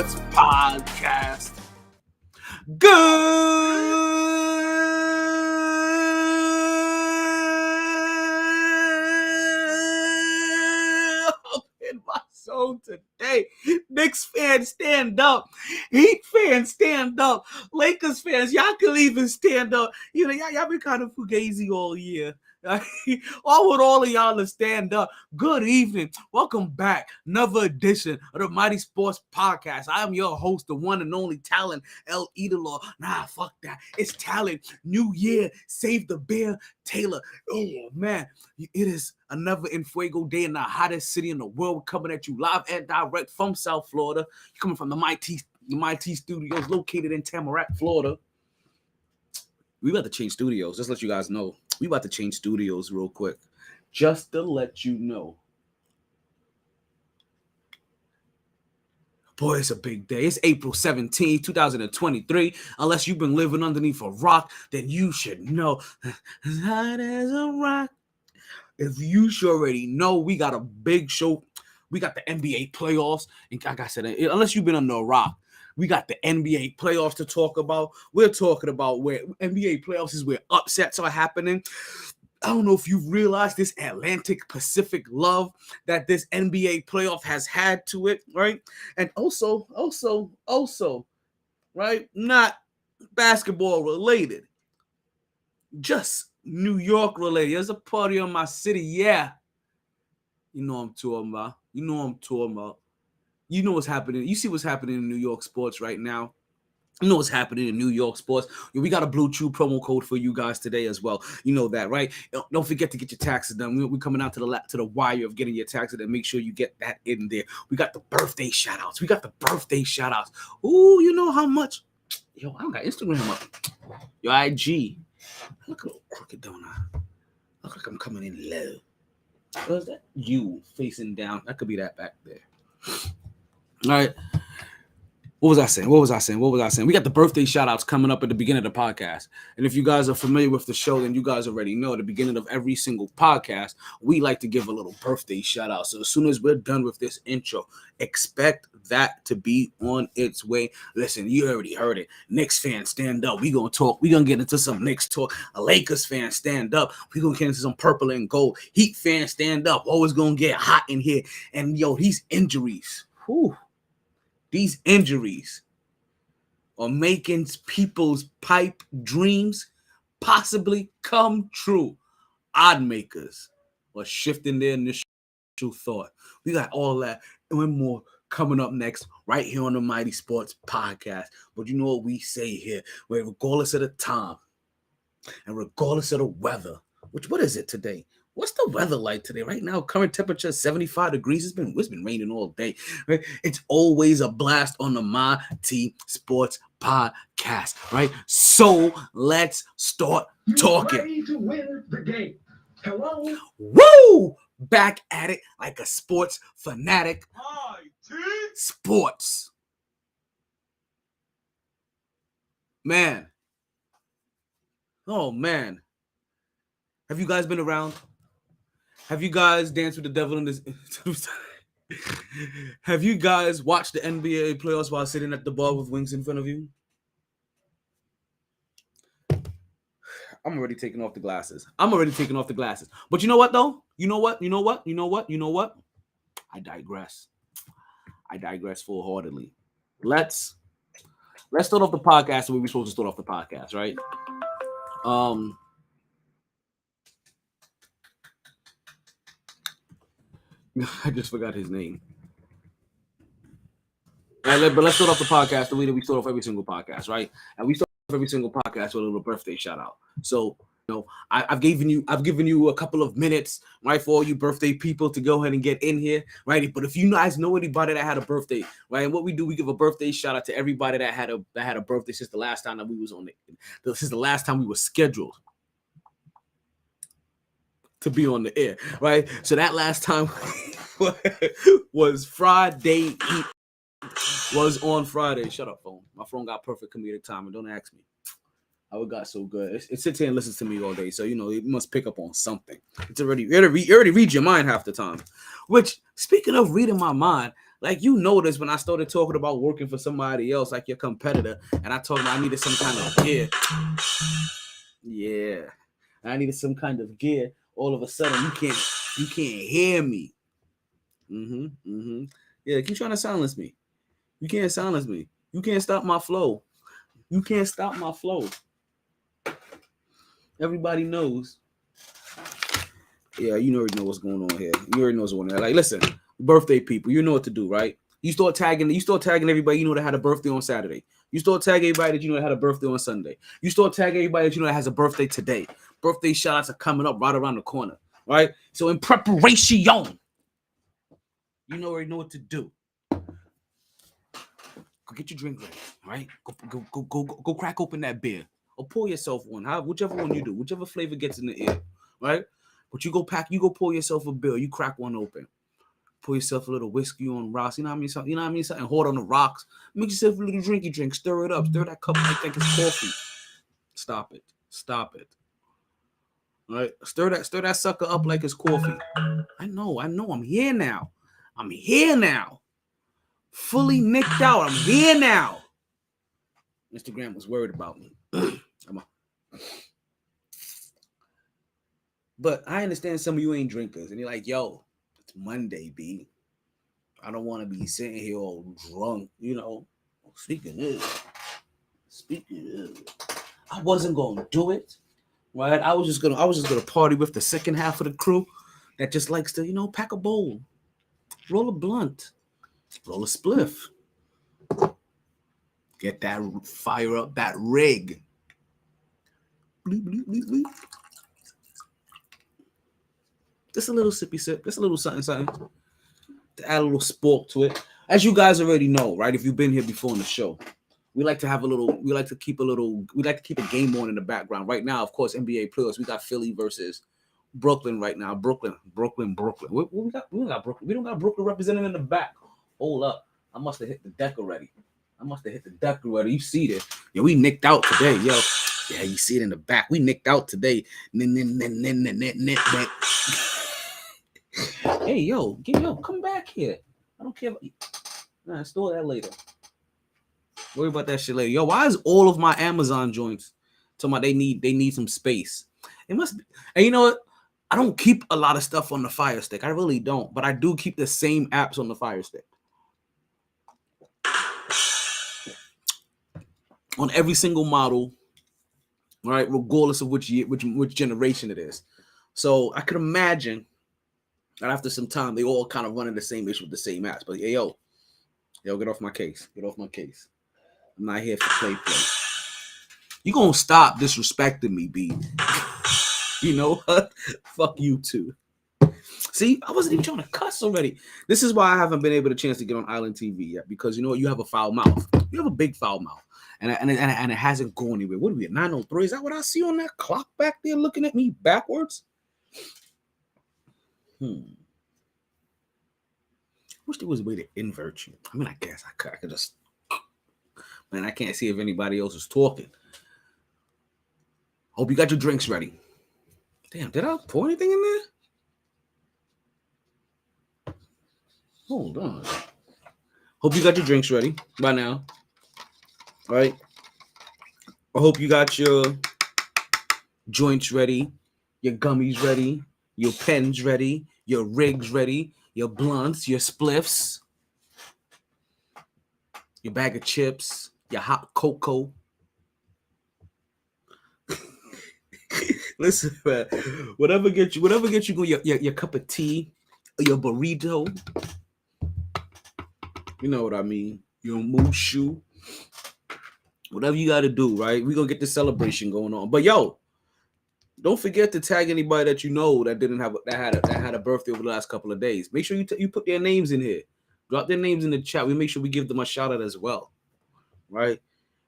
Sports Podcast. Good in my soul today. Knicks fans, stand up. Heat fans, stand up. Lakers fans, y'all can even stand up. You know, y'all been kind of fugazi all year. I want all of y'all to stand up. Good evening. Welcome back. Another edition of the MyT Sports Podcast. I am your host, the one and only Talent El Idolo. Nah, fuck that. It's Talent. New year. Save the bear. Taylor. Oh, man. It is another Enfuego day in the hottest city in the world. Coming at you live and direct from South Florida. You're coming from the MyT studios located in Tamarack, Florida. We about to change studios. Just let you guys know. We about to change studios real quick. Just to let you know. Boy, it's a big day. It's April 17th, 2023. Unless you've been living underneath a rock, then you should know. As hot as a rock. If you should already know, we got a big show. We got the NBA playoffs. And like I said, unless you've been under a rock, we got the NBA playoffs to talk about. We're talking about where NBA playoffs is where upsets are happening. I don't know if you've realized this Atlantic Pacific love that this NBA playoff has had to it, right? And also, right? Not basketball related, just New York related. There's a party on my city, yeah. You know what I'm talking about. You know what's happening. You see what's happening in New York sports right now. You know what's happening in New York sports. We got a Blue Chew promo code for you guys today as well. You know that, right? Don't forget to get your taxes done. We're coming out to the wire of getting your taxes done. Make sure you get that in there. We got the birthday shout-outs. Ooh, you know how much? Yo, I don't got Instagram up. Your IG. I look a little crooked, don't I? Look like I'm coming in low. Or is that you facing down? That could be that back there. All right. What was I saying? We got the birthday shout-outs coming up at the beginning of the podcast. And if you guys are familiar with the show, then you guys already know at the beginning of every single podcast, we like to give a little birthday shout-out. So as soon as we're done with this intro, expect that to be on its way. Listen, you already heard it. Knicks fans, stand up. We're going to talk. We're going to get into some Knicks talk. A Lakers fan, stand up. We're going to get into some purple and gold. Heat fans, stand up. Always going to get hot in here. And, yo, these injuries. Whew. These injuries are making people's pipe dreams possibly come true. Odd makers are shifting their initial thought. We got all that and more coming up next right here on the MyT Sports Podcast. But you know what we say here? Where regardless of the time and regardless of the weather, what is it today? What's the weather like today? Right now, current temperature 75 degrees. It's been raining all day. Right? It's always a blast on the MyT Sports Podcast, right? So let's start talking. Ready to win the game. Hello? Woo! Back at it like a sports fanatic. MyT Sports. Man. Oh, man. Have you guys been around? Have you guys danced with the devil in this? Have you guys watched the NBA playoffs while sitting at the bar with wings in front of you? I'm already taking off the glasses. But you know what, though? You know what? I digress full-heartedly. Let's start off the podcast the way we're supposed to start off the podcast, right? I just forgot his name. All right, but let's start off the podcast the way that we start off every single podcast, right? And we start off every single podcast with a little birthday shout out. So, you know, I've given you a couple of minutes, right, for all you birthday people to go ahead and get in here, right? But if you guys know anybody that had a birthday, right, and what we do, we give a birthday shout out to everybody that had a birthday since the last time that we was on it, since the last time we were scheduled to be on the air, right? So that last time was Friday. Was on Friday. Shut up, phone. My phone got perfect comedic timing. Don't ask me how it got so good. It sits here and listens to me all day, so you know it must pick up on something. It already reads your mind half the time. Which, speaking of reading my mind, Like, you noticed when I started talking about working for somebody else, like your competitor, and I told him I needed some kind of gear. Yeah, I needed some kind of gear. All of a sudden, you can't hear me. Yeah, keep trying to silence me. You can't silence me. You can't stop my flow. You can't stop my flow. Everybody knows. Yeah, you already know what's going on here. You already know what's going on. Like, listen, birthday people, you know what to do, right? You start tagging everybody you know that had a birthday on Saturday. You start tagging everybody that you know that had a birthday on Sunday. You start tagging everybody that you know that has a birthday today. Birthday shout outs are coming up right around the corner, right? So in preparation, you already know what to do. Go get your drink ready, right? Go crack open that beer. Or pour yourself one, whichever one you do, whichever flavor gets in the ear, right? But you go pour yourself a beer, you crack one open. Pour yourself a little whiskey on rocks, you know what I mean? Something hard on the rocks. Make yourself a little drinky drink, stir it up, stir that cup like it's coffee. Stop it. All right, stir that sucker up like it's coffee. I know, I'm here now. Fully nicked out, I'm here now. Instagram was worried about me. Come on. But I understand some of you ain't drinkers, and you're like, yo, it's Monday, B. I don't want to be sitting here all drunk, you know. Speaking of, I wasn't gonna do it, right? I was just gonna party with the second half of the crew that just likes to, pack a bowl, roll a blunt, roll a spliff, get that fire up that rig. Bleep, bleep, bleep, bleep. Just a little sippy sip, just a little something to add a little spork to it. As you guys already know, right? If you've been here before on the show, we like to keep a game on in the background. Right now, of course, NBA playoffs. We got Philly versus Brooklyn right now. Brooklyn. What we got? We don't got Brooklyn. We don't got Brooklyn represented in the back. Hold up. I must have hit the deck already. You see this? Yeah, we nicked out today, yo. Yeah, you see it in the back. We nicked out today. Hey, yo, come back here. I don't care about you. Nah, store that later. Worry about that shit later. Yo, why is all of my Amazon joints talking about they need some space? It must be. And you know what? I don't keep a lot of stuff on the Fire Stick. I really don't. But I do keep the same apps on the Fire Stick. On every single model, right? Regardless of which generation it is. So I could imagine that after some time, they all kind of running the same issue with the same apps. But hey, yo, get off my case. I'm not here for play. You gonna stop disrespecting me, B. You know what? Fuck you too. See, I wasn't even trying to cuss already. This is why I haven't been able to chance to get on Island TV yet, because you have a foul mouth. You have a big foul mouth. And it hasn't gone anywhere. What are we at? 9:03? Is that what I see on that clock back there looking at me backwards? Wish there was a way to invert you. I mean, I guess I could just... Man, I can't see if anybody else is talking. Hope you got your drinks ready. Damn, did I pour anything in there? Hold on. Hope you got your drinks ready by now. All right. I hope you got your joints ready, your gummies ready, your pens ready, your rigs ready, your blunts, your spliffs, your bag of chips, your hot cocoa. Listen, man, whatever gets you your cup of tea, or your burrito. You know what I mean? Your mushu. Whatever you got to do, right? We're going to get this celebration going on. But yo, don't forget to tag anybody that you know that had a birthday over the last couple of days. Make sure you put their names in here. Drop their names in the chat. We make sure we give them a shout out as well, right?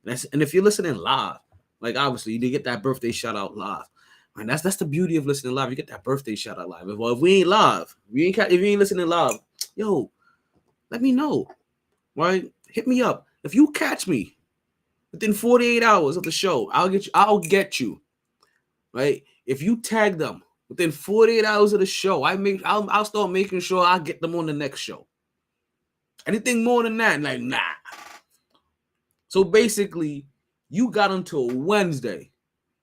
And if you're listening live, like obviously you did get that birthday shout out live. And that's the beauty of listening live. You get that birthday shout out live. If we ain't live, if you ain't listening live, yo, let me know, right? Hit me up. If you catch me within 48 hours of the show, I'll get you, right? If you tag them within 48 hours of the show, I'll start making sure I get them on the next show. Anything more than that, like, nah. So basically, you got until Wednesday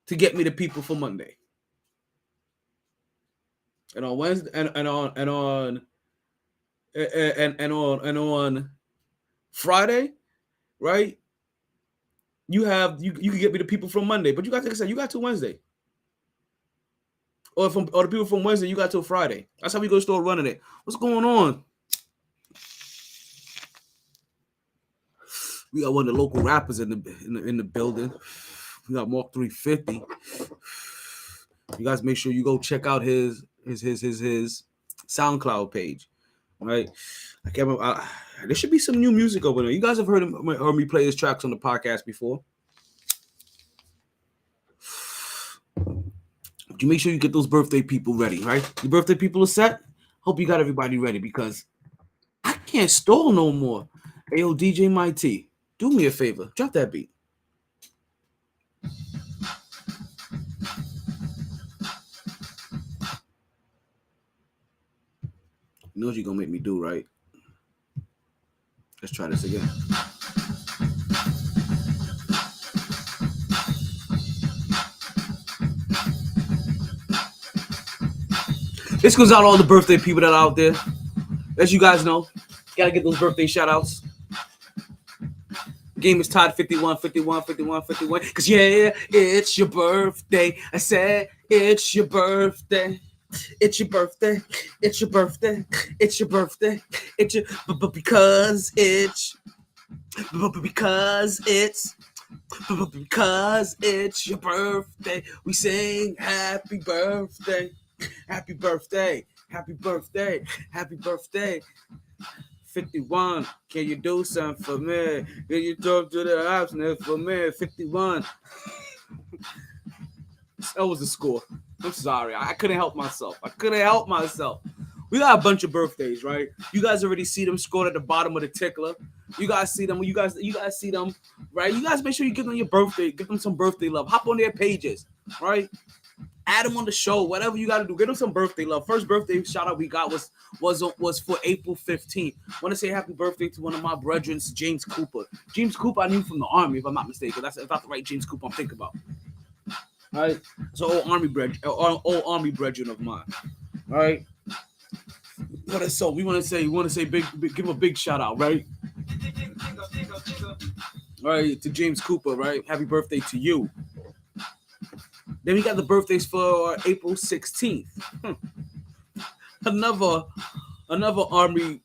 to get me the people for Monday. And on Wednesday and on Friday, right? You can get me the people from Monday, but you got, like I said, you got till Wednesday. Or the people from Wednesday, you got till Friday. That's how we go start running it. What's going on? We got one of the local rappers in the building. We got Mark 350. You guys make sure you go check out his SoundCloud page, right? I can't remember. There should be some new music over there. You guys have heard me play his tracks on the podcast before. You make sure you get those birthday people ready, right? Your birthday people are set. Hope you got everybody ready because I can't stall no more. Hey, yo, DJ MyT, do me a favor. Drop that beat. You know what you're going to make me do, right? Let's try this again. This goes out to all the birthday people that are out there. As you guys know, gotta get those birthday shout outs. Game is tied 51. Cause yeah, it's your birthday. I said it's your birthday. It's your birthday. It's your birthday. It's your birthday. It's your because it's your birthday. We sing happy birthday. Happy birthday, happy birthday, happy birthday. 51, can you do something for me? Can you talk to the option for me? 51. That was the score. I'm sorry. I couldn't help myself. We got a bunch of birthdays, right? You guys already see them scored at the bottom of the tickler. You guys see them. You guys see them, right? You guys make sure you give them your birthday. Give them some birthday love. Hop on their pages, right? Add them on the show, whatever you got to do. Give them some birthday love. First birthday shout out we got was for April 15th. I want to say happy birthday to one of my brethren, James Cooper. James Cooper I knew from the Army, if I'm not mistaken. That's not the right James Cooper I'm thinking about. All right, so old Army brethren of mine. All right, what is so we want to say big, give him a big shout out, right? All right, to James Cooper, right? Happy birthday to you. Then we got the birthdays for April 16th. Another Army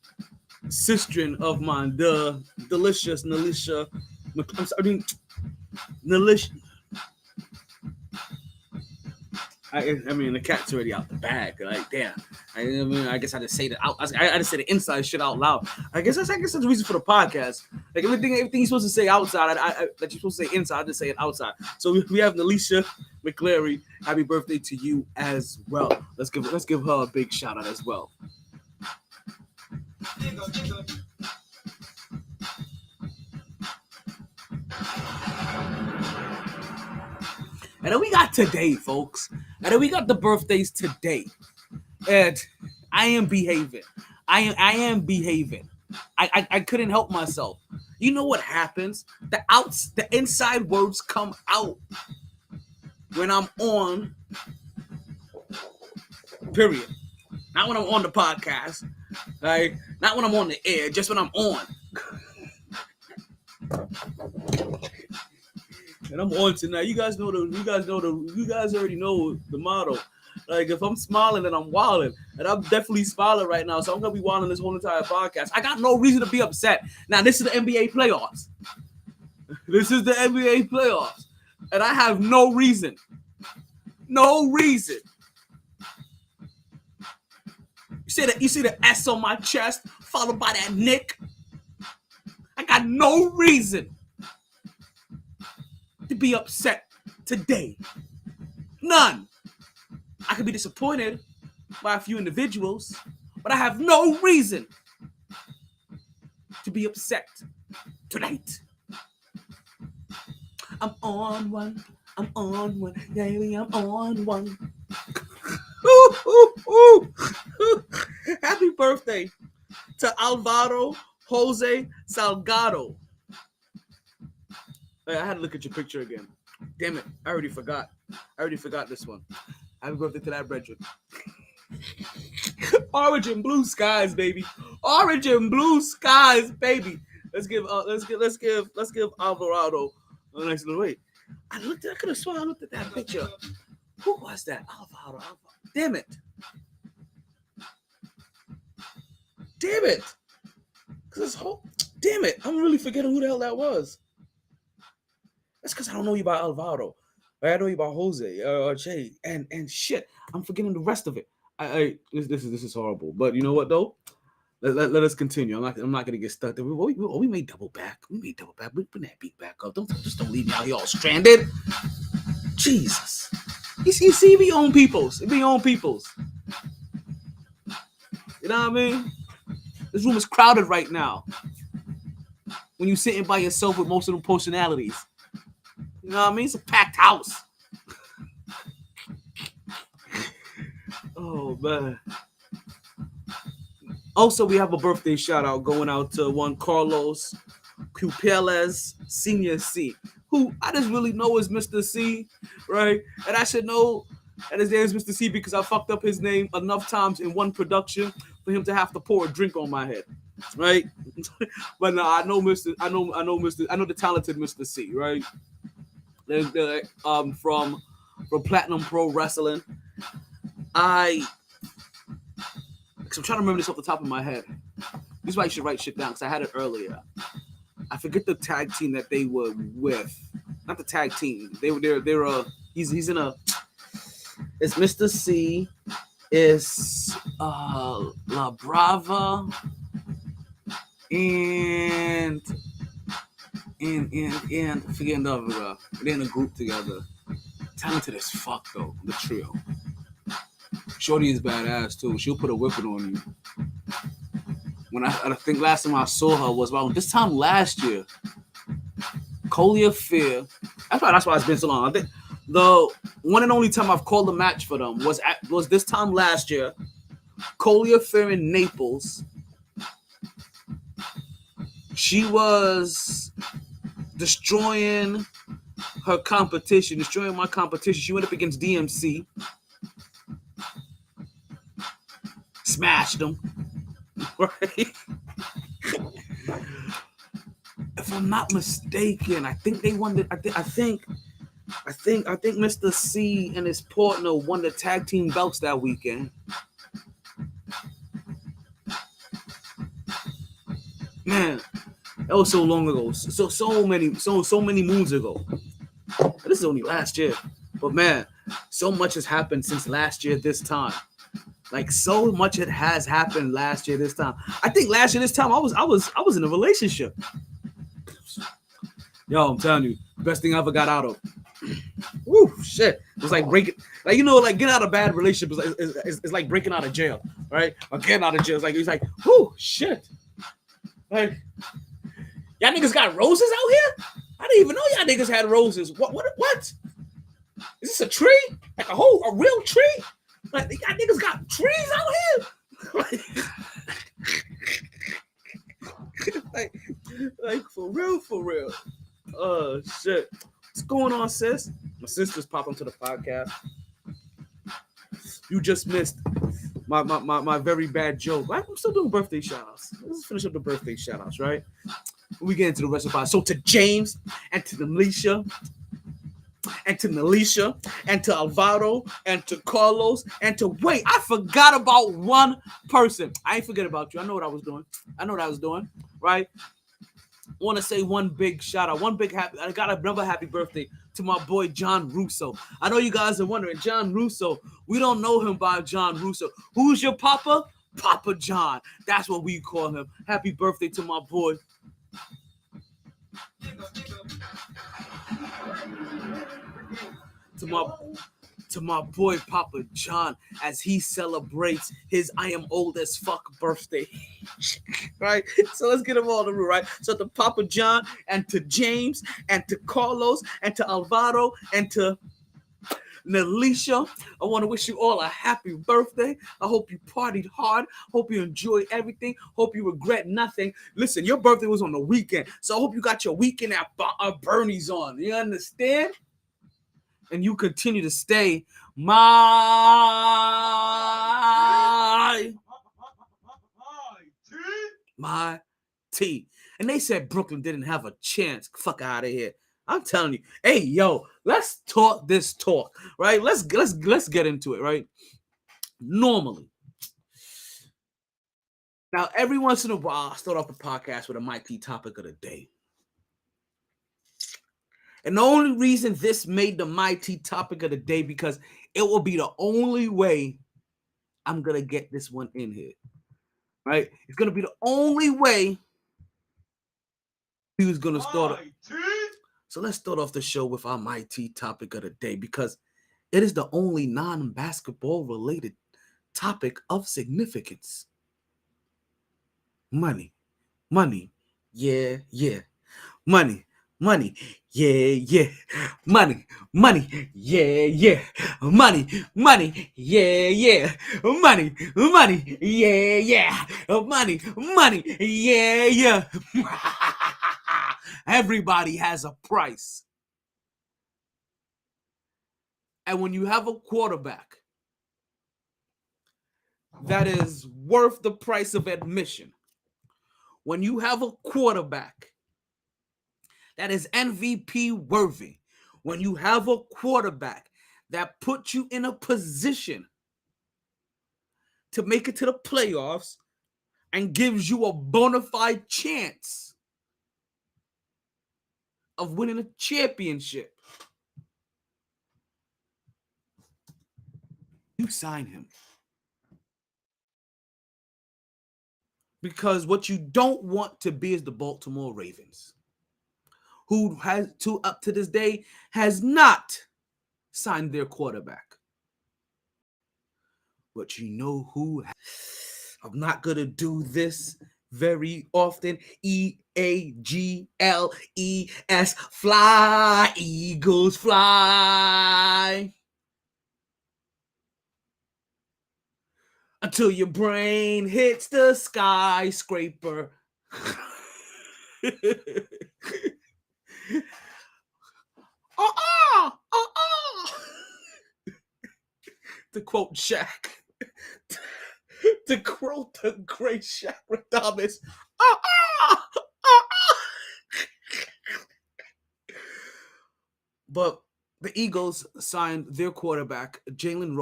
sister of mine, the delicious Nalisha. Nalisha. I mean, the cat's already out the bag. Like, damn. I guess I just say that out. I just say the inside shit out loud. I guess that's the reason for the podcast. Like everything you're supposed to say outside, that you're supposed to say inside, I just say it outside. So we have Nalisha McCleary. Happy birthday to you as well. Let's give her a big shout out as well. And then we got today, folks. And then we got the birthdays today. And I am behaving. I am behaving. I couldn't help myself. You know what happens? The inside words come out when I'm on. Period. Not when I'm on the podcast. Like, not when I'm on the air, just when I'm on. And I'm on tonight. You guys already know the motto. Like, if I'm smiling, then I'm wilding. And I'm definitely smiling right now. So I'm going to be wilding this whole entire podcast. I got no reason to be upset. Now, this is the NBA playoffs. And I have no reason. No reason. You see the S on my chest, followed by that Nick. I got no reason to be upset today. None. I could be disappointed by a few individuals, but I have no reason to be upset tonight. I'm on one. Baby, I'm on one. Happy birthday to Alvaro Jose Salgado. Hey, I had to look at your picture again. Damn it, I already forgot. This one. Happy birthday to that brethren. Orange and blue skies, baby. Orange and blue skies, baby. Let's give Alvarado a nice little wait. I could have sworn I looked at that picture. Who was that? Alvarado. Damn it. Damn it. I'm really forgetting who the hell that was. That's because I don't know you about Alvaro. I know you about Jose or Jay and shit. I'm forgetting the rest of it. This is horrible. But you know what though? Let us continue. I'm not gonna get stuck there. We made double back. We bring that beat back up. Don't leave me out here all stranded. Jesus. You see, we own peoples. We own peoples. You know what I mean? This room is crowded right now. When you're sitting by yourself with most of the personalities. You know what I mean? It's a packed house. Oh, man. Also, we have a birthday shout out going out to one Carlos Cupeles Senior C, who I just really know is Mr. C, right? And I should know that his name is Mr. C because I fucked up his name enough times in one production for him to have to pour a drink on my head, right? But no, I know the talented Mr. C, right? From Platinum Pro Wrestling. I'm trying to remember this off the top of my head. This is why you should write shit down because I had it earlier. I forget the tag team that they were with. Not the tag team. He's in a. It's Mr. C. It's La Brava and forgetting the other guy. They're in a group together. Talented as fuck though, the trio. Shorty is badass too. She'll put a whipping on you. When I think last time I saw her was about this time last year. Colia Fear. That's why it's been so long. I think the one and only time I've called a match for them was this time last year. Colia Fear in Naples. She was destroying my competition. She went up against DMC. Smashed them. Right? If I'm not mistaken, I think they won the. I think Mr. C and his partner won the tag team belts that weekend. Man, that was so long ago. So many moons ago. This is only last year, but man, so much has happened since last year this time. Like so much it has happened last year this time. I think last year this time I was in a relationship. Yo, I'm telling you, best thing I ever got out of. Woo, shit. It was like breaking, like getting out of a bad relationship is like breaking out of jail, right? Or getting out of jail. It's like, whoo, shit. Like, y'all niggas got roses out here? I didn't even know y'all niggas had roses. What? Is this a tree? Like a real tree? Like y'all niggas got trees out here? like for real. Oh shit. What's going on, sis? My sister's popped onto the podcast. You just missed my very bad joke. I'm still doing birthday shout-outs. Let's finish up the birthday shout-outs, right? We get into the rest of the podcast. So to James and to Alicia and to Melisha and to Alvaro and to Carlos and to wait, I forgot about one person. I ain't forget about you. I know what I was doing. Right? I want to say one big shout out, I got another happy birthday to my boy John Russo. I know you guys are wondering, John Russo, we don't know him by John Russo. Who's your papa? Papa John. That's what we call him. Happy birthday to my boy. To my boy Papa John as he celebrates his I am old as fuck birthday. Right? So let's get them all in the room, right? So to Papa John and to James and to Carlos and to Alvaro and to and Alicia, I want to wish you all a happy birthday. I hope you partied hard. Hope you enjoyed everything. Hope you regret nothing. Listen, your birthday was on the weekend, so I hope you got your weekend at Bernie's on. You understand? And you continue to stay my T. And they said Brooklyn didn't have a chance. Fuck out of here. I'm telling you. Hey, yo, let's talk this talk, right? Let's get into it, right? Normally. Now, every once in a while, I start off the podcast with a MyT topic of the day. And the only reason this made the MyT topic of the day because it will be the only way I'm going to get this one in here. Right? It's going to be the only way he was going to start. So let's start off the show with our MyT topic of the day because it is the only non-basketball related topic of significance. Money. Yeah. Money. Yeah. Money. Yeah. Money. Yeah. Money. Yeah. Money. Yeah. Everybody has a price. And when you have a quarterback that is worth the price of admission, when you have a quarterback that is MVP worthy, when you have a quarterback that puts you in a position to make it to the playoffs and gives you a bona fide chance of winning a championship, you sign him. Because what you don't want to be is the Baltimore Ravens, who has up to this day has not signed their quarterback. But you know who? I'm not going to do this very often. EAGLES, fly, Eagles fly. Until your brain hits the skyscraper. To quote Shaq. To quote the great Shaq Radames. But the Eagles signed their quarterback, Jalen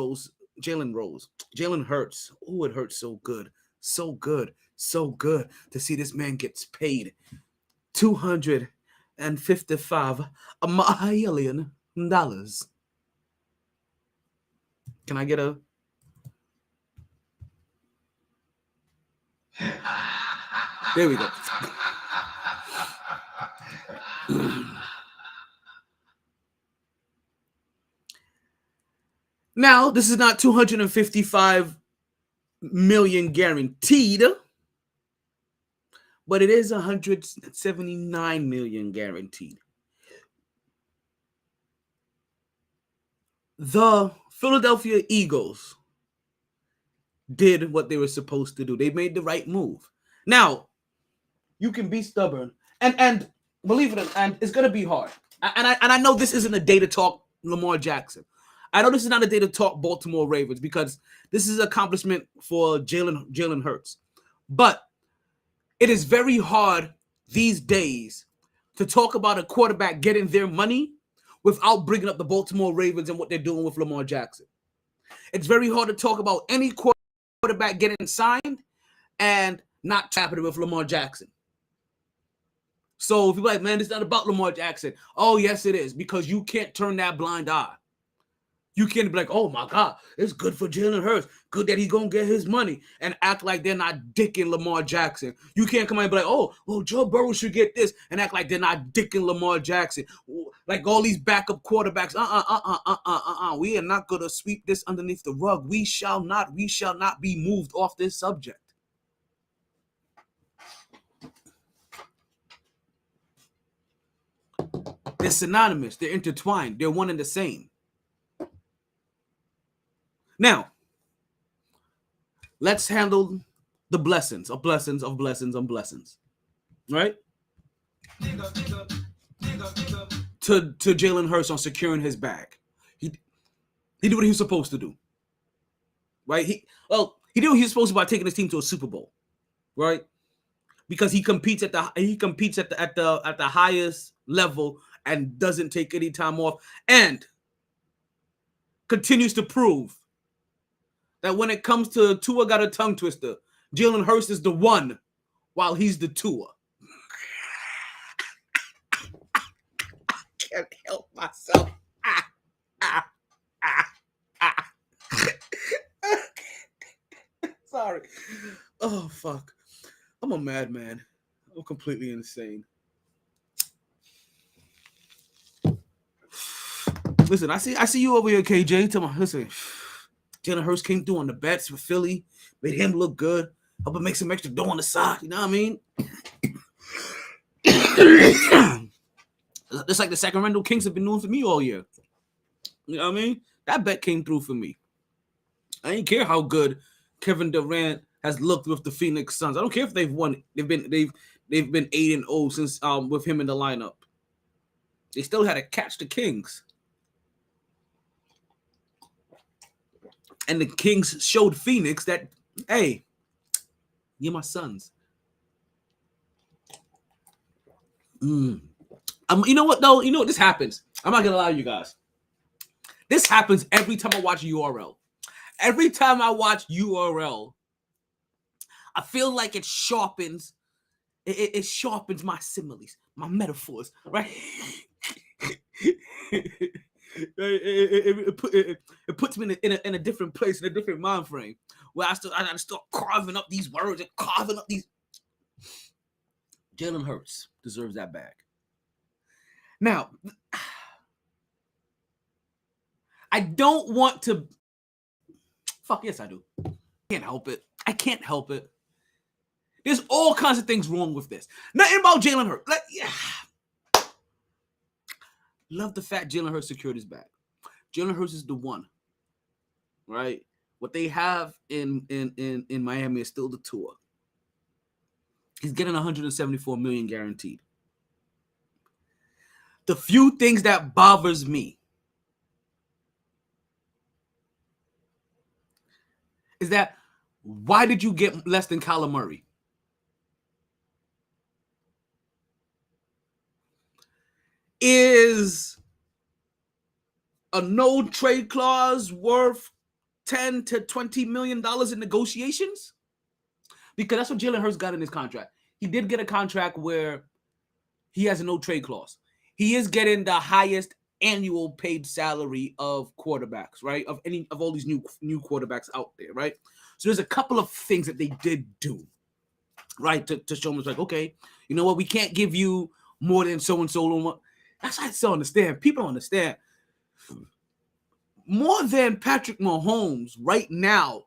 Hurts. Oh, it hurts so good. So good to see this man gets paid $255 million. Can I get a... There we go. Now, this is not 255 million guaranteed, but it is 179 million guaranteed. The Philadelphia Eagles did what they were supposed to do. They made the right move. Now, you can be stubborn and believe it, and it's gonna be hard. And I know this isn't a day to talk Lamar Jackson. I know this is not a day to talk Baltimore Ravens because this is an accomplishment for Jalen Hurts. But it is very hard these days to talk about a quarterback getting their money without bringing up the Baltimore Ravens and what they're doing with Lamar Jackson. It's very hard to talk about any quarterback getting signed and not happening with Lamar Jackson. So if you're like, man, it's not about Lamar Jackson. Oh, yes, it is, because you can't turn that blind eye. You can't be like, oh, my God, it's good for Jalen Hurts. Good that he's going to get his money and act like they're not dicking Lamar Jackson. You can't come out and be like, oh, well, Joe Burrow should get this and act like they're not dicking Lamar Jackson. Like all these backup quarterbacks. We are not going to sweep this underneath the rug. We shall not be moved off this subject. They're synonymous. They're intertwined. They're one and the same. Now, let's handle the blessings of blessings of blessings of blessings, right? To Jalen Hurts on securing his bag. He did what he was supposed to do, right? He did what he was supposed to by taking his team to a Super Bowl, right? Because he competes at the highest level and doesn't take any time off and continues to prove that when it comes to Tua got a tongue twister, Jalen Hurts is the one while he's the Tua. I can't help myself. Sorry. Oh, fuck. I'm a madman. I'm completely insane. Listen, I see you over here, KJ. Tell me, listen, Jalen Hurts came through on the bets for Philly, made him look good, help him make some extra dough on the side. You know what I mean? Just like the Sacramento Kings have been doing for me all year. You know what I mean? That bet came through for me. I didn't care how good Kevin Durant has looked with the Phoenix Suns. I don't care if they've won. They've been 8-0 since with him in the lineup. They still had to catch the Kings. And the Kings showed Phoenix that, hey, you're my sons. You know what, though? You know what? This happens. I'm not going to lie to you guys. This happens every time I watch URL. Every time I watch URL, I feel like it sharpens my similes, my metaphors, right? It puts me in a different place, in a different mind frame, where I start carving up these words and carving up these. Jalen Hurts deserves that bag. Now, I don't want to. Fuck yes, I do. I can't help it. There's all kinds of things wrong with this. Nothing about Jalen Hurts. Love the fact Jalen Hurts secured his bag. Jalen Hurts is the one, right? What they have in Miami is still the Tua. He's getting $174 million guaranteed. The few things that bothers me is that why did you get less than Kyler Murray? Is a no trade clause worth $10 to $20 million in negotiations? Because that's what Jalen Hurts got in his contract. He did get a contract where he has a no trade clause. He is getting the highest annual paid salary of quarterbacks, right? Of all these new quarterbacks out there, right? So there's a couple of things that they did do, right? To show them, it's like, okay, you know what? We can't give you more than so-and-so. That's what I still understand. People don't understand. More than Patrick Mahomes right now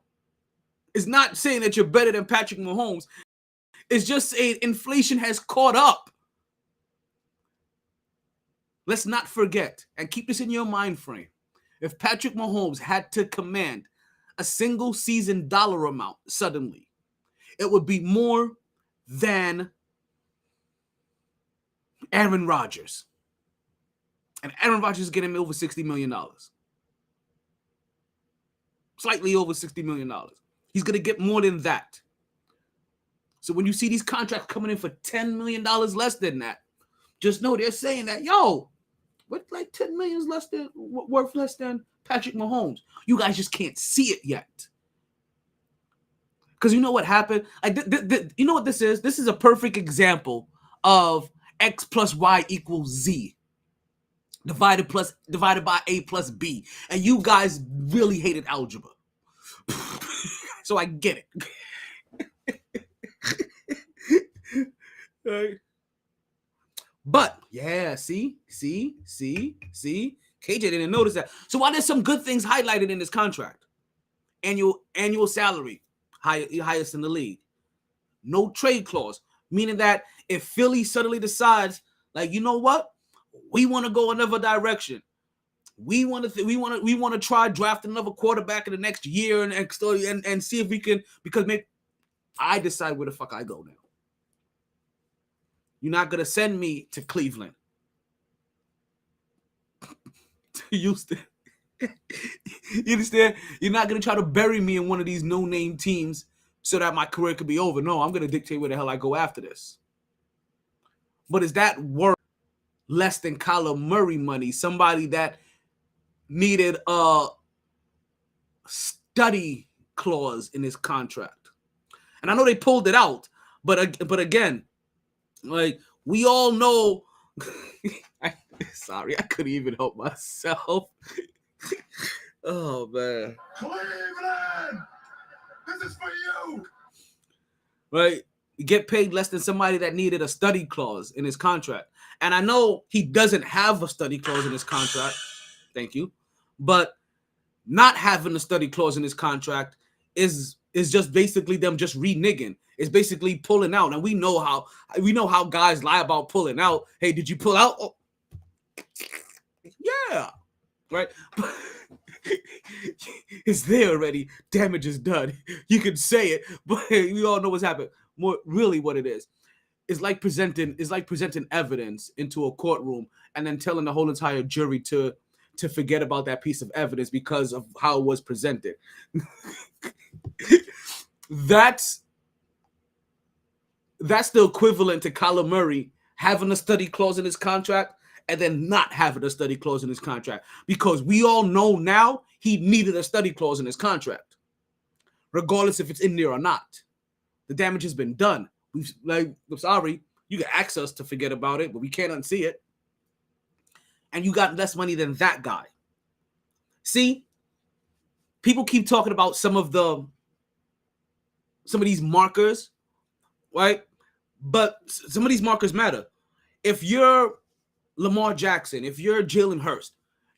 is not saying that you're better than Patrick Mahomes. It's just saying inflation has caught up. Let's not forget, and keep this in your mind frame. If Patrick Mahomes had to command a single season dollar amount suddenly, it would be more than Aaron Rodgers. And Aaron Rodgers is getting over $60 million. Slightly over $60 million. He's going to get more than that. So when you see these contracts coming in for $10 million less than that, just know they're saying that, yo, what, like $10 million worth less than Patrick Mahomes. You guys just can't see it yet. Because you know what happened? You know what this is? This is a perfect example of X plus Y equals Z. Divided by A plus B. And you guys really hated algebra. So I get it. Right. But yeah, see, KJ didn't notice that. So why there's some good things highlighted in this contract? Annual salary, highest in the league. No trade clause, meaning that if Philly suddenly decides, like, you know what, we want to go another direction, We want to try drafting another quarterback in the next year and see if we can, because maybe I decide where the fuck I go now. You're not gonna send me to Cleveland, to Houston. You understand? You're not gonna try to bury me in one of these no-name teams so that my career could be over. No, I'm gonna dictate where the hell I go after this. But is that worth less than Kyler Murray money? Somebody that needed a study clause in his contract. And I know they pulled it out, but again, like, we all know. Sorry, I couldn't even help myself. Oh man, Cleveland, this is for you. Right? You get paid less than somebody that needed a study clause in his contract. And I know he doesn't have a study clause in his contract. Thank you. But not having a study clause in his contract is just basically them just reneging. It's basically pulling out. And we know how guys lie about pulling out. Hey, did you pull out? Oh. Yeah. Right? It's there already. Damage is done. You can say it, but we all know what's happened. More really what it is. It's like presenting evidence into a courtroom and then telling the whole entire jury to forget about that piece of evidence because of how it was presented. That's the equivalent to Kyler Murray having a study clause in his contract and then not having a study clause in his contract, because we all know now he needed a study clause in his contract, regardless if it's in there or not. The damage has been done. I'm sorry, you can ask us to forget about it, but we can't unsee it. And you got less money than that guy. See, people keep talking about some of these markers, right? But some of these markers matter. If you're Lamar Jackson, if you're Jalen Hurts,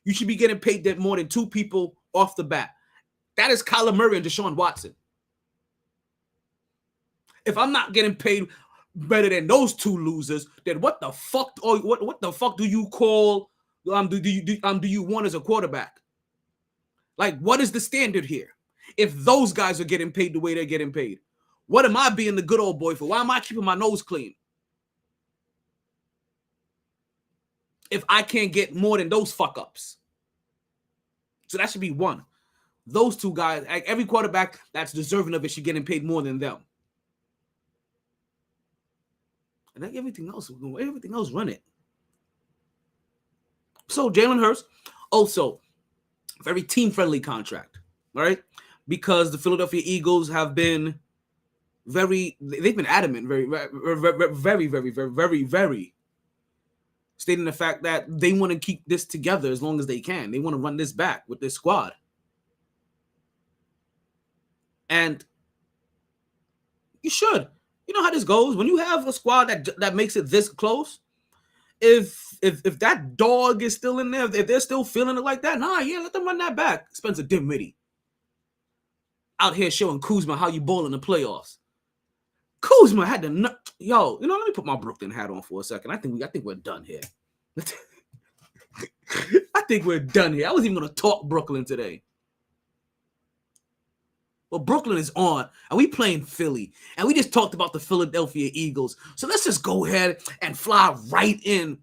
you should be getting paid more than two people off the bat. That is Kyler Murray and Deshaun Watson. If I'm not getting paid better than those two losers, then what the fuck? Or what the fuck do you call? Do you want as a quarterback? Like, what is the standard here? If those guys are getting paid the way they're getting paid, what am I being the good old boy for? Why am I keeping my nose clean? If I can't get more than those fuck ups. So that should be one. Those two guys, like every quarterback that's deserving of it should get paid more than them. And like everything else run it. So Jalen Hurts, also very team-friendly contract, right? Because the Philadelphia Eagles have been they've been adamant, very stating the fact that they want to keep this together as long as they can. They want to run this back with this squad. And you should. You know how this goes. When you have a squad that makes it this close, if that dog is still in there, if they're still feeling it like that, let them run that back. Spencer Dinwiddie out here showing Kuzma how you ball in the playoffs. Kuzma had to let me put my Brooklyn hat on for a second. I think we're done here. I think we're done here. I wasn't even going to talk Brooklyn today. Well, Brooklyn is on, and we playing Philly, and we just talked about the Philadelphia Eagles. So let's just go ahead and fly right in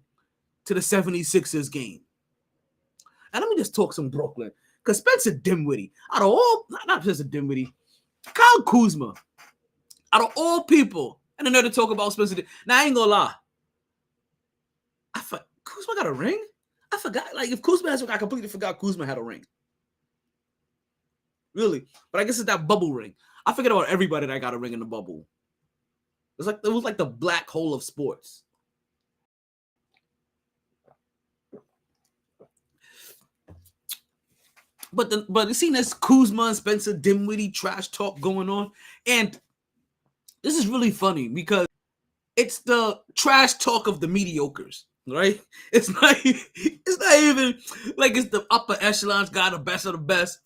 to the 76ers game. And let me just talk some Brooklyn, because Spencer Dinwiddie, out of all, not Spencer Dinwiddie, Kyle Kuzma, out of all people, and another talk about Spencer Dinwiddie. Now, I ain't gonna lie. Kuzma got a ring? I forgot. Like, if Kuzma has, I completely forgot Kuzma had a ring. Really, but I guess it's that bubble ring. I forget about everybody that got a ring in the bubble. It was like the black hole of sports. But you seen this Kuzma and Spencer Dinwiddie trash talk going on, and this is really funny because it's the trash talk of the mediocres, right? It's not even like it's the upper echelons guy, the best of the best.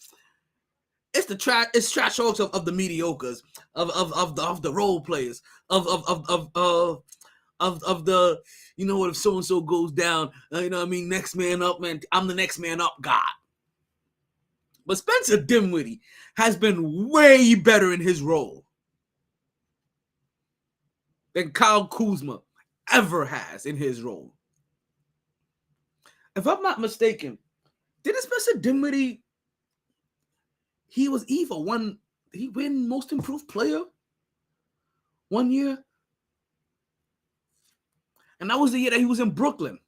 It's the trash talks of the mediocres, of the role players, of of the, you know what, if so and so goes down, you know what I mean, next man up, man. I'm the next man up guy. But Spencer Dinwiddie has been way better in his role than Kyle Kuzma ever has in his role. If I'm not mistaken, didn't Spencer Dinwiddie, he was Evo, he win most improved player 1 year? And that was the year that he was in Brooklyn.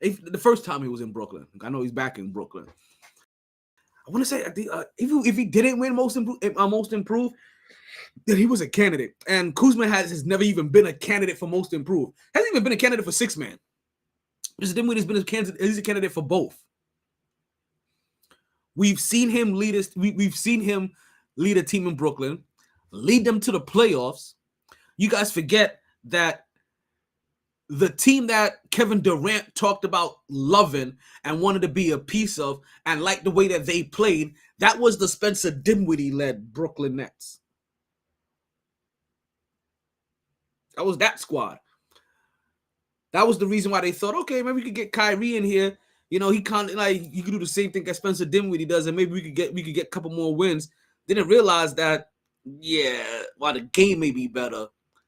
The first time he was in Brooklyn. I know he's back in Brooklyn. I want to say if he didn't win most improved, then he was a candidate. And Kuzma has never even been a candidate for most improved. Hasn't even been a candidate for six man. Mr. Dinwiddie's been he's a candidate for both. We've seen him lead us. We've seen him lead a team in Brooklyn, lead them to the playoffs. You guys forget that the team that Kevin Durant talked about loving and wanted to be a piece of and liked the way that they played, that was the Spencer Dinwiddie-led Brooklyn Nets. That was that squad. That was the reason why they thought, okay, maybe we could get Kyrie in here. You know, he can't, like, you could do the same thing that Spencer Dinwiddie does, and maybe we could get a couple more wins. Didn't realize that, yeah, while the game may be better,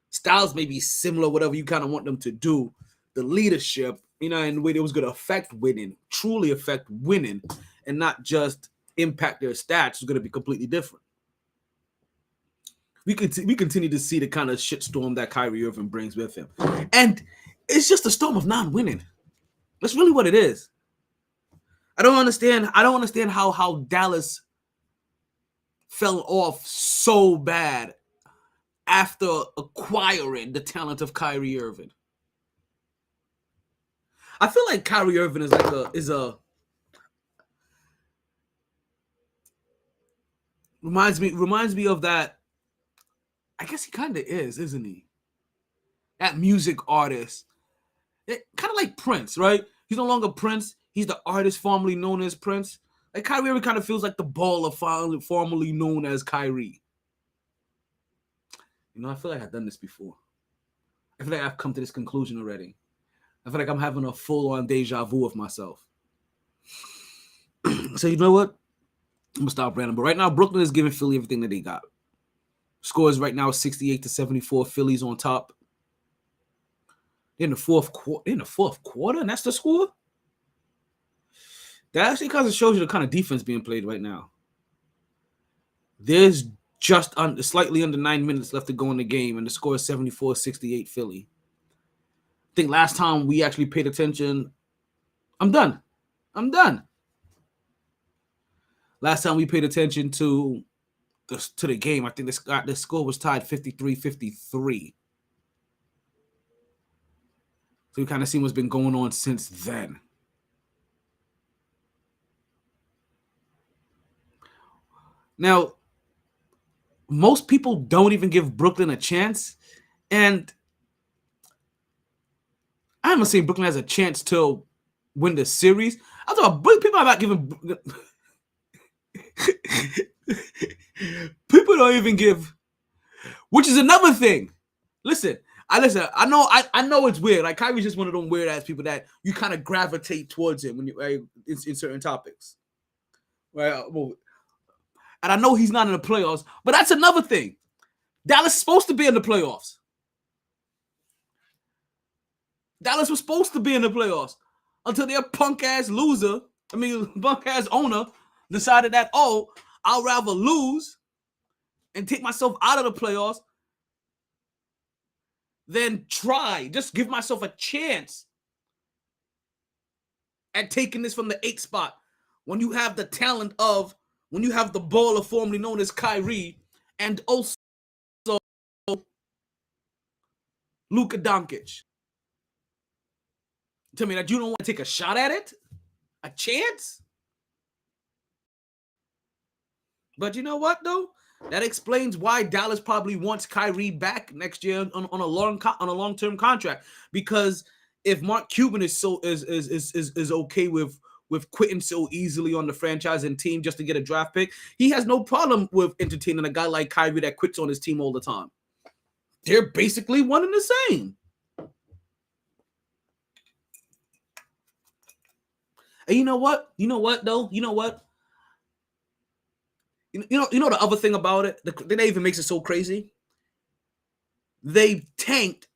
styles may be similar, whatever you kind of want them to do, the leadership, you know, and the way it was going to affect winning, truly affect winning, and not just impact their stats, is going to be completely different. We continue to see the kind of shitstorm that Kyrie Irving brings with him. And it's just a storm of non-winning. That's really what it is. I don't understand how Dallas fell off so bad after acquiring the talent of Kyrie Irving. I feel like Kyrie Irving reminds me of that. I guess he kind of is, isn't he? That music artist. Kind of like Prince, right? He's no longer Prince. He's the artist formerly known as Prince. Like Kyrie Irving kind of feels like the baller formerly known as Kyrie. You know, I feel like I've done this before. I feel like I've come to this conclusion already. I feel like I'm having a full-on deja vu of myself. So you know what? I'm going to stop random. But right now, Brooklyn is giving Philly everything that they got. Scores right now 68-74. Philly's on top. In the fourth quarter, and that's the score? That actually kind of shows you the kind of defense being played right now. There's just slightly under 9 minutes left to go in the game, and the score is 74-68 Philly. I think last time we actually paid attention. I'm done. Last time we paid attention to the game, I think the score was tied 53-53. So we kind of seen what's been going on since then. Now, most people don't even give Brooklyn a chance. And I haven't seen Brooklyn has a chance to win the series. I thought people are not giving... people don't even give... Which is another thing. Listen, I know it's weird. Like Kyrie's just one of them weird ass people that you kind of gravitate towards him when you in certain topics, right? And I know he's not in the playoffs, but that's another thing. Dallas is supposed to be in the playoffs. Dallas was supposed to be in the playoffs until their punk ass owner decided that, oh, I'll rather lose and take myself out of the playoffs then just give myself a chance at taking this from the 8th spot when you have the talent of, when you have the baller formerly known as Kyrie and also Luka Doncic. Tell me that you don't want to take a shot at it? A chance? But you know what, though? That explains why Dallas probably wants Kyrie back next year on a long-term contract. Because if Mark Cuban is okay with quitting so easily on the franchise and team just to get a draft pick, he has no problem with entertaining a guy like Kyrie that quits on his team all the time. They're basically one and the same. And you know what? You know what though? You know what? You know the other thing about it that even makes it so crazy. They tanked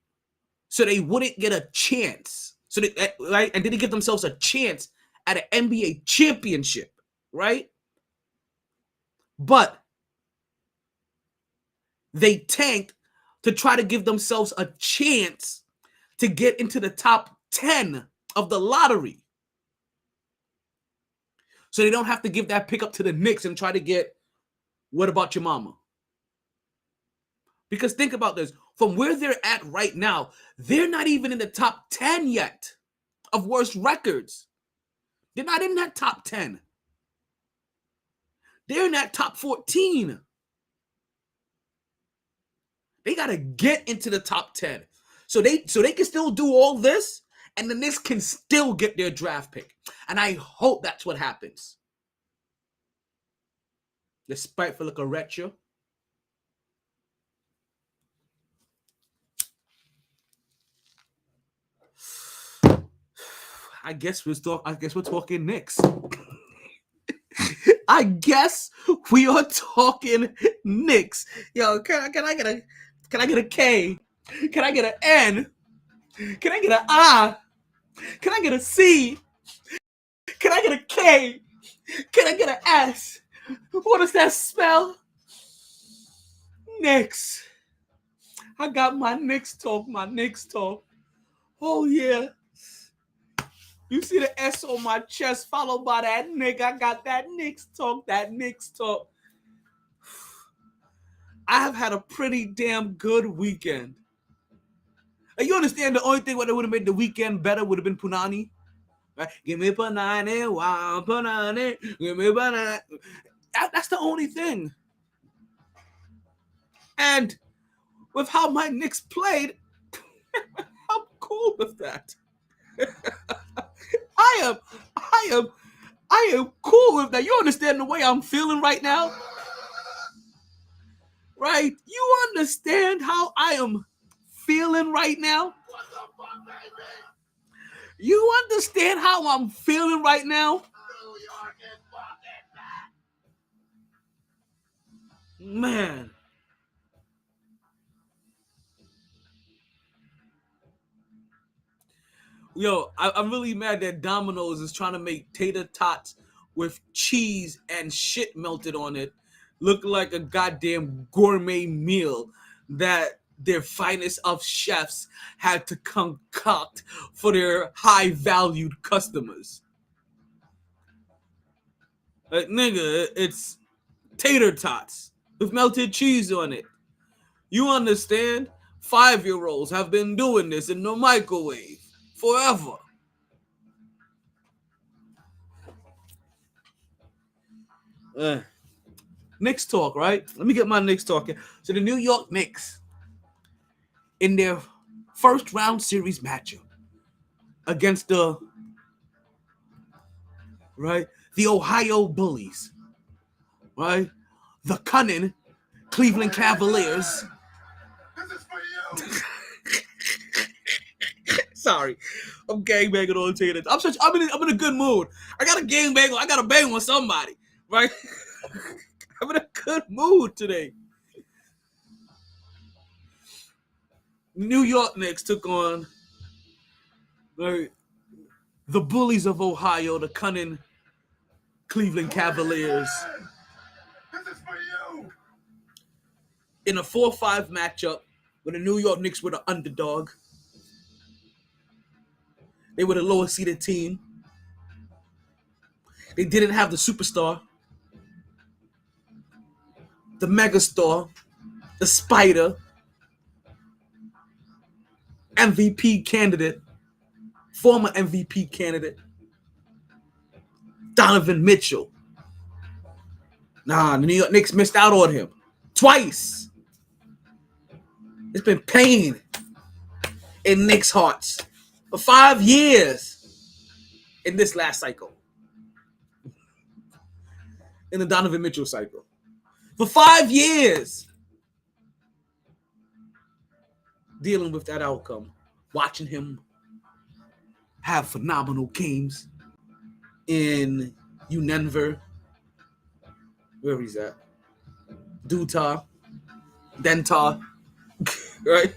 so they wouldn't get a chance. So they right, and didn't give themselves a chance at an NBA championship, right? But they tanked to try to give themselves a chance to get into the top 10 of the lottery. So they don't have to give that pick up to the Knicks and try to get what about your mama? Because think about this. From where they're at right now, they're not even in the top 10 yet of worst records. They're not in that top 10. They're in that top 14. They got to get into the top 10. So they can still do all this, and the Knicks can still get their draft pick. And I hope that's what happens. Despite for a retro. I guess we're talking Knicks. I guess we are talking Knicks. Yo, can I get a K? Can I get an N? Can I get an I? Can I get a C? Can I get a K? Can I get an S? What does that spell? Knicks. I got my Knicks talk. Oh yeah. You see the S on my chest followed by that Nick. I got that Knicks talk. I have had a pretty damn good weekend. And you understand the only thing that would have made the weekend better would have been Punani. Right? Give me Punani, wow, Punani. Give me Punani. That's the only thing. And with how my Knicks played, I'm cool with that. I am cool with that. You understand the way I'm feeling right now? Right? You understand how I am feeling right now? What the fuck, baby? You understand how I'm feeling right now? New York is fucking back. Man. Yo, I'm really mad that Domino's is trying to make tater tots with cheese and shit melted on it look like a goddamn gourmet meal that their finest of chefs had to concoct for their high-valued customers. Like, nigga, it's tater tots with melted cheese on it. You understand? 5-year-olds have been doing this in the microwave forever. Knicks talk, right? Let me get my Knicks talking. So the New York Knicks, in their first round series matchup against the Ohio Bullies, right? The cunning Cleveland Cavaliers. This is for you. Sorry, I'm gangbanging on Tater. I'm in a good mood. I got to bang on somebody, right? I'm in a good mood today. New York Knicks took on the Bullies of Ohio, the cunning Cleveland Cavaliers, This is for you. in a 4-5 matchup where the New York Knicks were the underdog. They were the lower seeded team. They didn't have the superstar, the megastar, the spider, MVP candidate, former MVP candidate, Donovan Mitchell. Nah, the New York Knicks missed out on him twice. It's been pain in Knicks' hearts for 5 years in this last cycle. In the Donovan Mitchell cycle. For 5 years. Dealing with that outcome. Watching him have phenomenal games in Unenver, where he's at, Dutah, Dentar, right?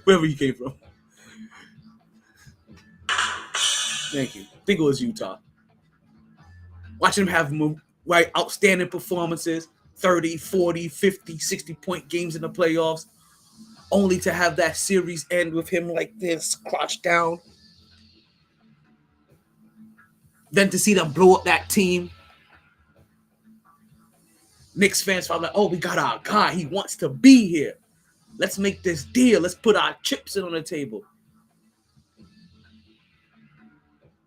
Wherever he came from. Thank you. I think it was Utah. Watching him have outstanding performances, 30, 40, 50, 60-point games in the playoffs, only to have that series end with him like this, crouched down. Then to see them blow up that team. Knicks fans felt like, oh, we got our guy. He wants to be here. Let's make this deal. Let's put our chips in on the table.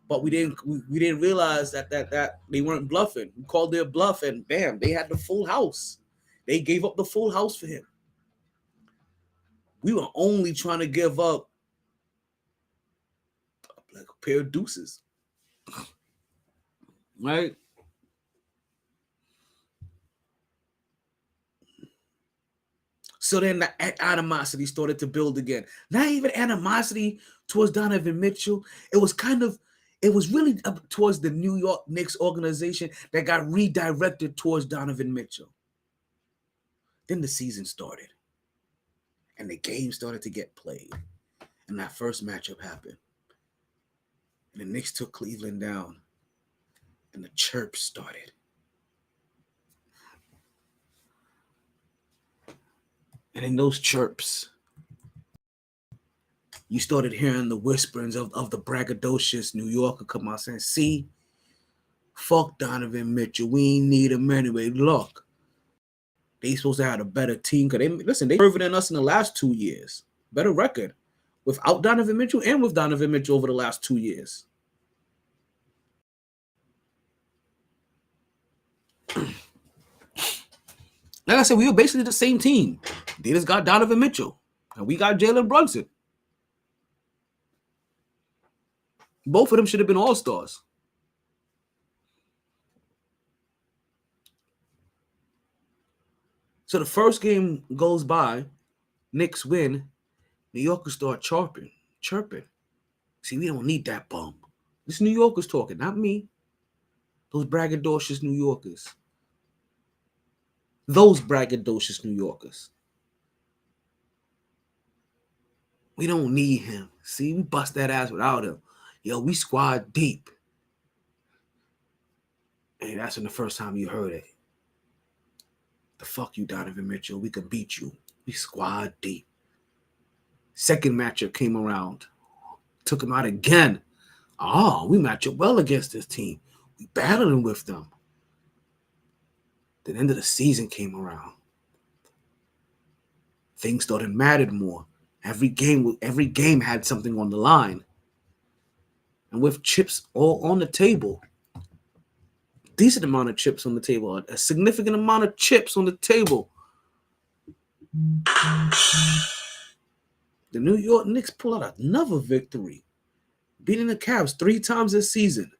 But we didn't realize that they weren't bluffing. We called their bluff, and bam, they had the full house. They gave up the full house for him. We were only trying to give up like a pair of deuces. Right? So then the animosity started to build again. Not even animosity towards Donovan Mitchell. It was really up towards the New York Knicks organization that got redirected towards Donovan Mitchell. Then the season started. And the game started to get played. And that first matchup happened. And the Knicks took Cleveland down. And the chirps started. And in those chirps, you started hearing the whisperings of the braggadocious New Yorker come out saying, see, fuck Donovan Mitchell. We ain't need him anyway. Look, they supposed to have a better team. Because they further than us in the last 2 years. Better record. Without Donovan Mitchell and with Donovan Mitchell over the last 2 years. Like I said, we were basically the same team. They just got Donovan Mitchell. And we got Jalen Brunson. Both of them should have been all-stars. So the first game goes by. Knicks win. New Yorkers start chirping. See, we don't need that bum. This New Yorkers talking, not me. Those braggadocious New Yorkers. Those braggadocious New Yorkers. We don't need him. See, we bust that ass without him. Yo, we squad deep. Hey, that's when the first time you heard it. The fuck you, Donovan Mitchell. We can beat you. We squad deep. Second matchup came around. Took him out again. Oh, we match up well against this team. We battling with them. The end of the season came around. Things started mattered more. Every game had something on the line. And with chips all on the table, decent amount of chips on the table, a significant amount of chips on the table, the New York Knicks pull out another victory, beating the Cavs 3 times this season.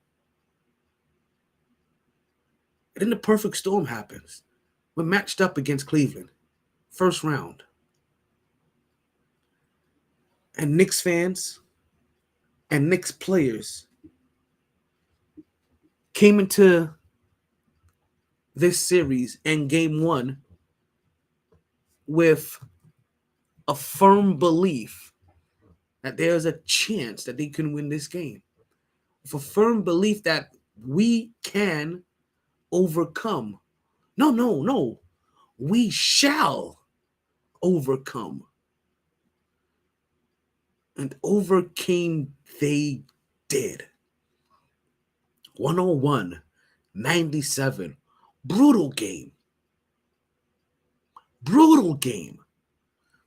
And then the perfect storm happens. We're matched up against Cleveland. First round. And Knicks fans and Knicks players came into this series and game 1 with a firm belief that there's a chance that they can win this game. With a firm belief that we can overcome. No. We shall overcome. And overcame they did. 101-97. Brutal game.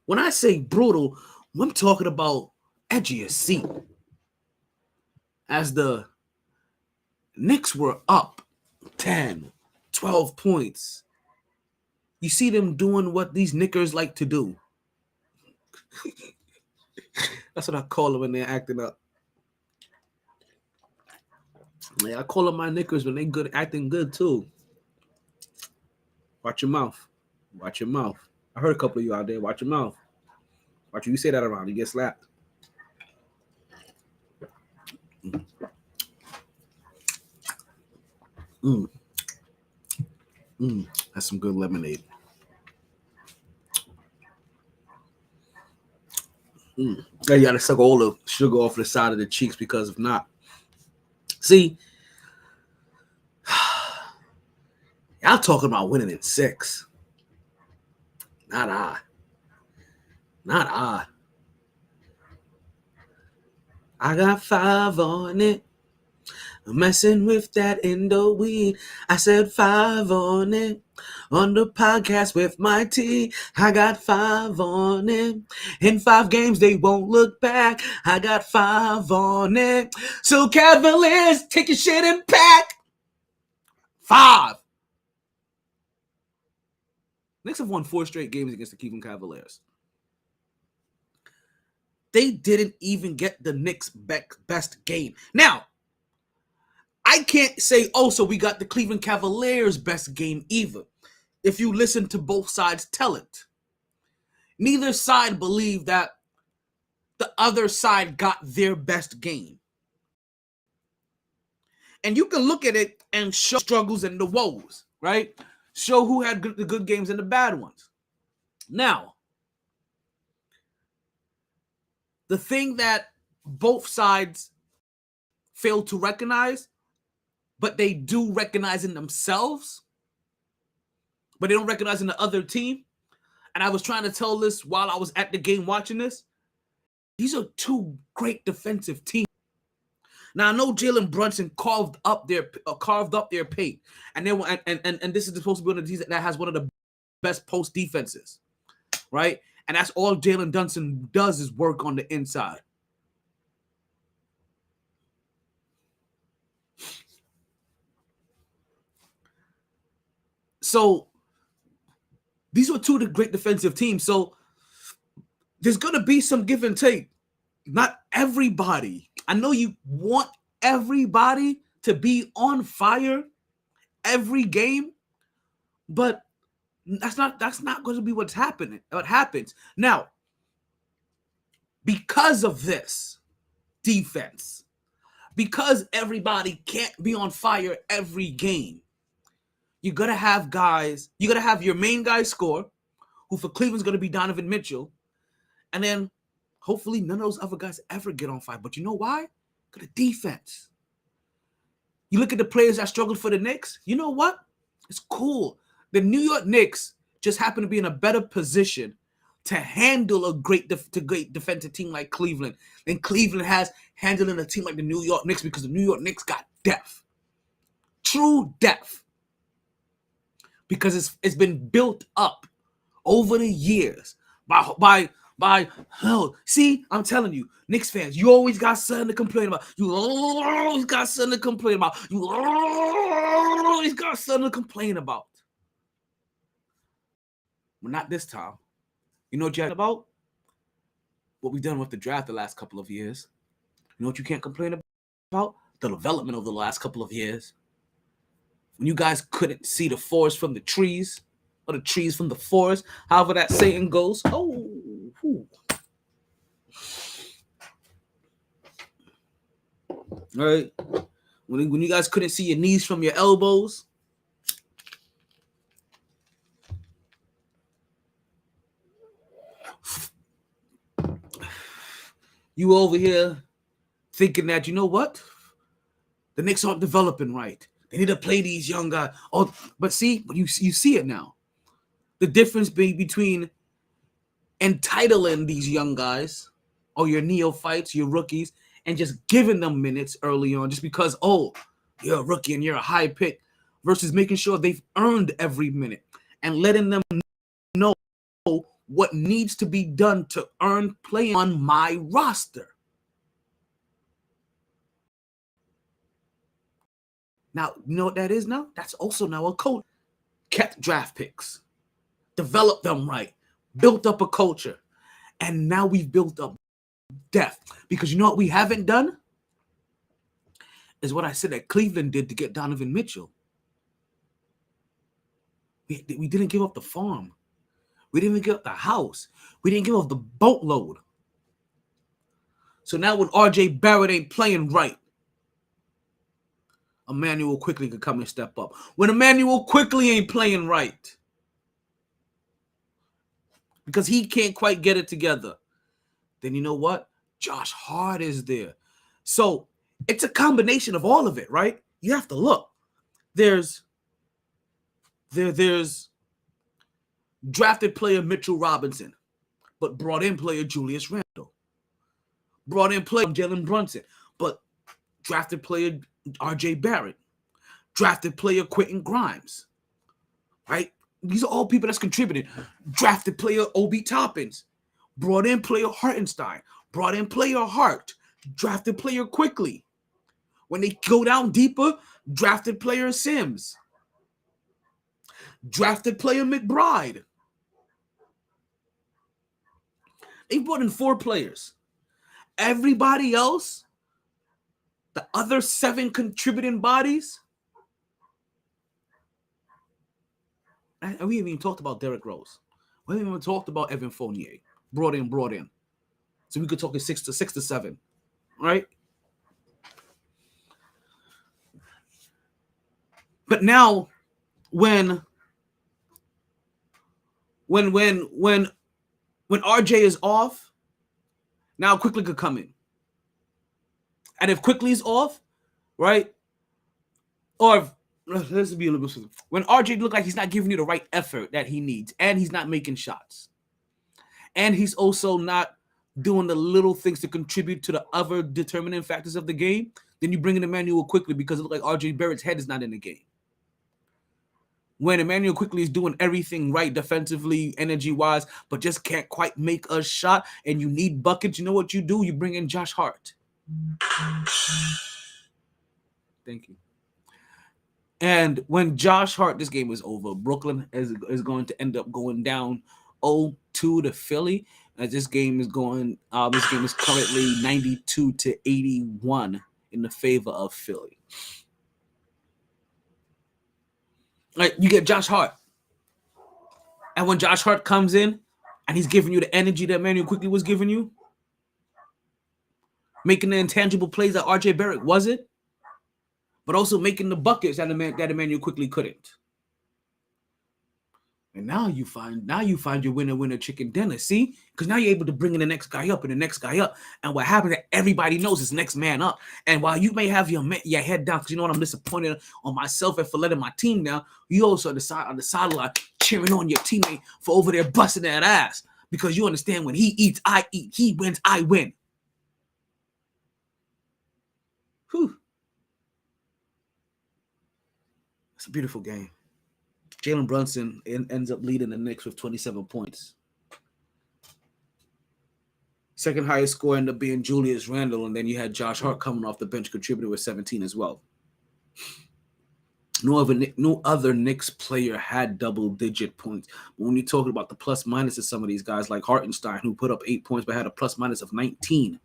When I say brutal, I'm talking about edge of your seat. As the Knicks were up 10, 12 points, you see them doing what these Knickers like to do. That's what I call them when they're acting up. Yeah, I call them my Knickers when they good, acting good too. Watch your mouth. I heard a couple of you out there. Watch your mouth. Watch you say that around. You get slapped. Mm. That's some good lemonade. Yeah, you gotta suck all the sugar off the side of the cheeks, because if not, see, y'all talking about winning in 6. Not I. Not I. I got 5 on it. I'm messing with that Indo weed. I said 5 on it. On the podcast with MyT. I got 5 on it. In 5 games, they won't look back. I got 5 on it. So Cavaliers, take your shit and pack. 5. Knicks have won 4 straight games against the Cleveland Cavaliers. They didn't even get the Knicks' best game. Now, I can't say, oh, so we got the Cleveland Cavaliers' best game either. If you listen to both sides tell it. Neither side believed that the other side got their best game. And you can look at it and show struggles and the woes, right? Show who had the good games and the bad ones. Now, the thing that both sides fail to recognize, but they do recognize in themselves, but they don't recognize in the other team. And I was trying to tell this while I was at the game watching this. These are 2 great defensive teams. Now I know Jalen Brunson carved up their paint, and they were, and this is supposed to be one of the teams that has one of the best post defenses, right? And that's all Jalen Brunson does is work on the inside. So these were 2 of the great defensive teams. So there's gonna be some give and take. Not everybody. I know you want everybody to be on fire every game, but that's not going to be what's happening. What happens now, because of this defense, because everybody can't be on fire every game, you gotta have guys. You gotta have your main guy score, who for Cleveland's gonna be Donovan Mitchell, and then hopefully none of those other guys ever get on fire. But you know why? Because of defense. You look at the players that struggled for the Knicks. You know what? It's cool. The New York Knicks just happen to be in a better position to handle a great defensive team like Cleveland than Cleveland has handling a team like the New York Knicks, because the New York Knicks got depth. True depth. Because it's been built up over the years by see, I'm telling you, Knicks fans, you always got something to complain about. You always got something to complain about. You always got something to complain about. But not this time. You know what you're about? What we've done with the draft the last couple of years. You know what you can't complain about? The development of the last couple of years. When you guys couldn't see the forest from the trees, or the trees from the forest, however that saying goes. Oh, whew. All right. When you guys couldn't see your knees from your elbows. You over here thinking that, you know what? The Knicks aren't developing right. They need to play these young guys. Oh, but you see it now. The difference between entitling these young guys, or your neophytes, your rookies, and just giving them minutes early on just because, oh, you're a rookie and you're a high pick, versus making sure they've earned every minute and letting them know what needs to be done to earn playing on my roster. Now, you know what that is now? That's also now a coach. Kept draft picks, developed them right, built up a culture, and now we've built up depth. Because you know what we haven't done? Is what I said that Cleveland did to get Donovan Mitchell. We didn't give up the farm. We didn't even give up the house. We didn't give up the boatload. So now when RJ Barrett ain't playing right, Emmanuel Quickly could come and step up. When Emmanuel Quickly ain't playing right, because he can't quite get it together, then you know what? Josh Hart is there. So it's a combination of all of it, right? You have to look. There's drafted player Mitchell Robinson, but brought in player Julius Randle. Brought in player Jalen Brunson, but drafted player R.J. Barrett. Drafted player Quentin Grimes. Right? These are all people that's contributed. Drafted player Obi Toppins. Brought in player Hartenstein. Brought in player Hart. Drafted player Quickly. When they go down deeper, drafted player Sims. Drafted player McBride. They brought in 4 players. Everybody else, the other 7 contributing bodies, and we haven't even talked about Derrick Rose. We haven't even talked about Evan Fournier. Brought in. So we could talk 6 to 7, right? But now, when RJ is off, now Quickly could come in. And if Quickly's off, right? Or let's be a little bit. When RJ look like he's not giving you the right effort that he needs, and he's not making shots, and he's also not doing the little things to contribute to the other determining factors of the game, then you bring in Emmanuel Quickly because it looks like RJ Barrett's head is not in the game. When Emmanuel Quickly is doing everything right defensively, energy-wise, but just can't quite make a shot, and you need buckets, you know what you do? You bring in Josh Hart. Thank you. And when Josh Hart, this game is over. Brooklyn is going to end up going down 0-2 to Philly. As this game is going, this game is currently 92 to 81 in the favor of Philly. Like, you get Josh Hart. And when Josh Hart comes in and he's giving you the energy that Emmanuel Quickly was giving you, making the intangible plays that RJ Barrett wasn't, but also making the buckets that Emmanuel Quickly couldn't. And now you find your winner chicken dinner. See? Because now you're able to bring in the next guy up and the next guy up. And what happens that everybody knows is next man up. And while you may have your head down, because you know what, I'm disappointed on myself and for letting my team down, you also on the sideline cheering on your teammate for over there busting that ass. Because you understand when he eats, I eat. He wins, I win. Whew. It's a beautiful game. Jalen Brunson ends up leading the Knicks with 27 points. Second highest score ended up being Julius Randle, and then you had Josh Hart coming off the bench, contributed with 17 as well. No other Knicks player had double-digit points. But when you're talking about the plus-minus of some of these guys, like Hartenstein, who put up 8 points but had a plus-minus of 19.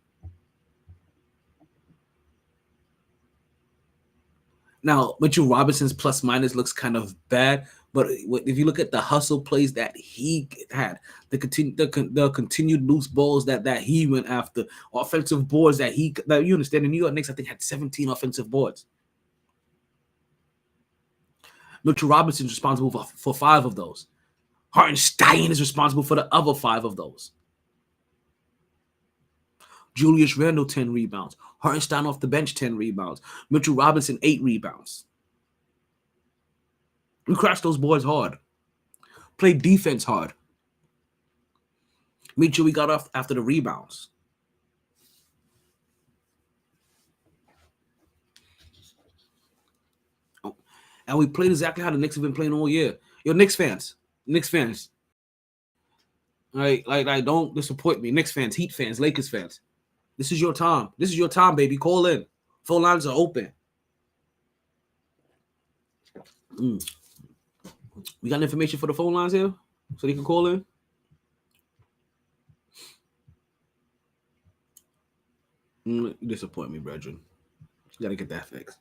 Now, Mitchell Robinson's plus-minus looks kind of bad, but if you look at the hustle plays that he had, the continued loose balls that he went after, offensive boards that you understand, the New York Knicks, I think, had 17 offensive boards. Mitchell Robinson's responsible for 5 of those. Hartenstein is responsible for the other 5 of those. Julius Randle, 10 rebounds. Hartenstein off the bench, 10 rebounds. Mitchell Robinson, 8 rebounds. We crashed those boys hard. Played defense hard. Made sure we got off after the rebounds. And we played exactly how the Knicks have been playing all year. Yo, Knicks fans. Like, don't disappoint me. Knicks fans, Heat fans, Lakers fans. This is your time. This is your time, baby. Call in. Phone lines are open. We got information for the phone lines here so they can call in? You disappoint me, brethren. You got to get that fixed.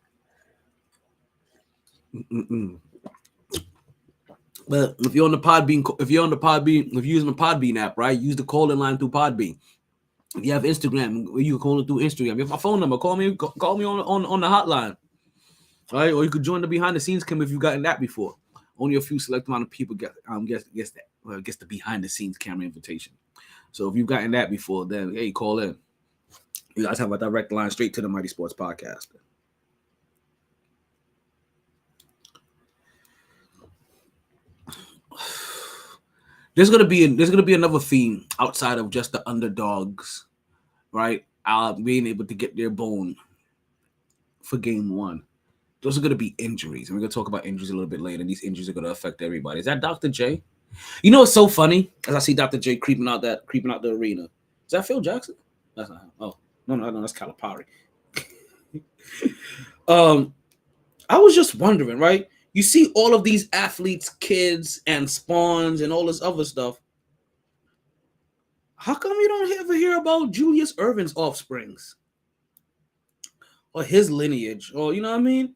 But if you're on the Podbean, if you're using the Podbean app, right, use the call-in line through Podbean. If you have Instagram, you can call it through Instagram. If my phone number, call me on the hotline. All right, or you could join the behind the scenes cam if you've gotten that before. Only a few select amount of people get the behind the scenes camera invitation. So if you've gotten that before, then hey, call in. You guys have a direct line straight to the Mighty Sports Podcast. There's gonna be another theme outside of just the underdogs, right? Being able to get their bone for game one. Those are gonna be injuries, and we're gonna talk about injuries a little bit later. These injuries are gonna affect everybody. Is that Dr. J? You know, it's so funny as I see Dr. J creeping out the arena. Is that Phil Jackson? That's not him. Oh, no, that's Calipari. I was just wondering, right? You see all of these athletes, kids, and spawns, and all this other stuff. How come you don't ever hear about Julius Erving's offsprings? Or his lineage? Or, you know what I mean?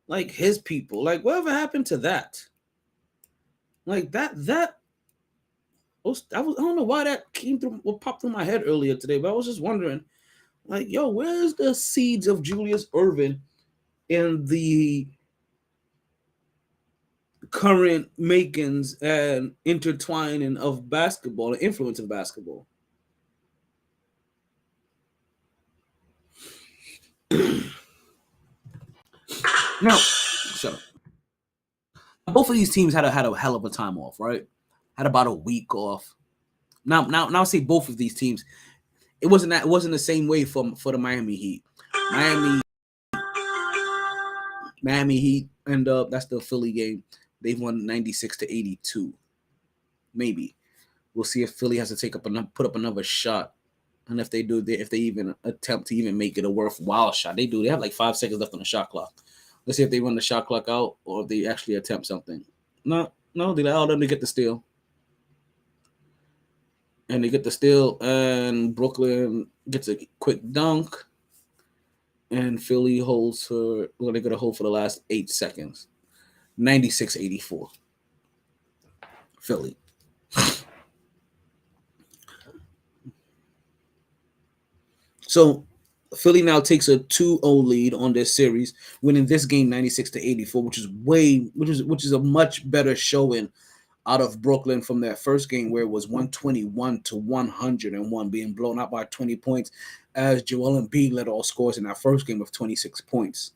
Like, his people. Like, whatever happened to that? Like, I don't know why that popped through my head earlier today, but I was just wondering, like, yo, where's the seeds of Julius Erving in the current makings and intertwining of basketball and influence of basketball? Now, shut up. Both of these teams had a hell of a time off, right? Had about a week off. Now I say both of these teams. It wasn't the same way for the Miami Heat. Miami Heat end up, that's the Philly game. They won 96-82. Maybe. We'll see if Philly has to put up another shot. And if they do, if they even attempt to even make it a worthwhile shot. They do. They have like 5 seconds left on the shot clock. Let's see if they run the shot clock out or if they actually attempt something. No, they allow them to get the steal. And they get the steal, and Brooklyn gets a quick dunk. And Philly holds for, they're going to hold for the last 8 seconds. 96-84. Philly. So Philly now takes a 2-0 lead on this series, winning this game 96-84, which is a much better showing out of Brooklyn from their first game, where it was 121-101, being blown out by 20 points, as Joel Embiid led all scores in that first game with 26 points.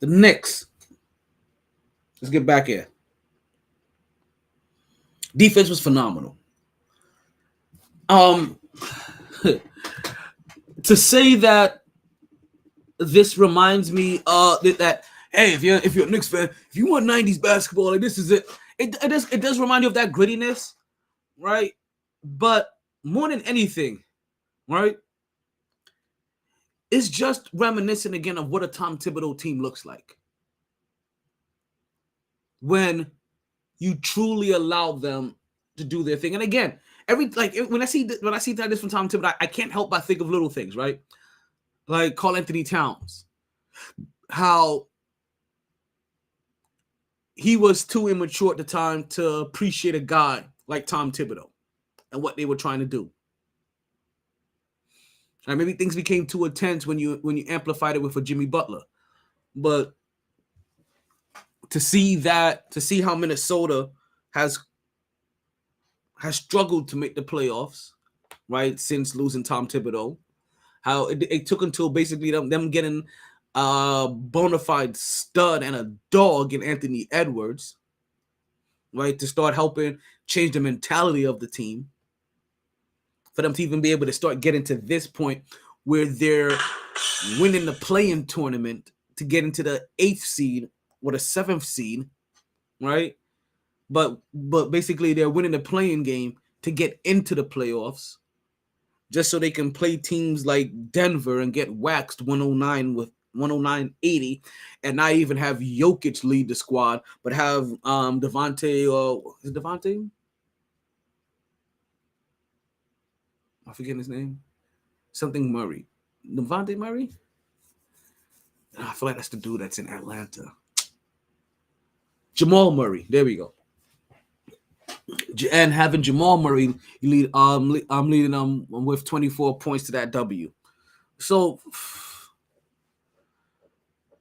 The Knicks. Let's get back here. Defense was phenomenal. To say that this reminds me that hey, if you're a Knicks fan, if you want 90s basketball, like this is it. It does remind you of that grittiness, right? But more than anything, right? It's just reminiscent again of what a Tom Thibodeau team looks like. When you truly allow them to do their thing. And again, when I see this from Tom Thibodeau, I can't help but think of little things, right? Like Karl Anthony Towns. How he was too immature at the time to appreciate a guy like Tom Thibodeau and what they were trying to do. And maybe things became too intense when you amplified it with a Jimmy Butler. But to see how Minnesota has struggled to make the playoffs, right, since losing Tom Thibodeau, how it took until basically them getting a bona fide stud and a dog in Anthony Edwards, right, to start helping change the mentality of the team, for them to even be able to start getting to this point where they're winning the play-in tournament to get into the 8th seed or the 7th seed, right? But basically they're winning the play-in game to get into the playoffs, just so they can play teams like Denver and get waxed 109-80, and not even have Jokic lead the squad, but have Devontae? I forget his name. Something Murray. Devontae Murray? I feel like that's the dude that's in Atlanta. Jamal Murray. There we go. And having Jamal Murray lead, I'm leading with 24 points to that W. So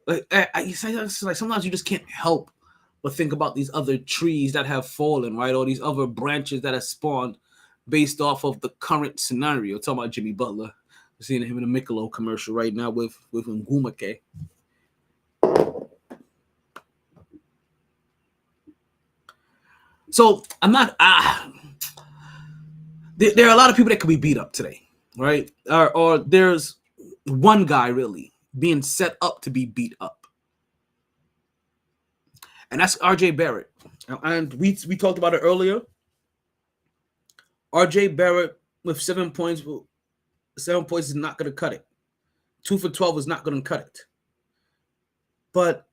It's like sometimes you just can't help but think about these other trees that have fallen, right? Or these other branches that have spawned based off of the current scenario. Talking about Jimmy Butler. We're seeing him in a Michelob commercial right now with Ngumake. So I'm not. There are a lot of people that could be beat up today, right? Or there's one guy really being set up to be beat up, and that's RJ Barrett. And we talked about it earlier. RJ Barrett with 7 points. 7 points is not going to cut it. 2 for 12 is not going to cut it. But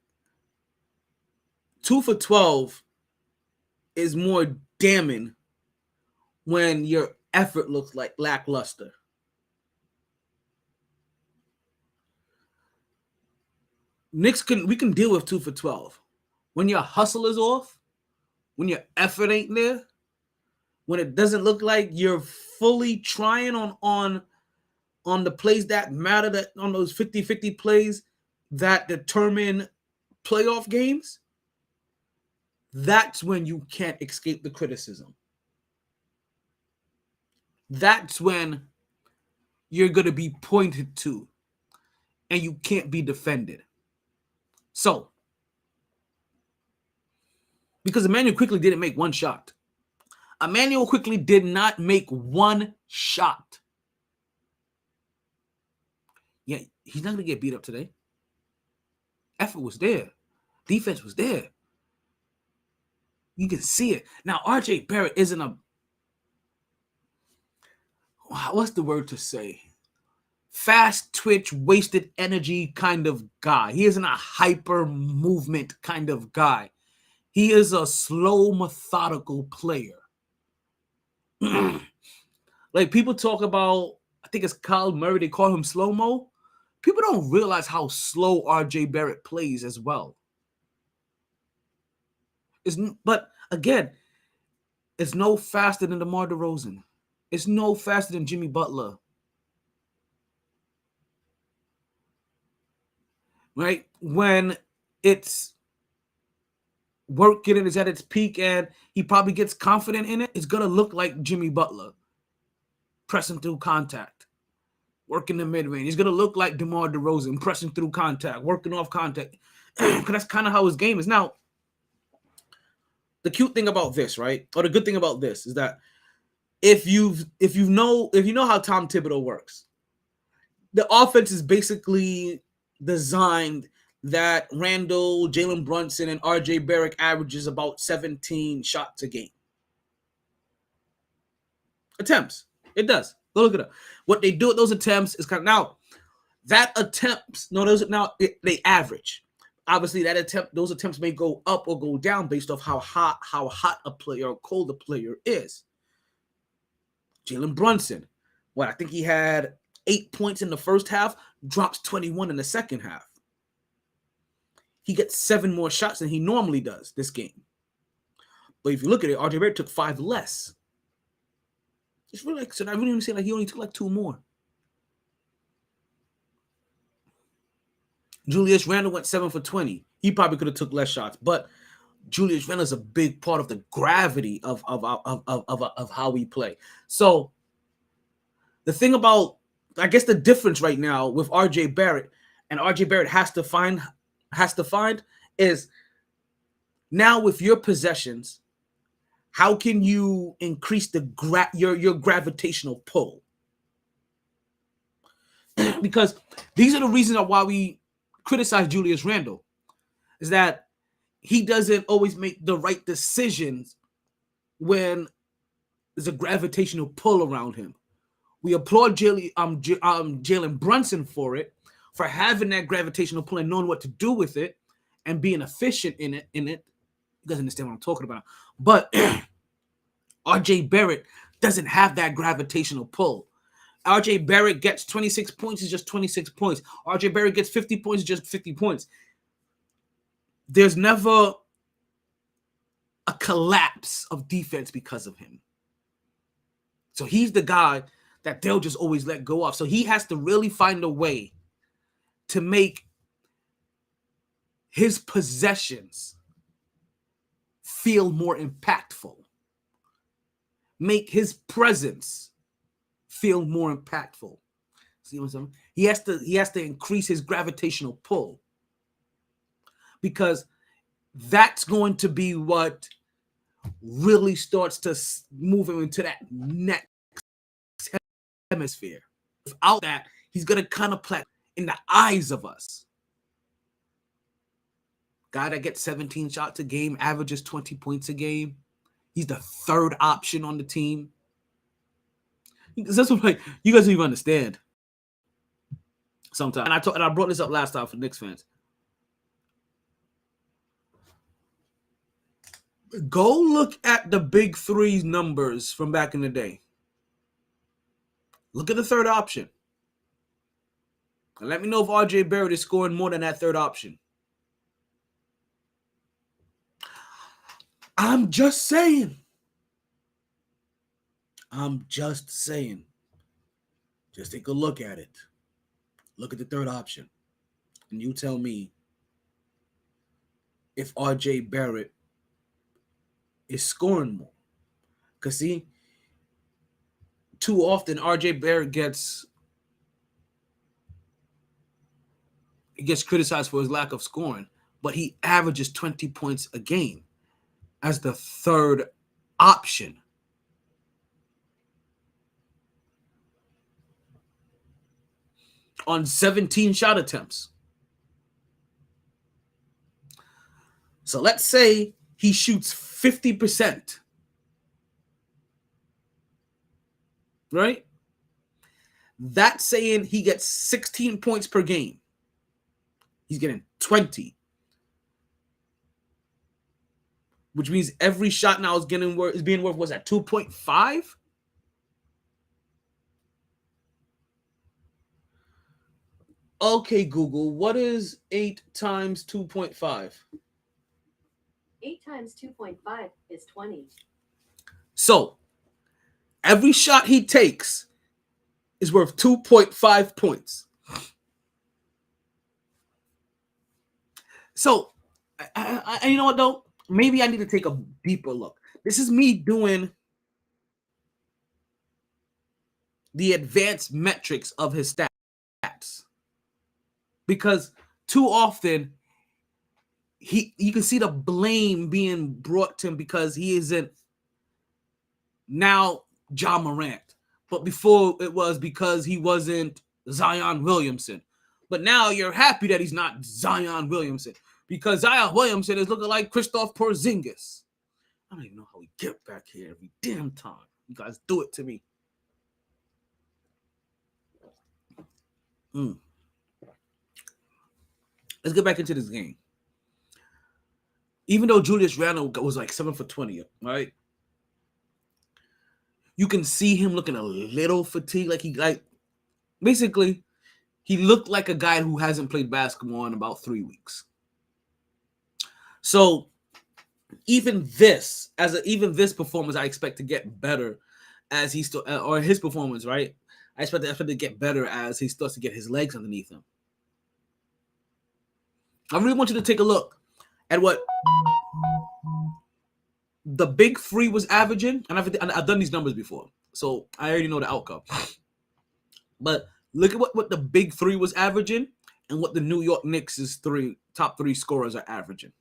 2 for 12 is more damning when your effort looks like lackluster. We can deal with 2 for 12. When your hustle is off, when your effort ain't there, when it doesn't look like you're fully trying on the plays that matter, that on those 50-50 plays that determine playoff games, that's when you can't escape the criticism. That's when you're going to be pointed to and you can't be defended. So, because Emmanuel Quickley didn't make one shot. Emmanuel Quickley did not make one shot. Yeah, he's not going to get beat up today. Effort was there. Defense was there. You can see it. Now, RJ Barrett isn't a, what's the word to say? Fast twitch, wasted energy kind of guy. He isn't a hyper movement kind of guy. He is a slow, methodical player. Like people talk about, I think it's Kyle Murray, they call him slow-mo. People don't realize how slow RJ Barrett plays as well. But again, it's no faster than DeMar DeRozan. It's no faster than Jimmy Butler. Right? When it's working and it's at its peak and he probably gets confident in it, it's going to look like Jimmy Butler. Pressing through contact. Working the mid-range. He's going to look like DeMar DeRozan. Pressing through contact. Working off contact. Because that's kind of how his game is. Now, the cute thing about this, right? Or the good thing about this is that if you know how Tom Thibodeau works, the offense is basically designed that Randall, Jalen Brunson, and RJ Barrett averages about 17 shots a game. Attempts. It does. Go look it up. What they do with those attempts is kind of now that attempts. No, they average. Obviously, those attempts may go up or go down based off how hot a player or cold a player is. Jalen Brunson, I think he had 8 points in the first half, drops 21 in the second half. He gets 7 more shots than he normally does this game. But if you look at it, RJ Barrett took 5 less. It's really like, so I wouldn't even say like he only took like 2 more. Julius Randle went 7 for 20. He probably could have took less shots, but Julius Randle is a big part of the gravity of how we play. So the thing about, I guess the difference right now with RJ Barrett and RJ Barrett has to find is now with your possessions, how can you increase your gravitational pull? Because these are the reasons why we criticize Julius Randle, is that he doesn't always make the right decisions when there's a gravitational pull around him. We applaud Jalen Brunson for it, for having that gravitational pull and knowing what to do with it and being efficient in it. You guys understand what I'm talking about. But RJ Barrett doesn't have that gravitational pull. RJ Barrett gets 26 points, is just 26 points. RJ Barrett gets 50 points, is just 50 points. There's never a collapse of defense because of him. So he's the guy that they'll just always let go of. So he has to really find a way to make his possessions feel more impactful. Make his presence feel more impactful. See what I'm saying? He has to increase his gravitational pull, because that's going to be what really starts to move him into that next hemisphere. Without that, he's going to kind of play in the eyes of us. Guy that gets 17 shots a game, averages 20 points a game. He's the third option on the team. That's what, like, you guys don't even understand. Sometimes, and I brought this up last time for Knicks fans. Go look at the big three's numbers from back in the day. Look at the third option. And let me know if R.J. Barrett is scoring more than that third option. I'm just saying. Just take a look at it. Look at the third option. And you tell me if R.J. Barrett is scoring more. Because, see, too often R.J. Barrett gets criticized for his lack of scoring, but he averages 20 points a game as the third option. On 17 shot attempts. So let's say he shoots 50%. Right? That's saying he gets 16 points per game. He's getting 20. Which means every shot now is being worth, was that 2.5? Okay, Google, what is 8 times 2.5? 8 times 2.5 is 20. So, every shot he takes is worth 2.5 points. So, you know what, though? Maybe I need to take a deeper look. This is me doing the advanced metrics of his stats. Because too often, you can see the blame being brought to him because he isn't now Ja Morant. But before it was because he wasn't Zion Williamson. But now you're happy that he's not Zion Williamson. Because Zion Williamson is looking like Kristaps Porzingis. I don't even know how we get back here every damn time. You guys do it to me. Let's get back into this game. Even though Julius Randle was like 7 for 20, right? You can see him looking a little fatigued. Basically, he looked like a guy who hasn't played basketball in about 3 weeks. So even this performance, I expect to get better as he or his performance, right? I expect to get better as he starts to get his legs underneath him. I really want you to take a look at what the big three was averaging, and I've done these numbers before, so I already know the outcome. But look at what the big three was averaging and what the New York Knicks' top three scorers are averaging.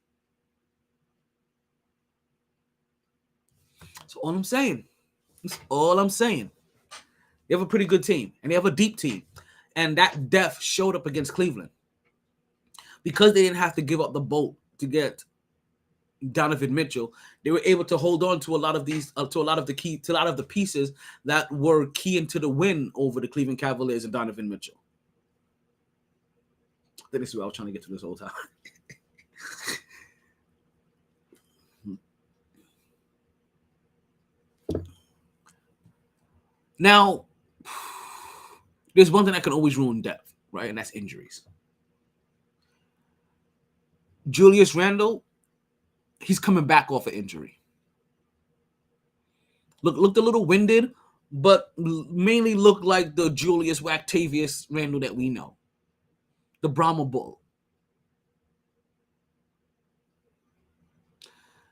That's all I'm saying. That's all I'm saying. They have a pretty good team, and they have a deep team, and that depth showed up against Cleveland because they didn't have to give up the boat to get Donovan Mitchell. They were able to hold on to a lot of the pieces that were key into the win over the Cleveland Cavaliers and Donovan Mitchell. I think this is what I was trying to get to this whole time. Now, there's one thing that can always ruin depth, right? And that's injuries. Julius Randle, he's coming back off an injury. Looked a little winded, but mainly looked like the Julius Wactavius Randle that we know. The Brahma Bull.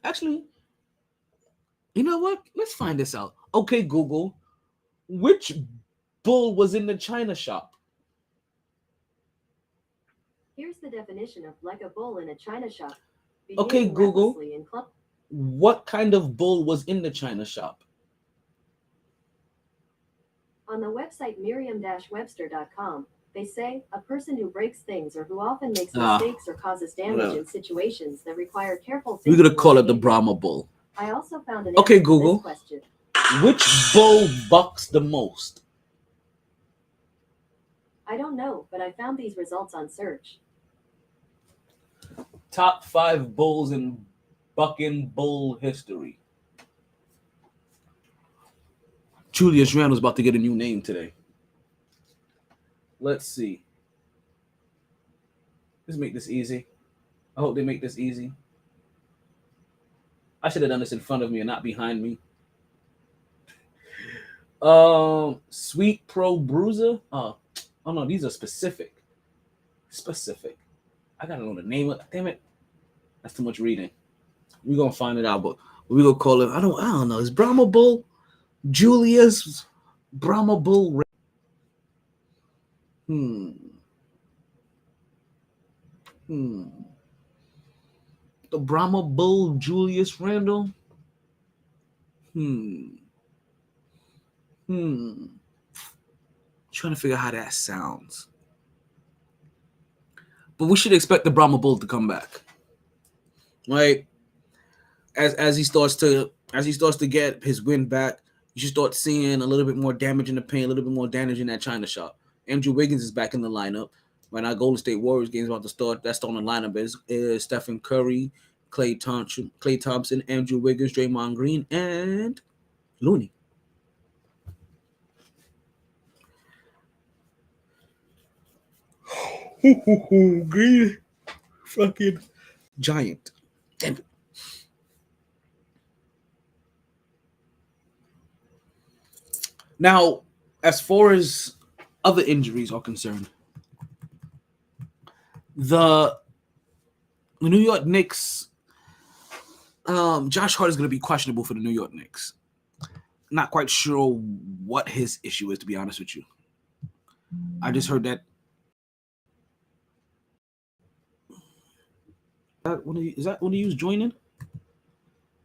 Actually, you know what? Let's find this out. Okay, Google, which bull was in the China shop? Here's the definition of like a bull in a china shop. Okay, Behaving Google, recklessly in club. what kind of bull was in the China shop? On the website merriam-webster.com, they say a person who breaks things or who often makes mistakes or causes damage whatever. in situations that require careful We're thinking. gonna call or it the behavior. Brahma bull. I also found an Okay, answer to Google. this question. Which bull bucks the most? I don't know, but I found these results on search. Top 5 bulls in bucking bull history. Julius Randle's about to get a new name today. Let's see. Let's make this easy. I hope they make this easy. I should have done this in front of me and not behind me. Sweet Pro Bruiser. Oh no, these are specific. Specific. I gotta know the name of. Damn it, that's too much reading. We're gonna find it out, but we're gonna call it. I don't know. Is Brahma Bull Julius Brahma Bull? The Brahma Bull Julius Randle. Trying to figure out how that sounds. But we should expect the Brahma Bull to come back. Right? As he starts to get his win back, you should start seeing a little bit more damage in the paint, a little bit more damage in that China shop. Andrew Wiggins is back in the lineup. When our Golden State Warriors game is about to start, that's on the lineup is Stephen Curry, Klay Thompson, Andrew Wiggins, Draymond Green, and Looney. Green fucking giant. Damn it. Now, as far as other injuries are concerned, the New York Knicks, Josh Hart is going to be questionable for the New York Knicks. Not quite sure what his issue is, to be honest with you. I just heard that. Is that one of you joining?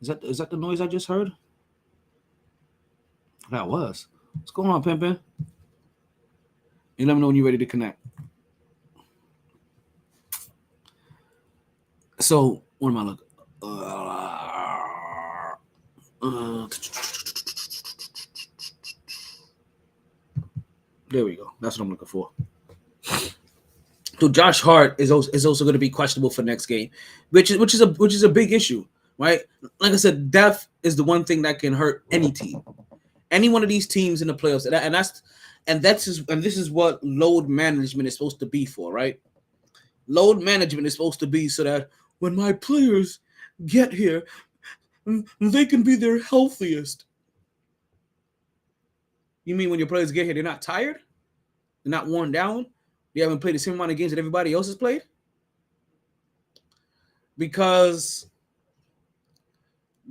Is that the noise I just heard? That was. What's going on, Pimpin? You let me know when you're ready to connect. So, what am I looking? There we go. That's what I'm looking for. So Josh Hart is also going to be questionable for next game, which is a big issue, right? Like I said, depth is the one thing that can hurt any team, any one of these teams in the playoffs, and this is what load management is supposed to be for, right? Load management is supposed to be so that when my players get here, they can be their healthiest. You mean when your players get here, they're not tired? They're not worn down? They haven't played the same amount of games that everybody else has played? Because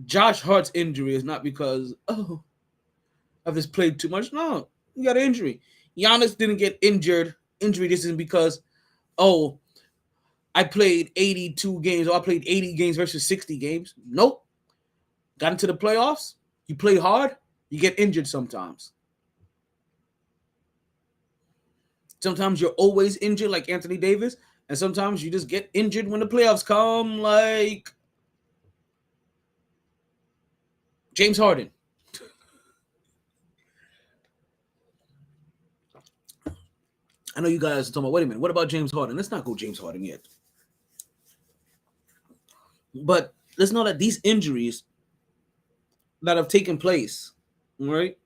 Josh Hart's injury is not because, I've just played too much. No, he got an injury. Giannis didn't get injured. Injury this isn't because, I played 82 games or I played 80 games versus 60 games. Nope. Got into the playoffs. You play hard. You get injured sometimes. Sometimes you're always injured like Anthony Davis, and sometimes you just get injured when the playoffs come like James Harden. I know you guys are talking about, wait a minute, what about James Harden? Let's not go James Harden yet. But let's know that these injuries that have taken place, right?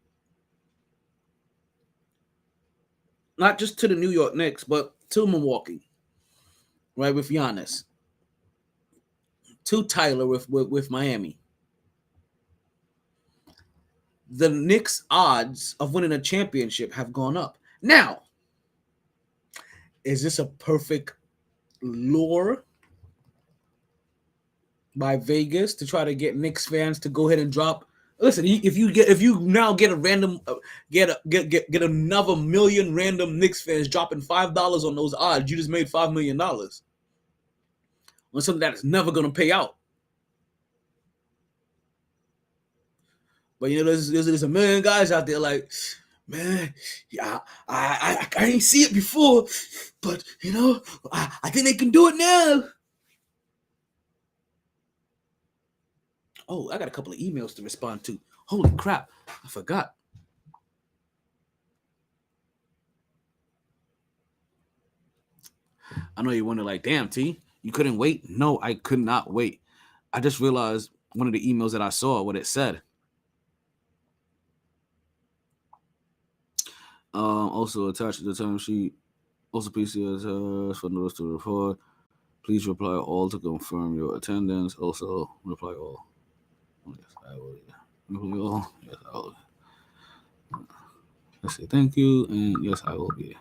Not just to the New York Knicks, but to Milwaukee, right, with Giannis. To Tyler with Miami. The Knicks' odds of winning a championship have gone up. Now, is this a perfect lure? by Vegas to try to get Knicks fans to go ahead and drop. Listen, if you now get a random get another million random Knicks fans dropping $5 on those odds, you just made $5 million on something that is never going to pay out. But there's a million guys out there like, man, yeah, I ain't see it before, but I think they can do it now. Oh, I got a couple of emails to respond to. Holy crap, I forgot. I know you wonder, like, damn, T, you couldn't wait? No, I could not wait. I just realized one of the emails that I saw, what it said. Also attached to the term sheet. Also, please see for notice to report. Please reply all to confirm your attendance. Also, reply all. Yes, I will. Reply all. Yes, I will. Let's say thank you, and yes, I will be.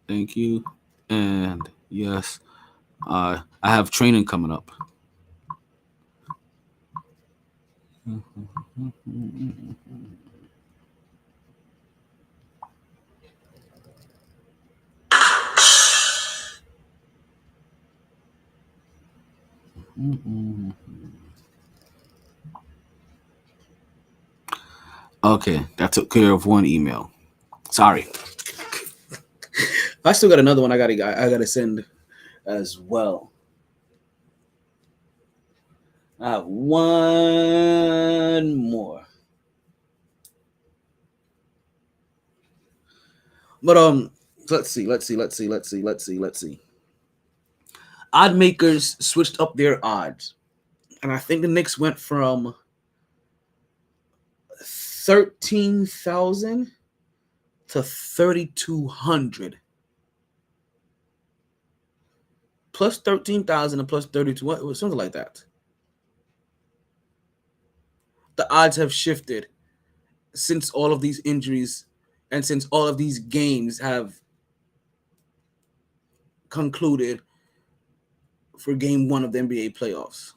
Thank you, and yes, I have training coming up. Okay, that took care of one email. Sorry. I still got another one I gotta send as well. I have one more. But let's see. Odd makers switched up their odds. And I think the Knicks went from 13,000 to 3,200. Plus 13,000 and plus 32, something like that. The odds have shifted since all of these injuries and since all of these games have concluded for game 1 of the NBA playoffs.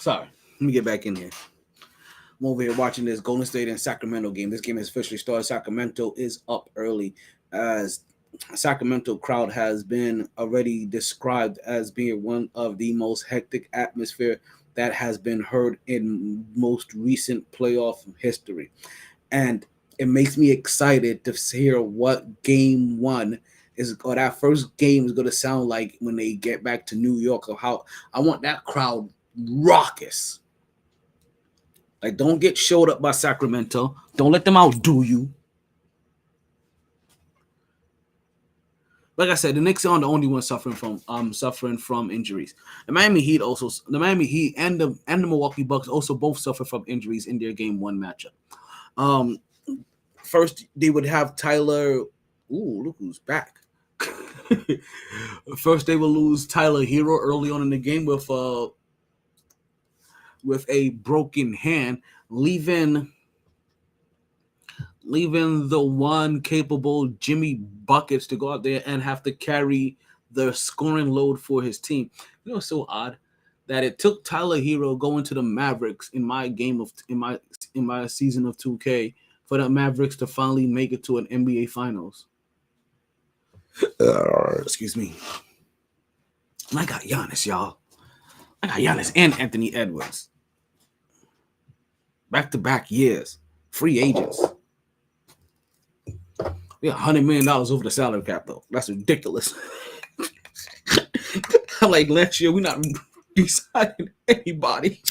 Sorry, let me get back in here. I'm over here watching this Golden State and Sacramento game. This game has officially started. Sacramento is up early as Sacramento crowd has been already described as being one of the most hectic atmosphere that has been heard in most recent playoff history. And it makes me excited to hear what game 1 or that first game is going to sound like when they get back to New York, or how I want that crowd raucous. Like, don't get showed up by Sacramento. Don't let them outdo you. Like I said, the Knicks aren't the only ones suffering from injuries. The Miami Heat and the Milwaukee Bucks also both suffer from injuries in their game 1 matchup. First they would have Tyler. Ooh, look who's back. First they will lose Tyler Hero early on in the game with a broken hand, leaving the one capable Jimmy Buckets to go out there and have to carry the scoring load for his team. You know, it's so odd that it took Tyler Hero going to the Mavericks in my season of 2K for the Mavericks to finally make it to an NBA Finals. Excuse me. And I got Giannis, y'all. I got Giannis and Anthony Edwards. Back-to-back years. Free agents. We got $100 million over the salary cap, though. That's ridiculous. I'm like, last year, we're not deciding anybody.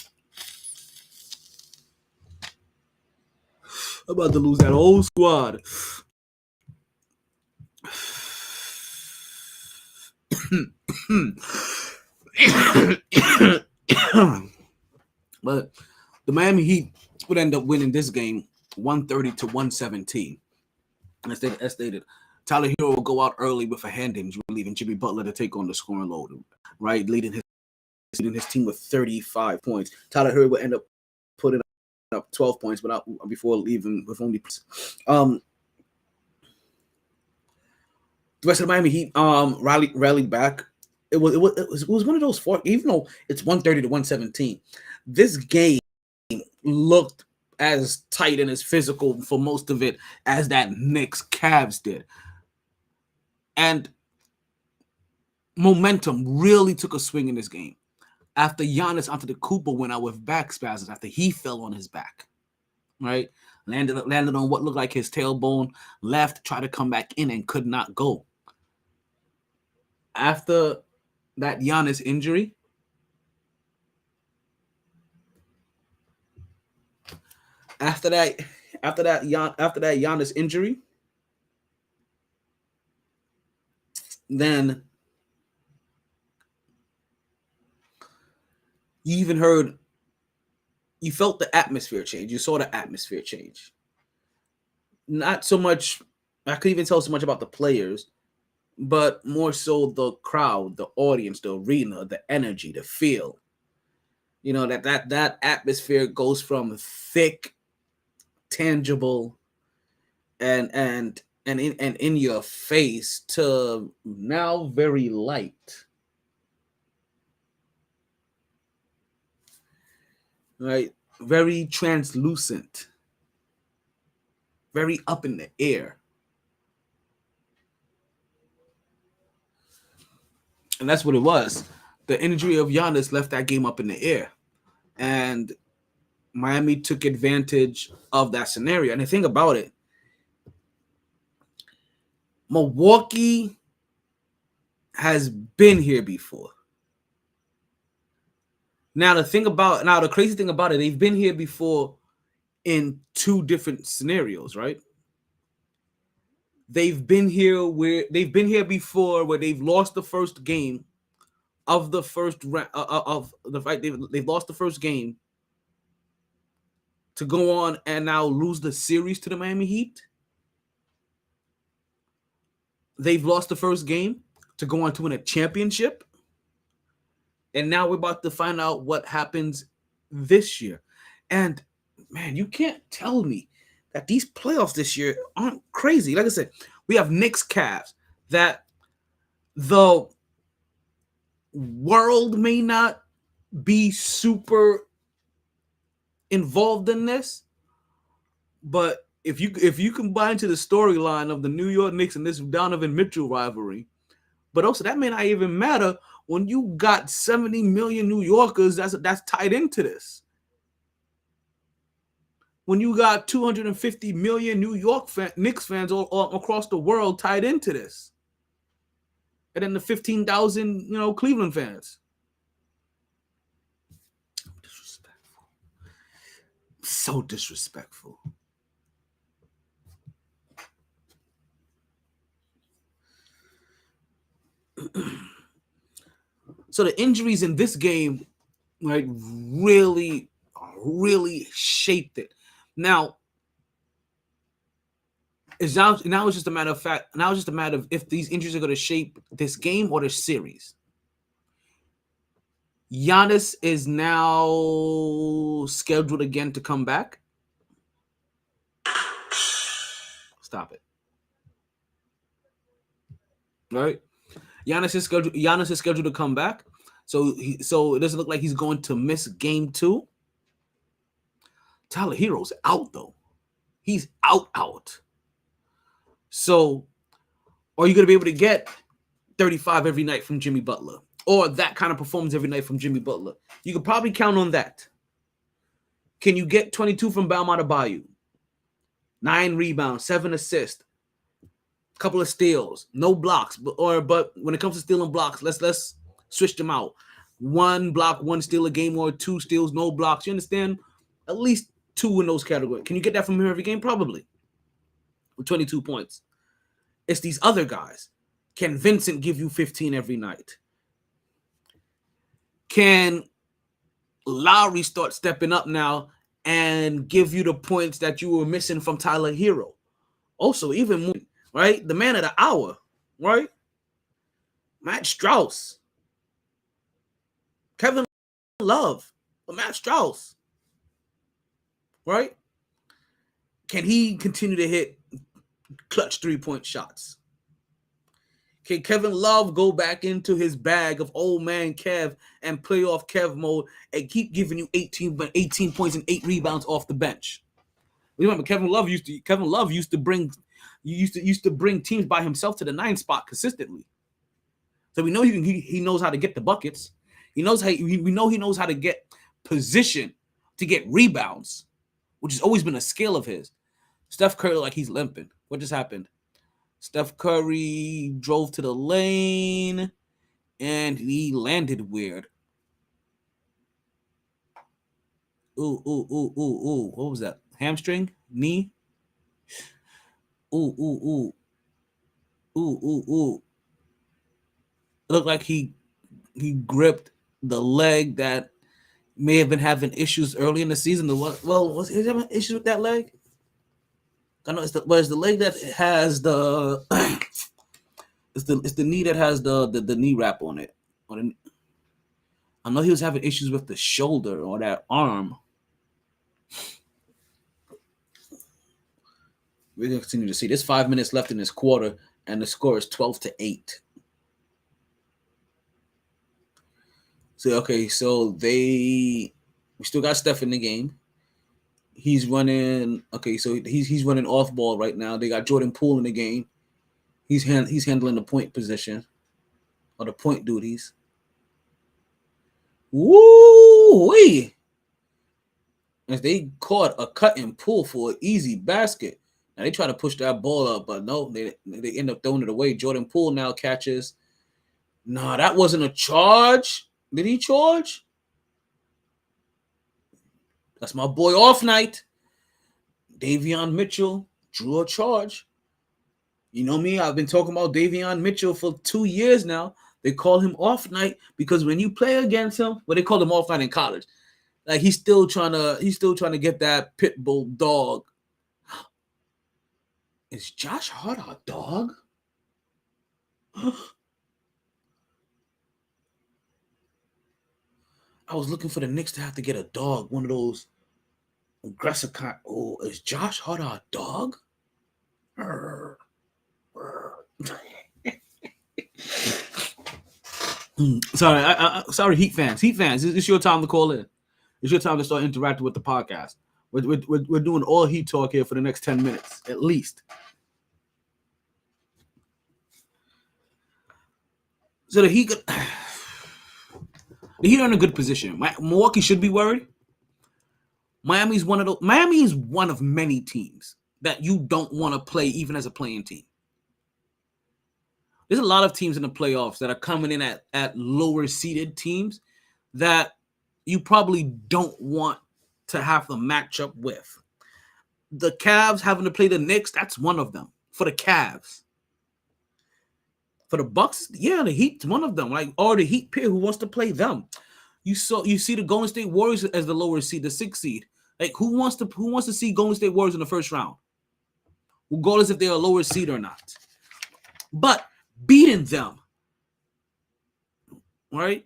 I'm about to lose that whole squad. But the Miami Heat would end up winning this game 130 to 117. As stated, Tyler Hero will go out early with a hand injury, leaving Jimmy Butler to take on the scoring load, right? Leading his team with 35 points. Tyler Hero will end up putting up 12 points before leaving with only the rest of the Miami Heat rallied back. It was one of those four, even though it's 130 to 117. This game looked as tight and as physical for most of it as that Knicks Cavs did. And momentum really took a swing in this game after Giannis Antetokounmpo went out with back spasms after he fell on his back, right? Landed on what looked like his tailbone, left, tried to come back in and could not go. After that Giannis injury, after that Giannis injury, then you felt the atmosphere change. You saw the atmosphere change. Not so much, I couldn't even tell so much about the players, but more so the crowd, the audience, the arena, the energy, the feel. You know, that atmosphere goes from thick, tangible, and in your face to now very light. Right? Very translucent. Very up in the air. And that's what it was. The injury of Giannis left that game up in the air. And Miami took advantage of that scenario. And the thing about it, Milwaukee has been here before. Now, the crazy thing about it, they've been here before in two different scenarios, right? They've been here before where they've lost the first game of the first of the fight. They've lost the first game to go on and now lose the series to the Miami Heat. They've lost the first game to go on to win a championship. And now we're about to find out what happens this year. And, man, you can't tell me that these playoffs this year aren't crazy. Like I said, we have Knicks Cavs that the world may not be super involved in this, but if you combine to the storyline of the New York Knicks and this Donovan Mitchell rivalry, but also that may not even matter when you got 70 million New Yorkers that's tied into this. When you got 250 million New York Knicks fans all across the world tied into this. And then the 15,000, Cleveland fans. Disrespectful. So disrespectful. So the injuries in this game, right, really shaped it. Now it's just a matter of fact. Now it's just a matter of if these injuries are going to shape this game or the series. Giannis is now scheduled again to come back. Stop it. Right? Giannis is scheduled to come back. So it doesn't look like he's going to miss game 2. Tyler Hero's out, though. He's out. So are you going to be able to get 35 every night from Jimmy Butler? Or that kind of performance every night from Jimmy Butler? You could probably count on that. Can you get 22 from Bam Adebayo? 9 rebounds, 7 assists, a couple of steals, no blocks. But when it comes to stealing blocks, let's switch them out. 1 block, 1 steal a game, or 2 steals, no blocks. You understand? At least 2 in those categories. Can you get that from him every game? Probably. With 22 points. It's these other guys. Can Vincent give you 15 every night? Can Lowry start stepping up now and give you the points that you were missing from Tyler Hero? Also, even more, right? The man of the hour, right? Matt Strauss, Kevin Love, but Matt Strauss, right? Can he continue to hit clutch 3-point shots? Can Kevin Love go back into his bag of old man Kev and playoff Kev mode and keep giving you 18 points and 8 rebounds off the bench? Remember, Kevin Love used to bring teams by himself to the 9 spot consistently. So we know he knows how to get the buckets. We know he knows how to get position to get rebounds, which has always been a skill of his. Steph Curry, like he's limping. What just happened? Steph Curry drove to the lane and he landed weird. Ooh. What was that? Hamstring? Knee? Ooh. It looked like he gripped the leg that may have been having issues early in the season. Was he having issues with that leg? I know it's the leg that has the it's the knee that has the knee wrap on it. I know he was having issues with the shoulder or that arm. We're gonna continue to see. There's 5 minutes left in this quarter, and the score is 12-8. So we still got Steph in the game. He's running. Okay, so he's running off ball right now. They got Jordan Poole in the game. He's handling the point position or the point duties. Woo-wee! As they caught a cut and pull for an easy basket. Now they try to push that ball up, but no, they end up throwing it away. Jordan Poole now catches. No, that wasn't a charge. Did he charge? That's my boy off night. Davion Mitchell drew a charge. You know me, I've been talking about Davion Mitchell for 2 years now. They call him off night because when you play against him, they called him off night in college. Like he's still trying to get that pit bull dog. Is Josh Hart a dog? I was looking for the Knicks to have to get a dog, one of those aggressive kind. Oh, is Josh Hart a dog? Sorry, Heat fans. It's your time to call in. It's your time to start interacting with the podcast. We're doing all Heat talk here for the next 10 minutes, at least. So the Heat are in a good position. Milwaukee should be worried. Miami is one of many teams that you don't want to play even as a playing team. There's a lot of teams in the playoffs that are coming in at lower seeded teams that you probably don't want to have to match up with. The Cavs having to play the Knicks, that's one of them for the Cavs. For the Bucks, yeah, the Heat's one of them. Or the Heat peer who wants to play them. You see the Golden State Warriors as the lower seed, the 6th seed. Who wants to see Golden State Warriors in the first round? Regardless if they're a lower seed or not. But beating them, right?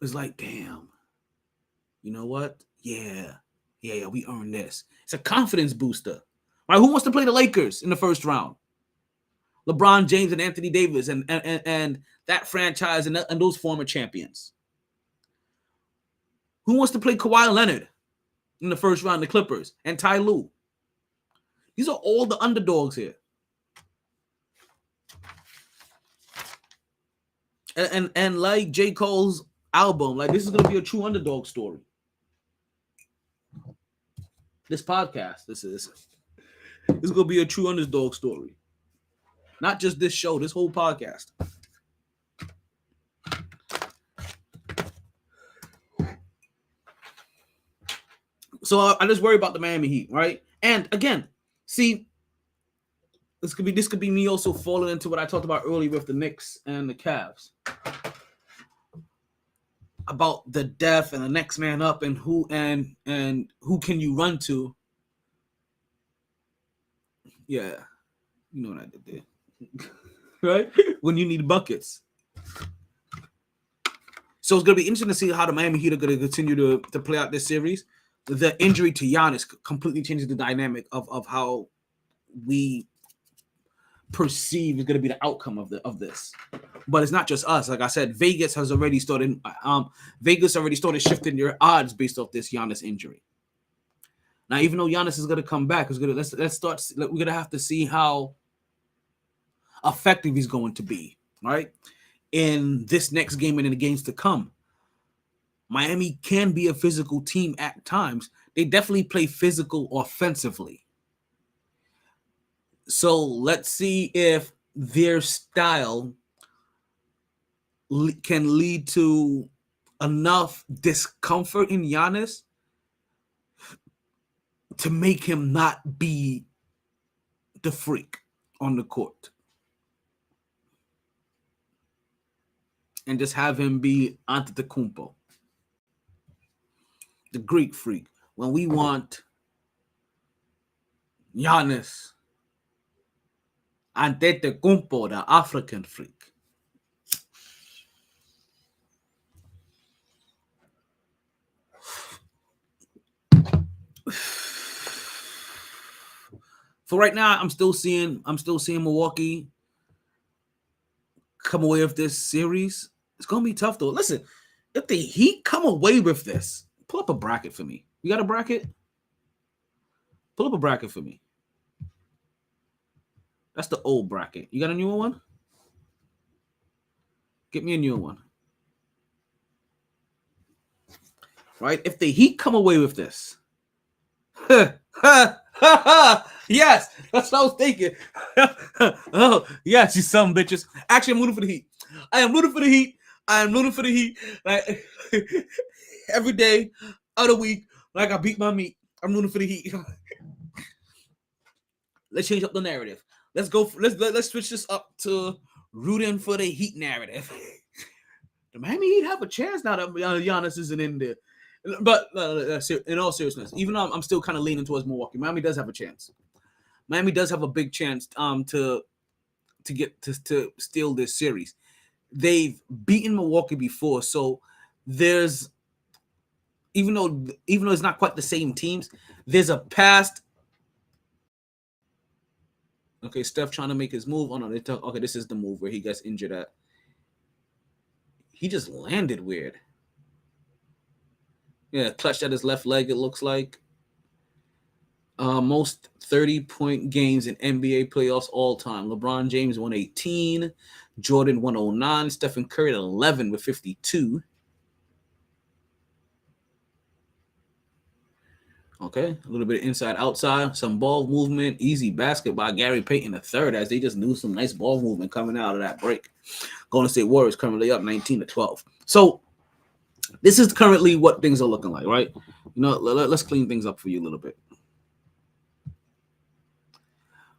It's like, damn. You know what? Yeah, we earned this. It's a confidence booster. Right? Who wants to play the Lakers in the first round? LeBron James and Anthony Davis and that franchise and those former champions. Who wants to play Kawhi Leonard in the first round, the Clippers, and Ty Lue? These are all the underdogs here. And like J. Cole's album, this is going to be a true underdog story. This podcast, this is going to be a true underdog story. Not just this show, this whole podcast. So I just worry about the Miami Heat, right? And again, see, this could be me also falling into what I talked about earlier with the Knicks and the Cavs. About the depth and the next man up and who can you run to. Yeah. You know what I did there. Right? When you need buckets. So it's going to be interesting to see how the Miami Heat are going to continue to play out this series. The injury to Giannis completely changes the dynamic of how we perceive is going to be the outcome of this. But it's not just us. Like I said, Vegas already started shifting their odds based off this Giannis injury. Now, even though Giannis is going to come back, we're going to have to see how effective he's going to be, right? In this next game and in the games to come. Miami can be a physical team at times. They definitely play physical offensively. So let's see if their style can lead to enough discomfort in Giannis to make him not be the freak on the court. And just have him be Antetokounmpo, the Greek freak. When we want Giannis Antetokounmpo, the African freak. For right now, I'm still seeing Milwaukee come away with this series. It's gonna be tough though. Listen, if the Heat come away with this, pull up a bracket for me. You got a bracket? Pull up a bracket for me. That's the old bracket. You got a newer one? Get me a newer one. Right? If the Heat come away with this, yes, that's what I was thinking. Oh, yes, you some bitches. Actually, I'm rooting for the Heat. I am rooting for the Heat. Like, every day of the week, like I beat my meat. I'm rooting for the Heat. Let's change up the narrative. Let's switch this up to rooting for the Heat narrative. The Miami Heat have a chance now that Giannis isn't in there. But in all seriousness, even though I'm still kind of leaning towards Milwaukee, Miami does have a chance. Miami does have a big chance to steal this series. They've beaten Milwaukee before, so there's even though it's not quite the same teams, there's a past. Okay, Steph trying to make his move. Oh no, okay, this is the move where he gets injured at. He just landed weird. Yeah, clutched at his left leg, it looks like. Most 30-point games in NBA playoffs all time. LeBron James 118, Jordan 109, Stephen Curry at 11 with 52. Okay, a little bit of inside outside, some ball movement, easy basket by Gary Payton III as they just knew some nice ball movement coming out of that break. Golden State Warriors currently up 19-12. So this is currently what things are looking like, right? You know, let's clean things up for you a little bit.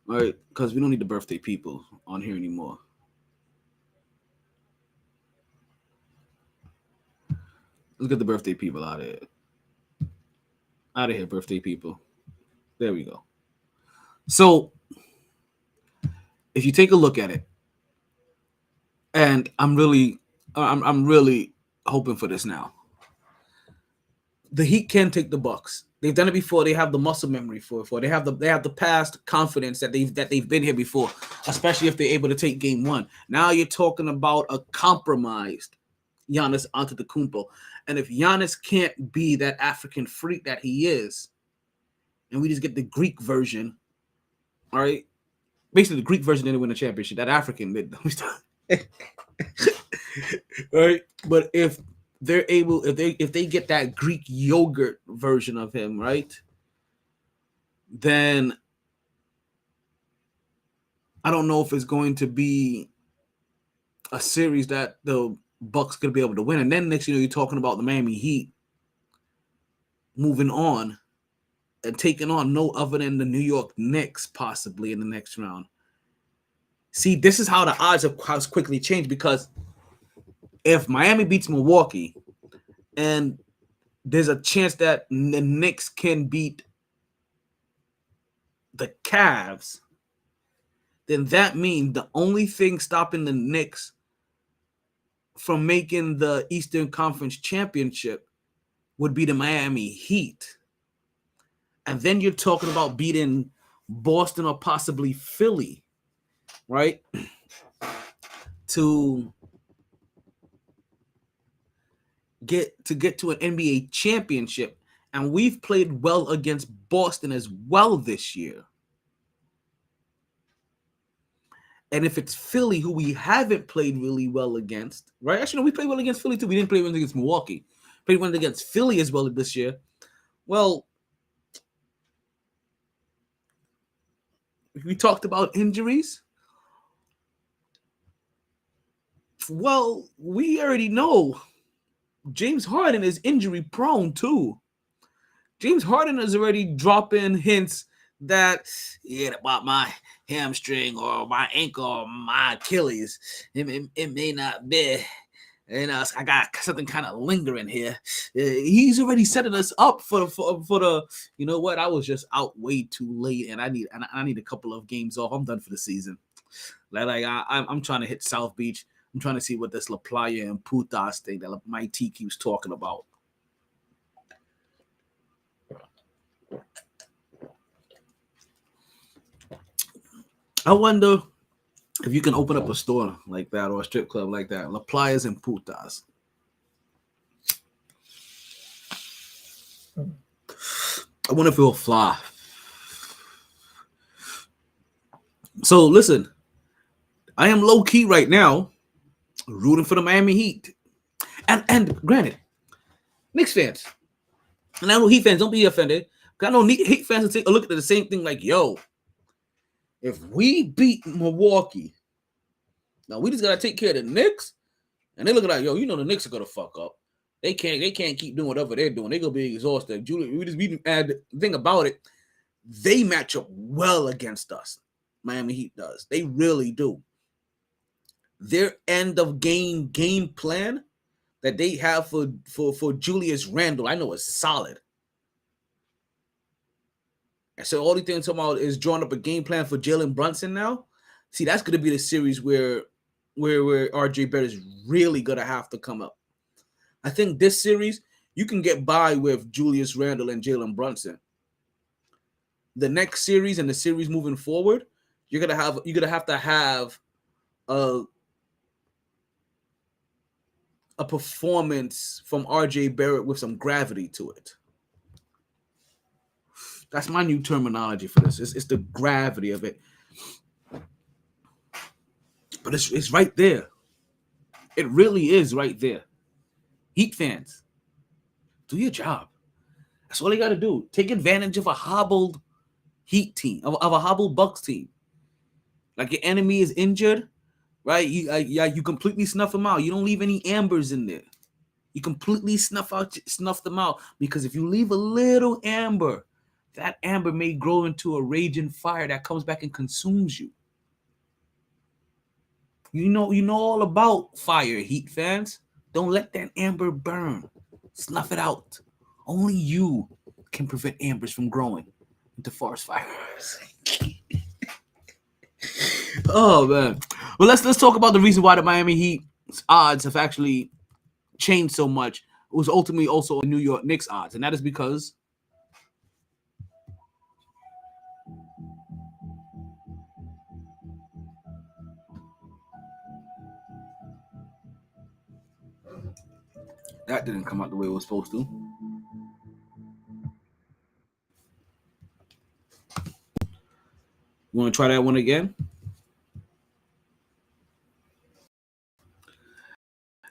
All right, because we don't need the birthday people on here anymore. Let's get the birthday people out of here. Out of here, birthday people. There we go. So if you take a look at it, and I'm really hoping for this now. The Heat can take the Bucks. They've done it before. They have the muscle memory for it. They have the past confidence that they've been here before, especially if they're able to take game one. Now you're talking about a compromised Giannis Antetokounmpo. And if Giannis can't be that African freak that he is, and we just get the Greek version, all right? Basically, the Greek version didn't win the championship. That African did. Right? But if they're able, if they get that Greek yogurt version of him, right? Then I don't know if it's going to be a series that the Bucks could be able to win. And then next, you're talking about the Miami Heat moving on and taking on no other than the New York Knicks possibly in the next round. See, this is how the odds have quickly changed, because if Miami beats Milwaukee and there's a chance that the Knicks can beat the Cavs, then that means the only thing stopping the Knicks from making the Eastern Conference Championship would be the Miami Heat. And then you're talking about beating Boston or possibly Philly, right? To get to an NBA championship. And we've played well against Boston as well this year. And if it's Philly, who we haven't played really well against, right? Actually, no, we played well against Philly too. We didn't play well against Milwaukee. Played well against Philly as well this year. Well, we talked about injuries. Well, we already know James Harden is injury prone too. James Harden is already dropping hints that about my hamstring or my ankle or my Achilles. It may not be. I got something kind of lingering here. He's already setting us up for the. You know what? I was just out way too late, and I need a couple of games off. I'm done for the season. I'm trying to hit South Beach. I'm trying to see what this La Playa and Putas thing that MyT keeps talking about. I wonder if you can open up a store like that or a strip club like that. La Playas and Putas. I wonder if it will fly. So listen, I am low key right now rooting for the Miami Heat. And granted, Knicks fans, and I know Heat fans, don't be offended. I know Heat fans will take a look at the same thing like, yo, if we beat Milwaukee, now we just gotta take care of the Knicks, and they look like, yo, the Knicks are gonna fuck up. They can't keep doing whatever they're doing. They're gonna be exhausted. We add the thing about it, they match up well against us. Miami Heat does. They really do. Their end of game plan that they have for Julius Randle, I know is solid. And so all the thing I'm talking about is drawing up a game plan for Jalen Brunson now. See, that's going to be the series where RJ Barrett is really going to have to come up. I think this series, you can get by with Julius Randle and Jalen Brunson. The next series and the series moving forward, you're gonna have to have a performance from RJ Barrett with some gravity to it. That's my new terminology for this. It's the gravity of it. But it's right there. It really is right there. Heat fans, do your job. That's all you got to do. Take advantage of a hobbled Heat team, of a hobbled Bucks team. Like your enemy is injured, right? You completely snuff them out. You don't leave any ambers in there. You completely snuff them out, because if you leave a little amber, that amber may grow into a raging fire that comes back and consumes you. You know all about fire, Heat fans. Don't let that amber burn. Snuff it out. Only you can prevent ambers from growing into forest fires. Oh man. Well, let's talk about the reason why the Miami Heat's odds have actually changed so much. It was ultimately also a New York Knicks odds, and that is because that didn't come out the way it was supposed to. You want to try that one again?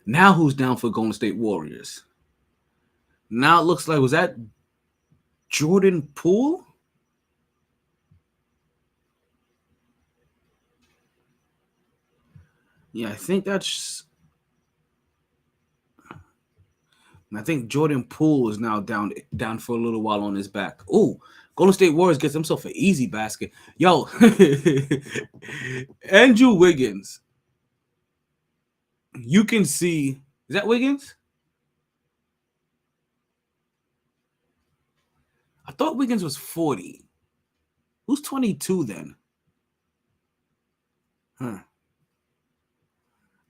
Now who's down for Golden State Warriors? Now it looks like, was that Jordan Poole? Yeah, I think Jordan Poole is now down for a little while on his back. Oh, Golden State Warriors gets himself an easy basket. Yo, Andrew Wiggins. You can see, is that Wiggins? I thought Wiggins was 40. Who's 22 then? Huh.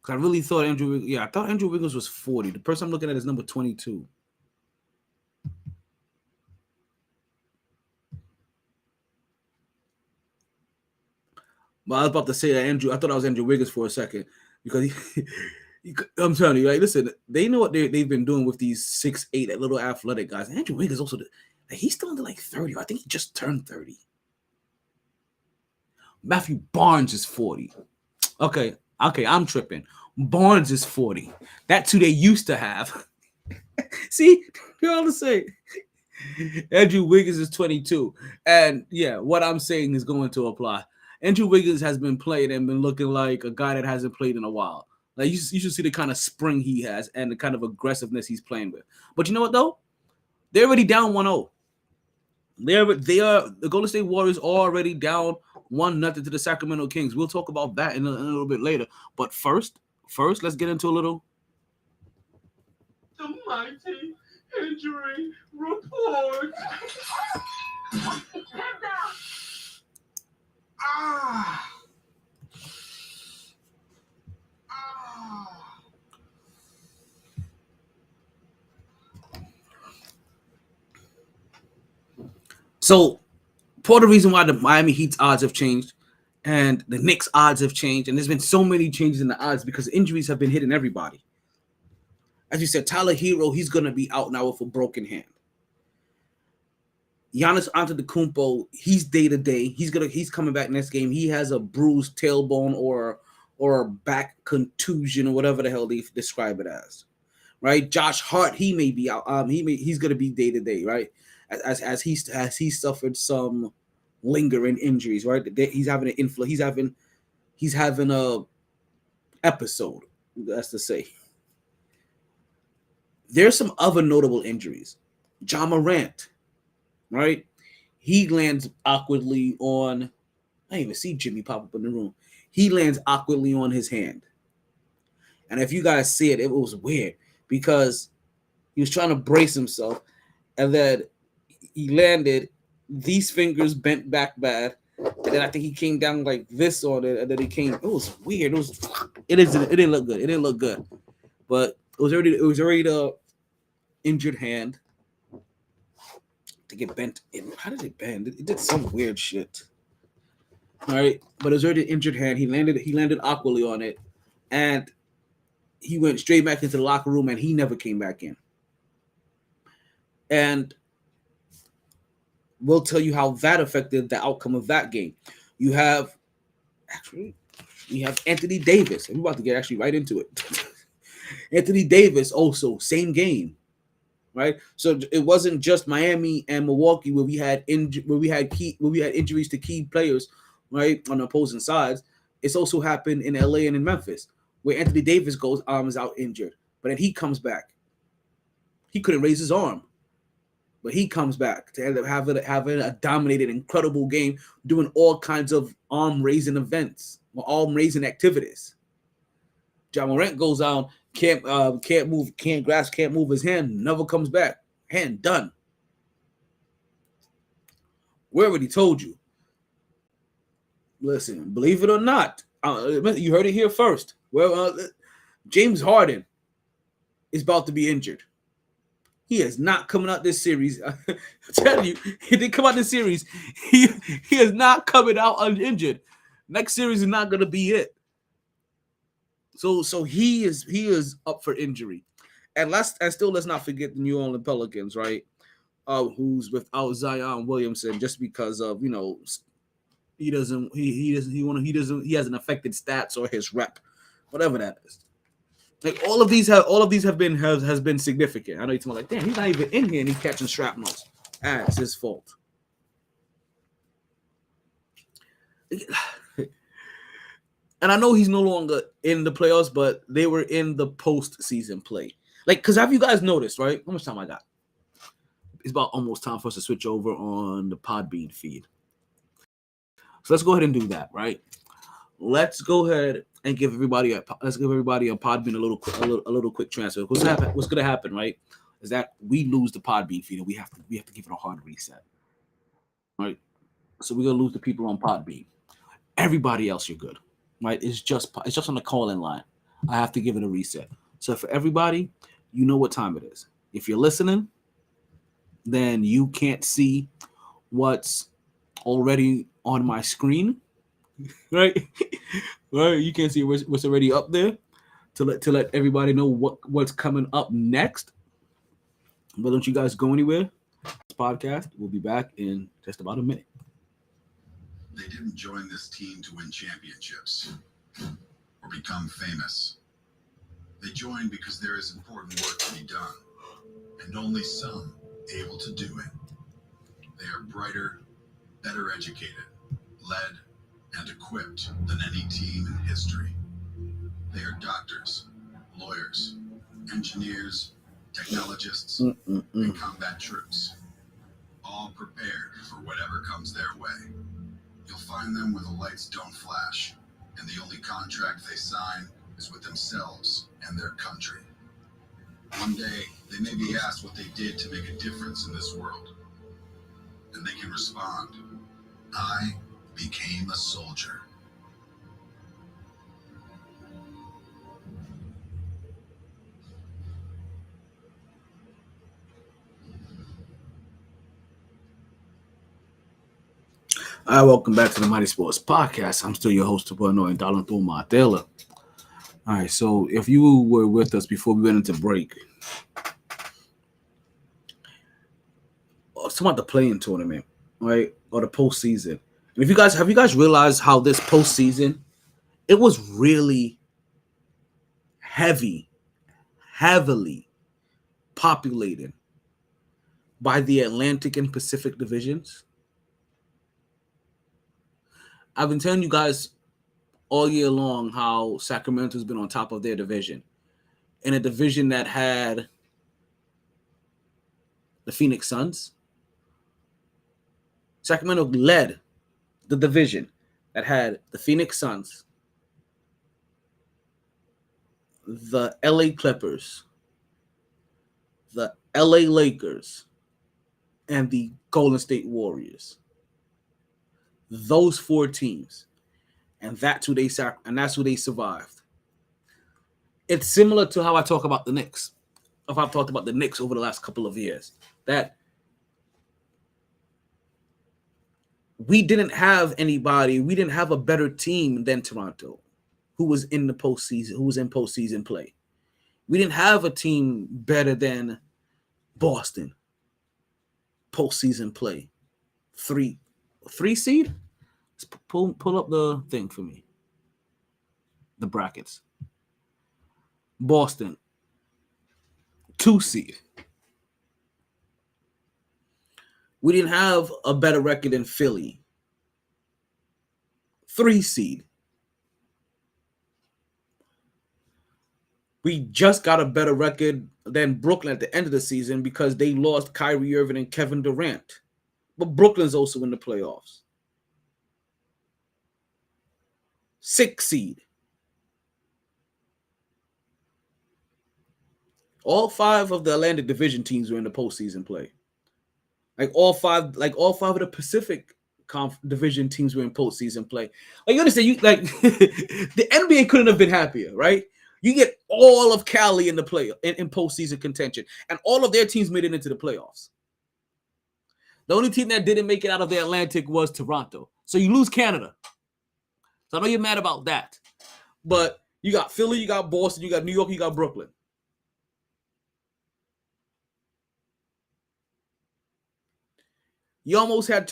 Cause I really thought I thought Andrew Wiggins was 40. The person I'm looking at is number 22. But I was about to say that I thought I was Andrew Wiggins for a second because I'm telling you, like, listen, they know what they've been doing with these 6'8" little athletic guys. Andrew Wiggins also, he's still under like 30. I think he just turned 30. Matthew Barnes is 40. Okay, I'm tripping. Barnes is 40. That's who they used to have. See, you're all the same. Andrew Wiggins is 22. And yeah, what I'm saying is going to apply. Andrew Wiggins has been playing and been looking like a guy that hasn't played in a while. Like you should see the kind of spring he has and the kind of aggressiveness he's playing with. But you know what though? They're already down 1-0. They are the Golden State Warriors are already down 1-0 to the Sacramento Kings. We'll talk about that in a little bit later. But first, let's get into a little The MyT injury report. Ah. So, part of the reason why the Miami Heat's odds have changed and the Knicks odds have changed, and there's been so many changes in the odds because injuries have been hitting everybody. As you said, Tyler Hero, he's going to be out now with a broken hand. Giannis Antetokounmpo, he's day-to-day. He's coming back next game. He has a bruised tailbone or a back contusion or whatever the hell they describe it as. Right? Josh Hart, he may be out. He's going to be day-to-day, right? As he suffered some lingering injuries, right? He's having an he's having a episode, that's to say. There's some other notable injuries. Ja Morant, right? He lands awkwardly on. I didn't even see Jimmy pop up in the room. He lands awkwardly on his hand, and if you guys see it, it was weird because he was trying to brace himself, and then he landed, these fingers bent back bad, and then I think he came down like this on it, and then it was weird. It didn't look good. It didn't look good. But it was already the injured hand. To get bent in. How did it bend? It did some weird shit. All right. But it was already the injured hand. He landed awkwardly on it. And he went straight back into the locker room and he never came back in. And we'll tell you how that affected the outcome of that game. We have Anthony Davis. We're about to get actually right into it. Anthony Davis also, same game, right? So it wasn't just Miami and Milwaukee where we had injuries to key players, right, on opposing sides. It's also happened in LA and in Memphis where Anthony Davis is out injured, but then he comes back. He couldn't raise his arm. But he comes back to end up having a dominated, incredible game, doing all kinds of arm-raising events, or arm-raising activities. Ja Morant goes out, can't move his hand, never comes back. Hand done. We already told you. Listen, believe it or not, you heard it here first. Well, James Harden is about to be injured. He is not coming out this series. I'm telling you, he didn't come out this series. He is not coming out uninjured. Next series is not gonna be it. So he is up for injury. And let's not forget the New Orleans Pelicans, right? Who's without Zion Williamson just because of he hasn't affected stats or his rep, whatever that is. Like all of these have been significant. I know you're like, damn, he's not even in here and he's catching shrapnels. It's his fault. And I know he's no longer in the playoffs, but they were in the postseason play. Like, because have you guys noticed, right? How much time I got? It's about almost time for us to switch over on the Podbean feed. So let's go ahead and do that, right? Let's go ahead and give everybody a Podbean a little quick transfer. What's gonna happen, right? Is that we lose the Podbean feed and we have to give it a hard reset. Right? So we're gonna lose the people on Podbean. Everybody else, you're good. right? It's just on the call-in line. I have to give it a reset. So for everybody, you know what time it is. If you're listening, then you can't see what's already on my screen, right? Right? You can't see what's already up there to let everybody know what's coming up next. But don't you guys go anywhere. This podcast will be back in just about a minute. They didn't join this team to win championships or become famous. They joined because there is important work to be done, and only some able to do it. They are brighter, better educated, led, and equipped than any team in history. They are doctors, lawyers, engineers, technologists, and combat troops, all prepared for whatever comes their way. You'll find them where the lights don't flash, and the only contract they sign is with themselves and their country. One day, they may be asked what they did to make a difference in this world, and they can respond, I became a soldier. All right, welcome back to the MyT Sports Podcast. I'm still your host, Annoying Darling Thumar Taylor. All right, so if you were with us before we went into break, it's about the playing tournament, right, or the postseason. And if you guys have you guys realized how this postseason, it was really heavily populated by the Atlantic and Pacific divisions. I've been telling you guys all year long how Sacramento's been on top of their division. In a division that had the Phoenix Suns. Sacramento led the division that had the Phoenix Suns, the LA Clippers, the LA Lakers, and the Golden State Warriors. Those four teams. And that's who they survived. It's similar to how I talk about the Knicks. If I've talked about the Knicks over the last couple of years. That we didn't have a better team than Toronto who was in the postseason, who was in postseason play. We didn't have a team better than Boston. Postseason play. Three seed? Let's pull up the thing for me. The brackets. Boston. 2 seed. We didn't have a better record than Philly. 3 seed. We just got a better record than Brooklyn at the end of the season because they lost Kyrie Irving and Kevin Durant. But Brooklyn's also in the playoffs. 6 seed. All 5 of the Atlantic Division teams were in the postseason play. Like all five of the Pacific Division teams were in postseason play. Like you understand, the NBA couldn't have been happier, right? You get all of Cali in the play in postseason contention, and all of their teams made it into the playoffs. The only team that didn't make it out of the Atlantic was Toronto. So you lose Canada. So I know you're mad about that, but you got Philly, you got Boston, you got New York, you got Brooklyn. You almost had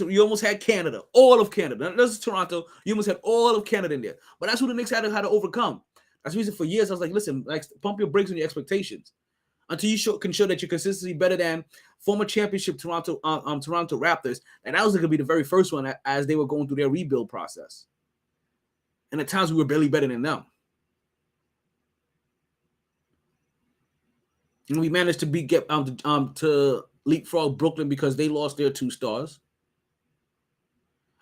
Canada, all of Canada. This is Toronto. You almost had all of Canada in there. But that's who the Knicks had to overcome. That's the reason for years I was like, listen, pump your brakes on your expectations until you can show that you're consistently better than former championship Toronto Raptors. And that was going to be the very first one as they were going through their rebuild process. And at times we were barely better than them. And we managed to leapfrog Brooklyn because they lost their 2 stars.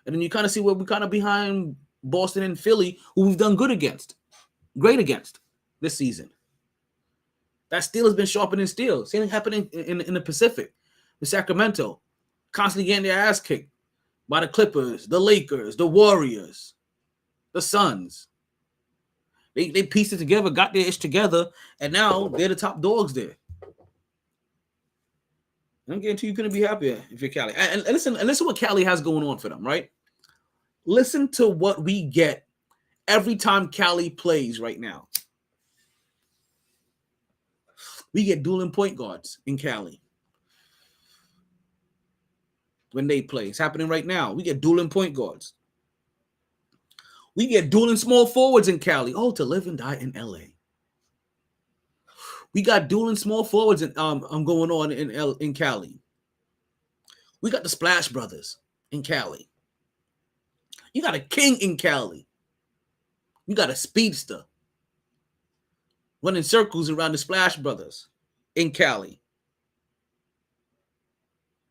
And then you kind of see where we're kind of behind Boston and Philly, who we've done great against this season. That steel has been sharpening steel. Same thing happening in the Pacific. With Sacramento, constantly getting their ass kicked by the Clippers, the Lakers, the Warriors, the Suns. They pieced it together, got their ish together, and now they're the top dogs there. I'm guarantee you couldn't be happier if you're Cali. And listen what Cali has going on for them, right? Listen to what we get every time Cali plays right now. We get dueling point guards in Cali. When they play. It's happening right now. We get dueling point guards. We get dueling small forwards in Cali. Oh, to live and die in LA. We got dueling small forwards in, going on in Cali. We got the Splash Brothers in Cali. You got a king in Cali. You got a speedster running circles around the Splash Brothers in Cali.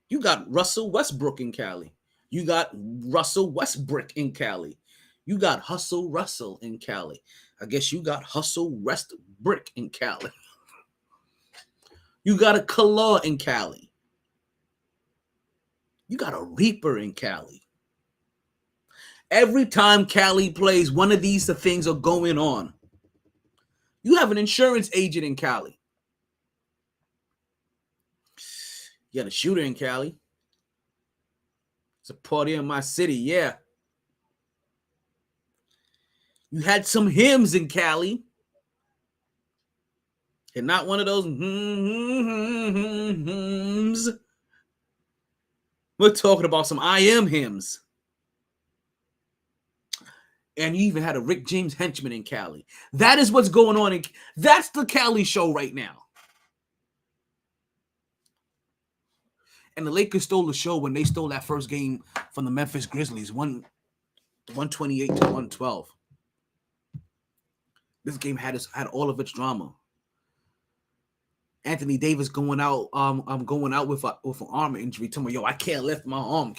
You got Russell Westbrook in Cali. You got Russell Westbrook in Cali. You got Hustle Russell in Cali. I guess you got Hustle Westbrook in Cali. You got a Kala in Cali. You got a Reaper in Cali. Every time Cali plays, one of these things are going on. You have an insurance agent in Cali. You got a shooter in Cali. It's a party in my city, yeah. You had some hymns in Cali. And not one of those hymns. We're talking about some I am hymns. And you even had a Rick James henchman in Cali. That is what's going on. That's the Cali show right now. And the Lakers stole the show when they stole that first game from the Memphis Grizzlies, 128 to 112. This game had all of its drama. Anthony Davis going out with an arm injury. Telling me, yo, I can't lift my arm.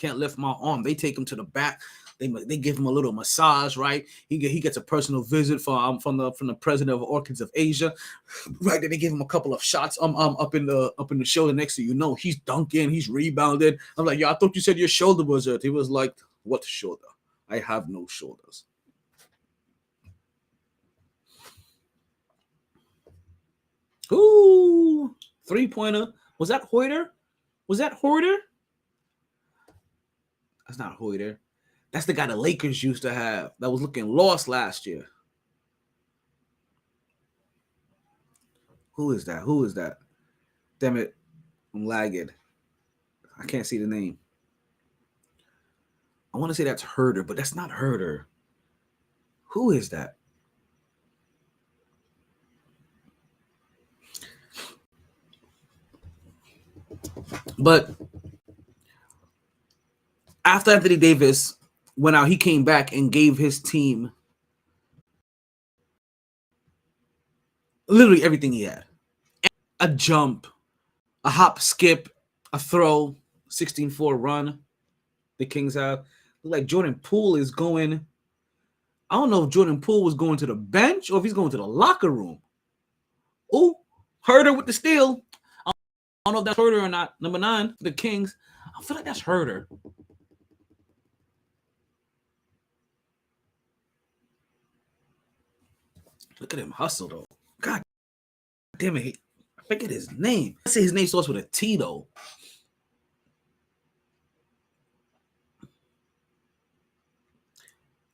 They take him to the back. They give him a little massage, right? He gets a personal visit from the president of Orchids of Asia, right? Then they give him a couple of shots up in the shoulder. Next to he's dunking, he's rebounded. I'm like, yo, I thought you said your shoulder was hurt. He was like, what shoulder? I have no shoulders. Ooh, 3-pointer. Was that Hoyter? That's not Hoyter. That's the guy the Lakers used to have that was looking lost last year. Who is that? Damn it. I'm lagging. I can't see the name. I want to say that's Herder, but that's not Herder. Who is that? But after Anthony Davis went out, he came back and gave his team literally everything he had. A jump, a hop, skip, a throw, 16-4 run the Kings have. Look like Jordan Poole is going. I don't know if Jordan Poole was going to the bench or if he's going to the locker room. Oh, Herder with the steal. I don't know if that's Herder or not. Number 9, the Kings. I feel like that's Herder. Look at him hustle, though. God damn it. I forget his name. I say his name starts with a T, though.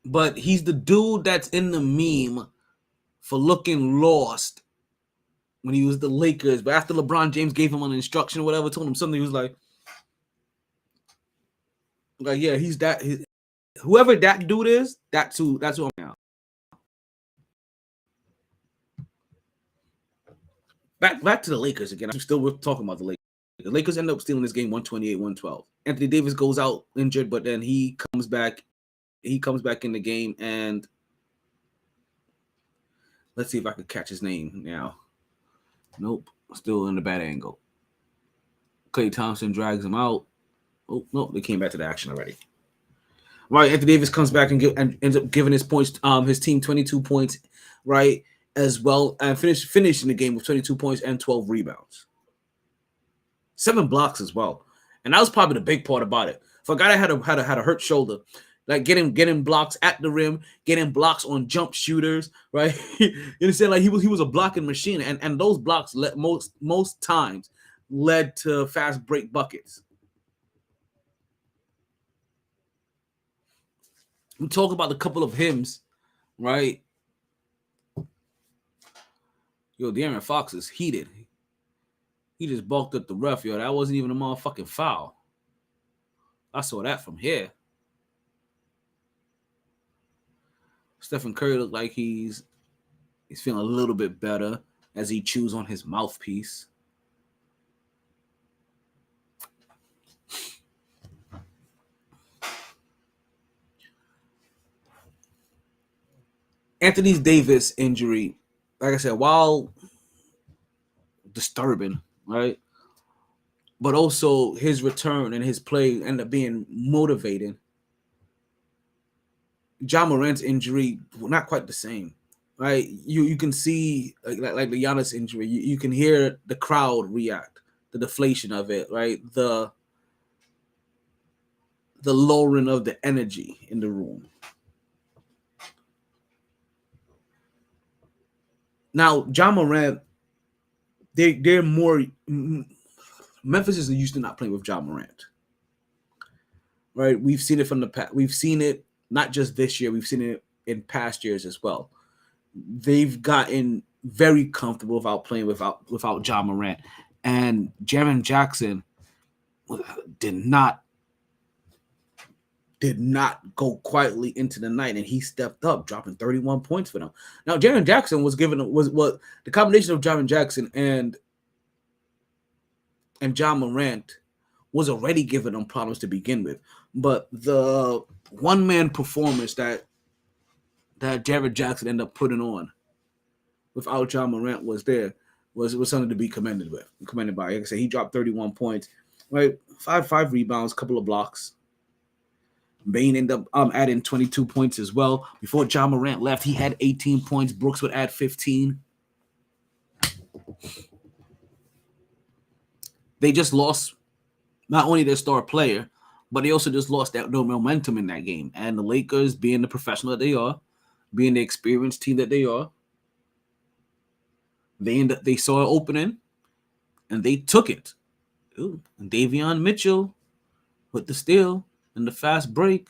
But he's the dude that's in the meme for looking lost when he was the Lakers. But after LeBron James gave him an instruction or whatever, told him something, he was like, yeah, he's that. Whoever that dude is, that's who I'm now. Back to the Lakers again. We're talking about the Lakers. The Lakers end up stealing this game 128-112. Anthony Davis goes out injured, but then he comes back. He comes back in the game, and let's see if I could catch his name now. Nope, still in the bad angle. Klay Thompson drags him out. Oh no, they came back to the action already. Right, Anthony Davis comes back and ends up giving his team 22 points, right, as well, and finishing the game with 22 points and 12 rebounds, 7 blocks as well, and that was probably the big part about it. For a guy that had a hurt shoulder, Like getting blocks at the rim, getting blocks on jump shooters, right? You understand? Like he was a blocking machine, and those blocks most times led to fast break buckets. We talk about a couple of hymns, right? Yo, De'Aaron Fox is heated. He just bulked up the ref, yo. That wasn't even a motherfucking foul. I saw that from here. Stephen Curry looked like he's feeling a little bit better as he chews on his mouthpiece. Anthony Davis injury, like I said, while disturbing, right? But also his return and his play ended up being motivating. Ja Morant's injury, not quite the same, right? You can see like the Giannis injury, you can hear the crowd react, the deflation of it, right? The lowering of the energy in the room. Now, Ja Morant, they're more. Memphis is used to not playing with Ja Morant, right? We've seen it from the past. We've seen it not just this year. We've seen it in past years as well. They've gotten very comfortable without playing without Ja Morant, and Jaren Jackson did not go quietly into the night, and he stepped up, dropping 31 points for them. Now, Jaren Jackson was what the combination of Jaren Jackson and Ja Morant was already giving them problems to begin with, but the one-man performance that Jaren Jackson ended up putting on without Ja Morant was something to be commended by. Like I said, he dropped 31 points, right? Five rebounds, couple of blocks. Bane ended up adding 22 points as well. Before Ja Morant left, he had 18 points. Brooks would add 15. They just lost not only their star player, but they also just lost that no momentum in that game. And the Lakers, being the professional that they are, being the experienced team that they are, they saw an opening and they took it. Ooh, and Davion Mitchell with the steal and the fast break.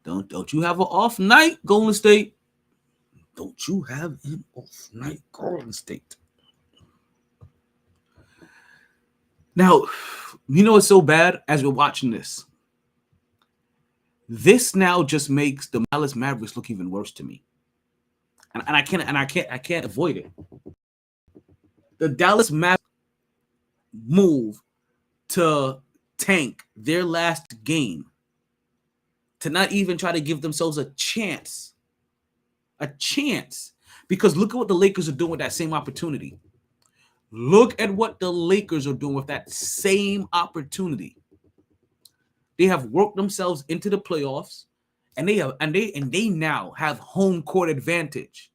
Don't you have an off night, Golden State? Don't you have an off night, Golden State? Now, you know what's so bad as we're watching this? This now just makes the Dallas Mavericks look even worse to me. And I can't avoid it. The Dallas Mavericks move to tank their last game, to not even try to give themselves a chance. Because look at what the Lakers are doing with that same opportunity. Look at what the Lakers are doing with that same opportunity. They have worked themselves into the playoffs, and they now have home court advantage.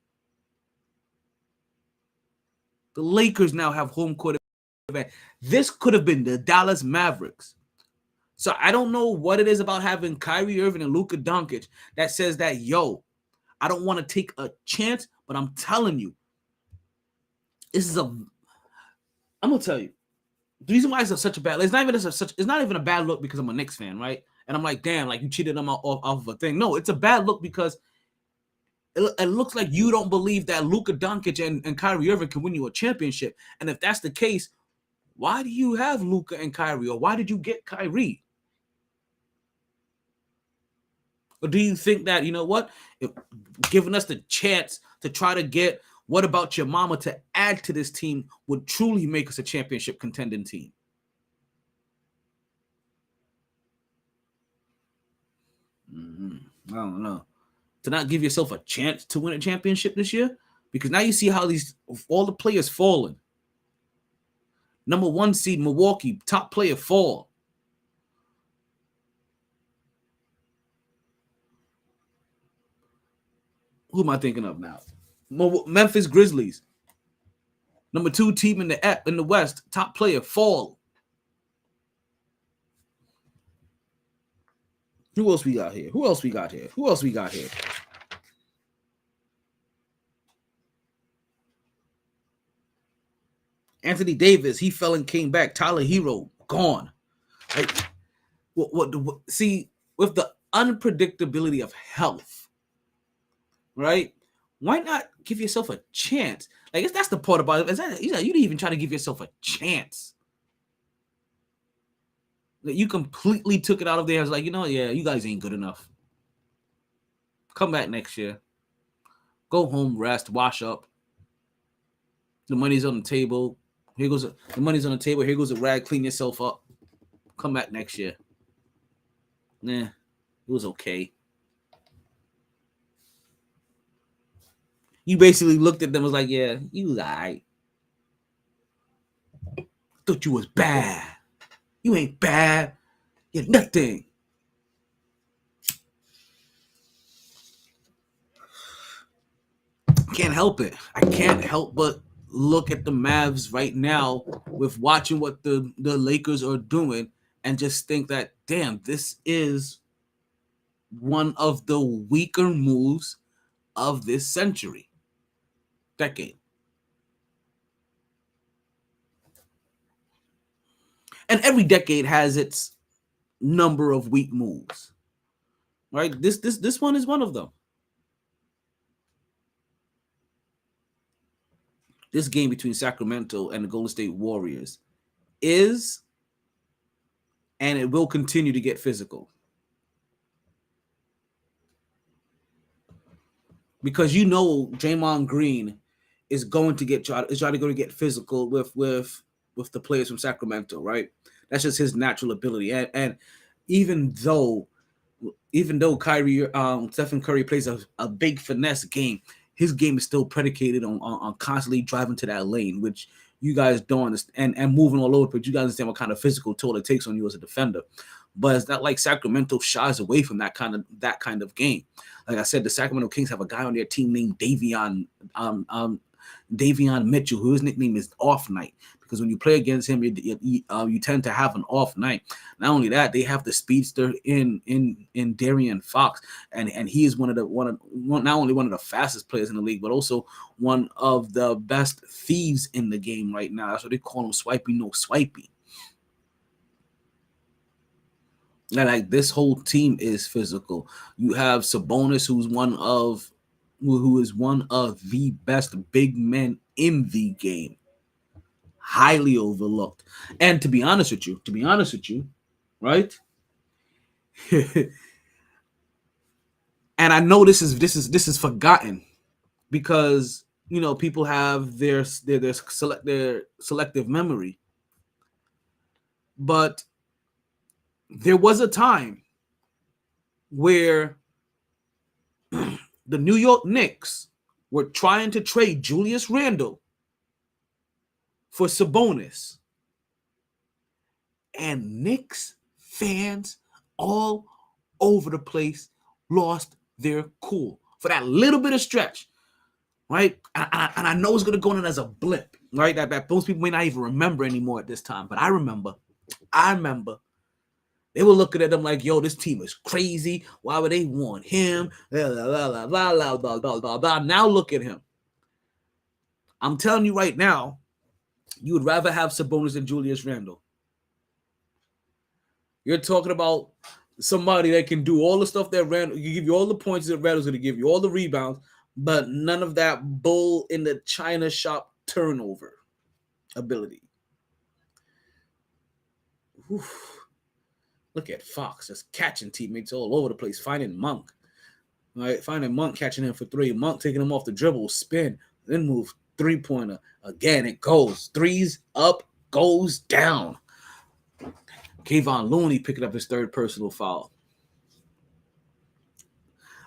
The Lakers now have home court advantage. This could have been the Dallas Mavericks. So I don't know what it is about having Kyrie Irving and Luka Doncic that says that, yo, I don't want to take a chance, but I'm telling you, I'm gonna tell you, the reason why it's such a bad, it's not even a bad look because I'm a Knicks fan, right? And I'm like, damn, like you cheated on off of a thing. No, it's a bad look because it looks like you don't believe that Luka Doncic and Kyrie Irving can win you a championship. And if that's the case, why do you have Luka and Kyrie, or why did you get Kyrie? Or do you think that, you know what, giving us the chance to try to get What About Your Mama to add to this team would truly make us a championship contending team? I don't know. To not give yourself a chance to win a championship this year? Because now you see how all the players falling. Number 1 seed, Milwaukee, top player fall. Who am I thinking of now? Memphis Grizzlies, number 2 team in the West, top player fall. Who else we got here? Who else we got here? Who else we got here? Anthony Davis, he fell and came back. Tyler Hero, gone. Like, what see, with the unpredictability of health, right? Why not give yourself a chance? Like, that's the part about it. Is that, you didn't even try to give yourself a chance. Like, you completely took it out of there. I was like, you know, yeah, you guys ain't good enough. Come back next year. Go home, rest, wash up. The money's on the table. Here goes the money's on the table. Here goes a rag. Clean yourself up. Come back next year. Nah, it was okay. You basically looked at them and was like, yeah, you was all right. Thought you was bad. You ain't bad. You're nothing. Can't help it. I can't help but look at the Mavs right now with watching what the Lakers are doing and just think that, damn, this is one of the weaker moves of this century, decade. And every decade has its number of weak moves, right? This one is one of them. This game between Sacramento and the Golden State Warriors is, and it will continue to get physical. Because you know Draymond Green is going to try to go to get physical with the players from Sacramento, right? That's just his natural ability. And even though Stephen Curry plays a big finesse game, his game is still predicated on constantly driving to that lane, which you guys don't understand, and moving all over, but you guys understand what kind of physical toll it takes on you as a defender. But it's not like Sacramento shies away from that kind of game. Like I said, the Sacramento Kings have a guy on their team named Davion Mitchell, whose nickname is Off Night, because when you play against him, you tend to have an off night. Not only that, they have the speedster in De'Aaron Fox, and he is not only one of the fastest players in the league, but also one of the best thieves in the game right now. That's what they call him, Swipey No Swipey. And like, this whole team is physical. You have Sabonis, who is one of the best big men in the game, highly overlooked. And to be honest with you, right? And I know this is forgotten because, you know, people have their selective memory, but there was a time where the New York Knicks were trying to trade Julius Randle for Sabonis. And Knicks fans all over the place lost their cool for that little bit of stretch, right? And I know it's going to go in as a blip, right? That most people may not even remember anymore at this time. But I remember. They were looking at them like, yo, this team is crazy. Why would they want him? Blah, blah, blah, blah, blah, blah, blah, blah. Now look at him. I'm telling you right now, you would rather have Sabonis than Julius Randle. You're talking about somebody that can do all the stuff that Randle, you give you all the points that Randle's going to give you, all the rebounds, but none of that bull in the China shop turnover ability. Oof. Look at Fox just catching teammates all over the place, finding Monk. Right? Finding Monk, catching him for three. Monk taking him off the dribble, spin, then move, three-pointer. Again, it goes. Threes up, goes down. Kayvon Looney picking up his third personal foul.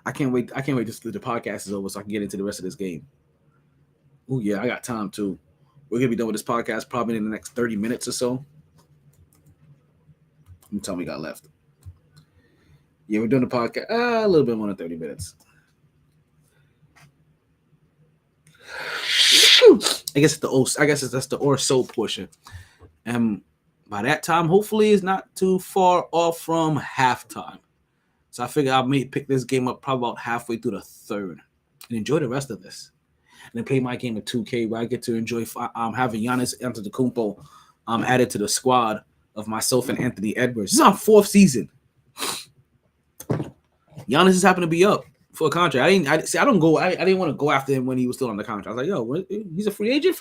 I can't wait till the podcast is over so I can get into the rest of this game. Oh, yeah, I got time, too. We're going to be done with this podcast probably in the next 30 minutes or so. How much time we got left? Yeah, we're doing the podcast a little bit more than 30 minutes. I guess that's the or so portion. And by that time, hopefully, it's not too far off from halftime. So I figured I may pick this game up probably about halfway through the third and enjoy the rest of this. And then play my game of 2K where I get to enjoy having Giannis Antetokounmpo added to the squad of myself and Anthony Edwards. This is our 4th season. Giannis just happened to be up for a contract. I didn't want to go after him when he was still on the contract. I was like, yo, he's a free agent?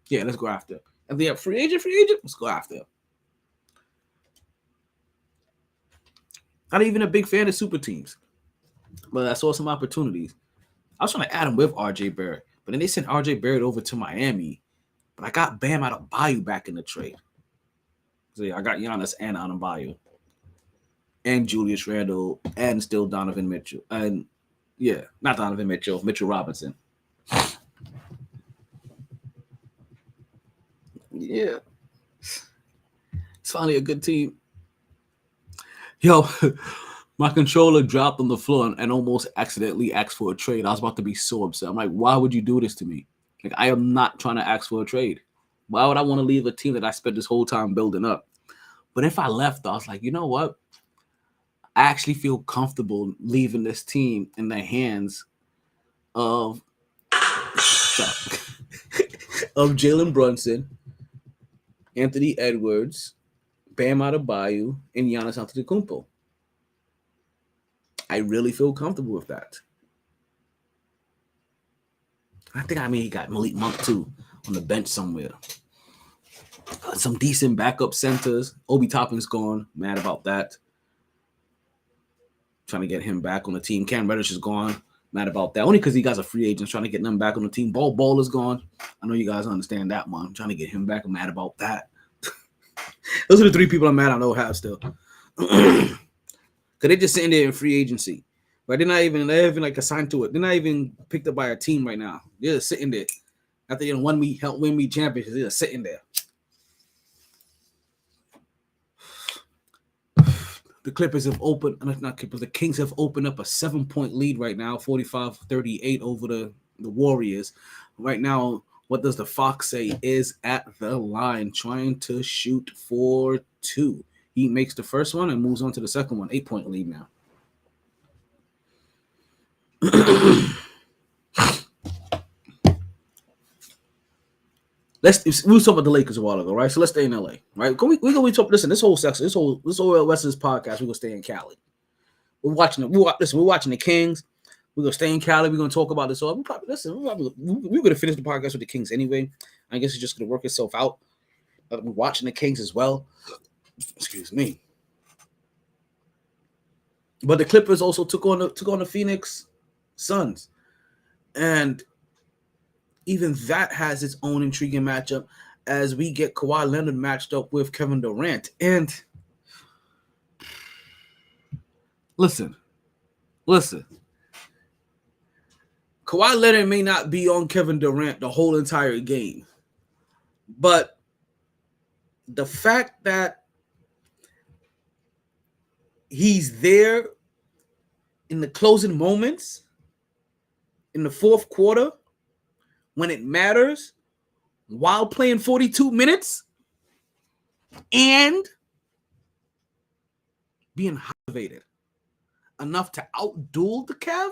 Yeah, let's go after him. And they free agent, let's go after him. Not even a big fan of super teams, but I saw some opportunities. I was trying to add him with RJ Barrett, but then they sent RJ Barrett over to Miami. But I got Bam Adebayo back in the trade. So yeah, I got Giannis and Adebayo, and Julius Randle, and still Donovan Mitchell, and yeah, not Donovan Mitchell, Mitchell Robinson. Yeah, it's finally a good team. Yo, my controller dropped on the floor and almost accidentally asked for a trade. I was about to be so upset. I'm like, why would you do this to me? Like, I am not trying to ask for a trade. Why would I want to leave a team that I spent this whole time building up? But if I left, I was like, you know what? I actually feel comfortable leaving this team in the hands of Jalen Brunson, Anthony Edwards, Bam Adebayo, and Giannis Antetokounmpo. I really feel comfortable with that. He got Malik Monk too on the bench somewhere. Some decent backup centers. Obi Toppin's gone. Mad about that. Trying to get him back on the team. Cam Reddish is gone. Mad about that. Only because he guys are free agents. Trying to get them back on the team. Ball is gone. I know you guys understand that one. I'm trying to get him back. I'm mad about that. Those are the 3 people I'm mad I know have still. Because they're just sitting there in free agency. But they're not even like assigned to it. They're not even picked up by a team right now. They're just sitting there. After they win me championships, they're just sitting there. The Clippers have opened, not Clippers, the Kings have opened up a 7-point lead right now, 45-38 over the Warriors. Right now, what does the Fox say is at the line, trying to shoot for 2. He makes the first one and moves on to the second one. 8-point lead now. We were talking about the Lakers a while ago, right? So let's stay in LA, right? We're gonna talk. Listen, this whole section, this whole rest of this podcast, we're gonna stay in Cali. We're watching the Kings. We're gonna stay in Cali. We're gonna talk about this. So we're gonna finish the podcast with the Kings anyway. I guess it's just gonna work itself out. We're watching the Kings as well. Excuse me. But the Clippers also took on the Phoenix Suns, and even that has its own intriguing matchup as we get Kawhi Leonard matched up with Kevin Durant. And listen. Kawhi Leonard may not be on Kevin Durant the whole entire game, but the fact that he's there in the closing moments in the fourth quarter when it matters, while playing 42 minutes and being motivated enough to outduel the Kev.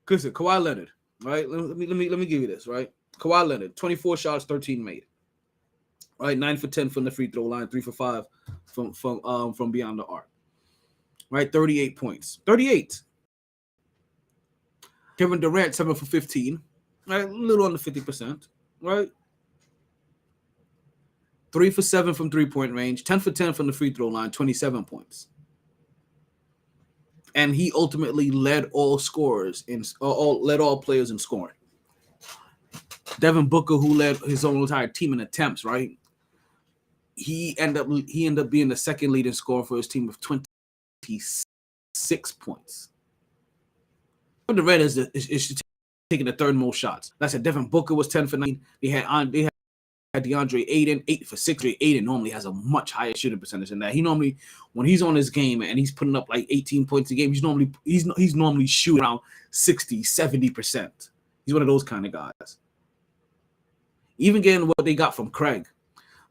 Because Kawhi Leonard, right? Let me give you this, right? Kawhi Leonard, 24 shots, 13 made. Right, 9 for 10 from the free throw line, 3 for 5 from beyond the arc. Right, 38 points. 38. Kevin Durant, 7 for 15. Right, a little under 50%. Right. 3 for 7 from 3-point range, 10 for 10 from the free throw line, 27 points. And he ultimately led all scorers led all players in scoring. Devin Booker, who led his own entire team in attempts, right? He ended up being the second leading scorer for his team with 26 points. The Red is taking the third most shots. Like I said, Devin Booker was 10 for 9. They had DeAndre Ayton, 8 for 6. Ayton normally has a much higher shooting percentage than that. He normally, when he's on his game and he's putting up like 18 points a game, he's normally shooting around 60, 70%. He's one of those kind of guys. Even getting what they got from Craig,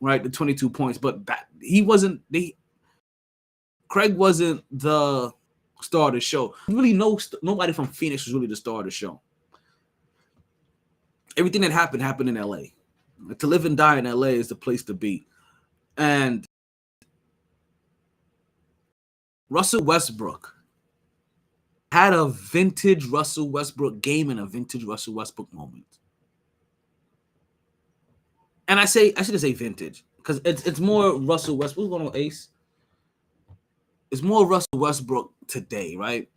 right, the 22 points, but that he wasn't. Craig wasn't the star of the show. Really, nobody from Phoenix was really the star of the show. Everything that happened in LA. To live and die in LA is the place to be. And Russell Westbrook had a vintage Russell Westbrook game and a vintage Russell Westbrook moment. And I shouldn't say vintage because it's more Russell Westbrook. What's going on, Ace? It's more Russell Westbrook today, right?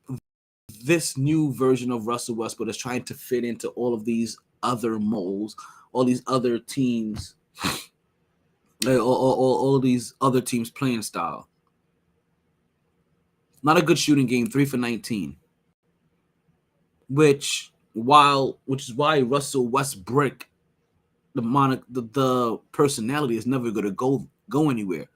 This new version of Russell Westbrook is trying to fit into all of these other molds, all these other teams, all these other teams' playing style. Not a good shooting game, 3 for 19. Which is why Russell Westbrook, the personality is never going to go anywhere.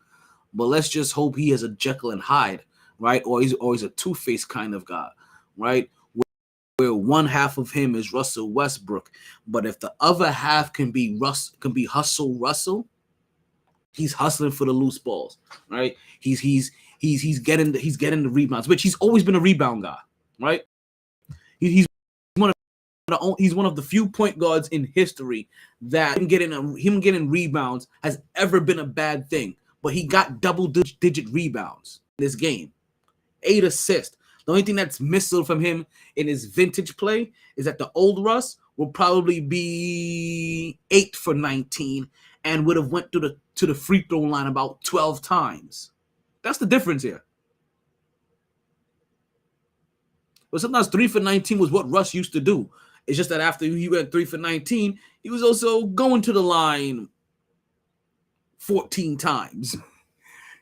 But let's just hope he has a Jekyll and Hyde, right? Or he's a two-faced kind of guy, right? Where one half of him is Russell Westbrook, but if the other half can be Hustle Russell, he's hustling for the loose balls, right? He's getting the rebounds, which he's always been a rebound guy, right? He's one of the few point guards in history that him getting rebounds has ever been a bad thing. But he got double-digit rebounds in this game, 8 assists. The only thing that's missing from him in his vintage play is that the old Russ will probably be 8 for 19 and would have went to the free throw line about 12 times. That's the difference here. But sometimes 3 for 19 was what Russ used to do. It's just that after he went 3 for 19, he was also going to the line 14 times.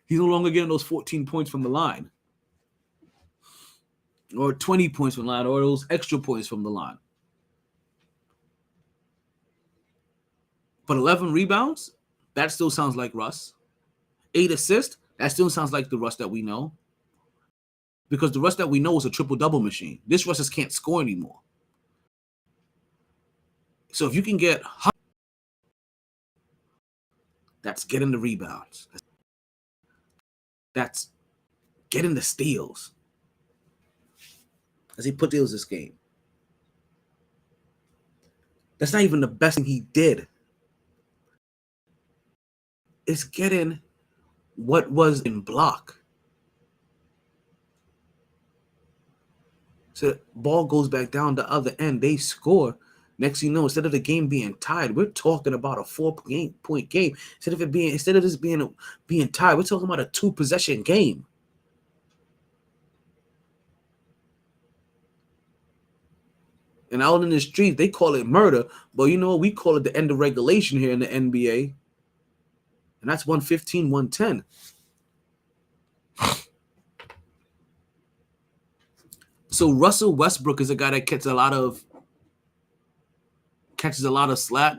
He's no longer getting those 14 points from the line. Or 20 points from the line, or those extra points from the line. But 11 rebounds, that still sounds like Russ. 8 assists, that still sounds like the Russ that we know. Because the Russ that we know is a triple-double machine. This Russ just can't score anymore. So if you can get, that's getting the rebounds. That's getting the steals. As he put deals this game. That's not even the best thing he did. It's getting what was in block. So ball goes back down the other end. They score. Next thing you know, instead of the game being tied, we're talking about a 4-point game. Instead of this being tied, we're talking about a 2-possession game. And out in the street, they call it murder. But you know what? We call it the end of regulation here in the NBA. And that's 115, 110. So Russell Westbrook is a guy that catches a lot of slack,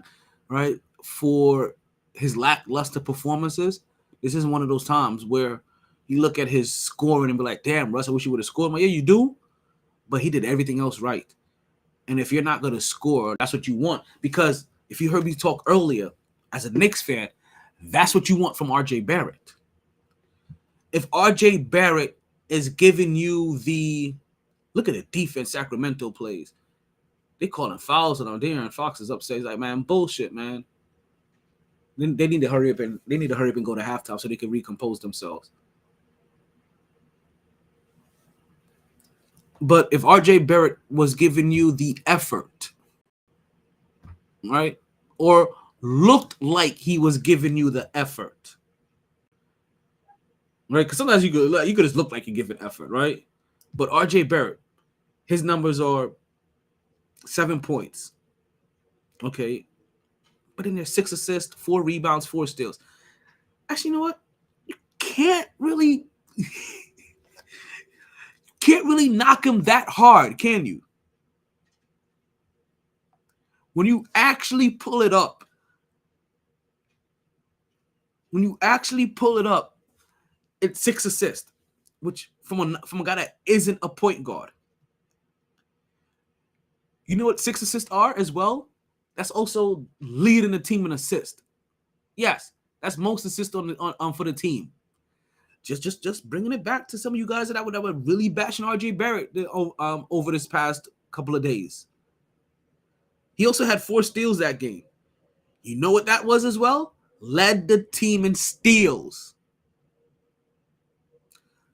right, for his lackluster performances. This is one of those times where you look at his scoring and be like, damn, Russ, I wish you would have scored. I'm like, yeah, you do. But he did everything else right. And if you're not going to score, that's what you want. Because if you heard me talk earlier, as a Knicks fan, that's what you want from RJ Barrett. If RJ Barrett is giving you look at the defense Sacramento plays. They calling fouls on De'Aaron Fox is upset. He's like, man, bullshit, man. They need to hurry up and go to halftime so they can recompose themselves. But if RJ Barrett was giving you the effort, right, or looked like he was giving you the effort, right? Because sometimes you could just look like you're giving effort, right? But RJ Barrett, his numbers are 7 points, okay, but in there 6 assists, 4 rebounds, 4 steals. Actually, you know what? You can't really knock him that hard, can you? When you actually pull it up, it's 6 assists, which from a guy that isn't a point guard. You know what 6 assists are as well? That's also leading the team in assists. Yes, that's most assists on for the team. Just bringing it back to some of you guys that were really bashing RJ Barrett over this past couple of days. He also had 4 steals that game. You know what that was as well? Led the team in steals.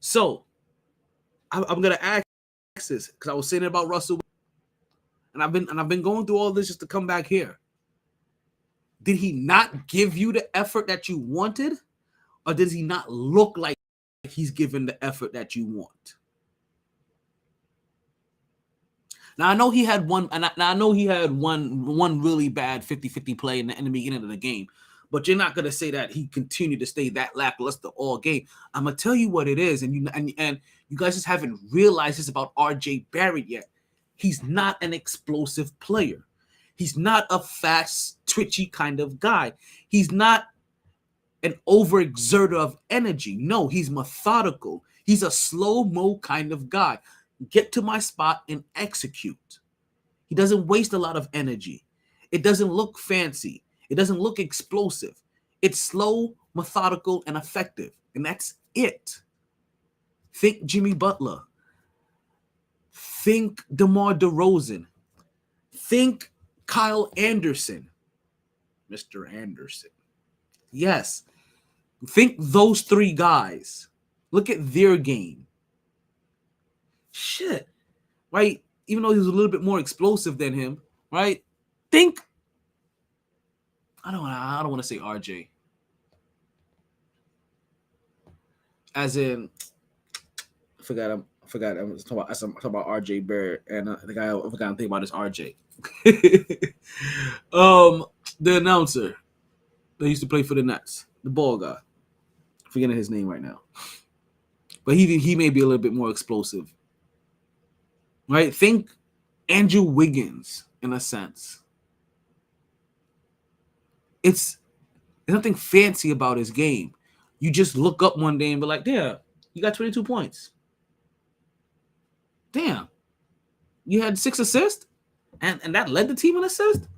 So I'm gonna ask this because I was saying about Russell, and I've been going through all this just to come back here. Did he not give you the effort that you wanted, or does he not look like he's given the effort that you want? Now I know he had one, and I know he had one really bad 50-50 play in the beginning of the game, but you're not gonna say that he continued to stay that lackluster all game. I'm gonna tell you what it is, and you guys just haven't realized this about RJ Barrett yet. He's not an explosive player. He's not a fast, twitchy kind of guy. He's not an overexerter of energy. No, he's methodical. He's a slow-mo kind of guy. Get to my spot and execute. He doesn't waste a lot of energy. It doesn't look fancy. It doesn't look explosive. It's slow, methodical, and effective. And that's it. Think Jimmy Butler. Think DeMar DeRozan. Think Kyle Anderson. Mr. Anderson. Yes. Think those 3 guys. Look at their game. Shit. Right? Even though he was a little bit more explosive than him, right? Think. I don't want to say RJ. As in, I forgot. I'm talking about RJ Barrett, and the guy I forgot to think about is RJ. The announcer that used to play for the Nets, the ball guy. I'm forgetting his name right now, but he may be a little bit more explosive, right? Think Andrew Wiggins in a sense. It's nothing fancy about his game. You just look up one day and be like, "Damn, you got 22 points. Damn, you had 6 assists, and that led the team in assists.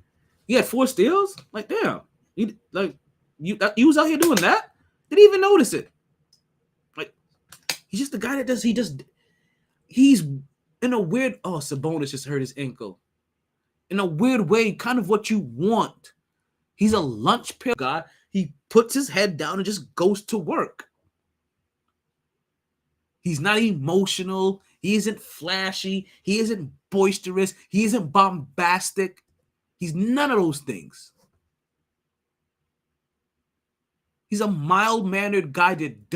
You had 4 steals. Like, damn, you was out here doing that. Didn't even notice it. Like, he's just the guy that does. He's in a weird. Oh, Sabonis just hurt his ankle. In a weird way, kind of what you want. He's a lunch pail guy. He puts his head down and just goes to work. He's not emotional. He isn't flashy. He isn't boisterous. He isn't bombastic. He's none of those things. He's a mild-mannered guy that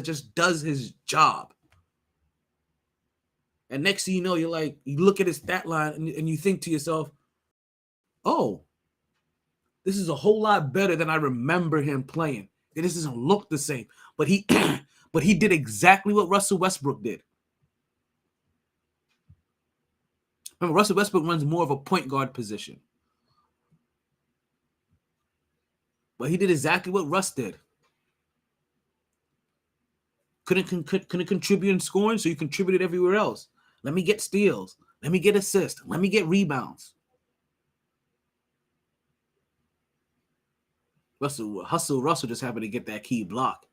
just does his job. And next thing you know, you look at his stat line and you think to yourself, oh, this is a whole lot better than I remember him playing. It just doesn't look the same. But he but he did exactly what Russell Westbrook did. Remember, Russell Westbrook runs more of a point guard position. But he did exactly what Russ did. Couldn't contribute in scoring, so he contributed everywhere else. Let me get steals. Let me get assists. Let me get rebounds. Russell just happened to get that key block.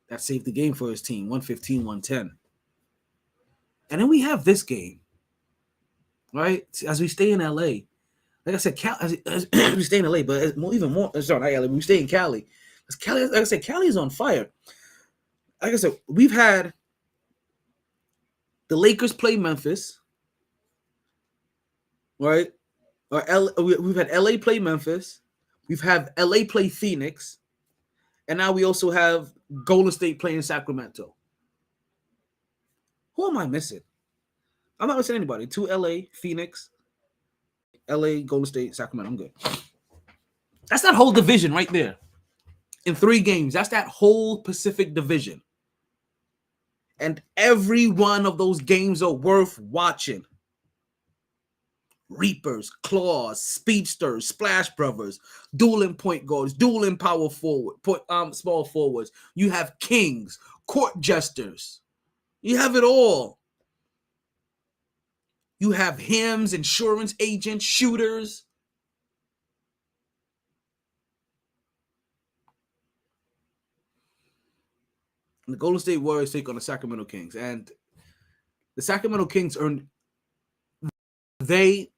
That saved the game for his team, 115-110. And then we have this game, right? As we stay in LA. Like I said, we stay in LA, but even more, sorry, not LA, we stay in Cali. Because Cali, like I said, Cali is on fire. Like I said, we've had the Lakers play Memphis, right? We've had LA play Memphis. We've had LA play Phoenix. And now we also have Golden State playing Sacramento. Who am I missing? I'm not missing anybody. 2 LA, Phoenix, LA, Golden State, Sacramento. I'm good. That's that whole division right there. In 3 games, that's that whole Pacific division. And every one of those games are worth watching. Reapers, Claws, Speedsters, Splash Brothers, dueling point guards, dueling power forward, small forwards. You have kings, court jesters. You have it all. You have hymns, insurance agents, shooters. The Golden State Warriors take on the Sacramento Kings, and the Sacramento Kings they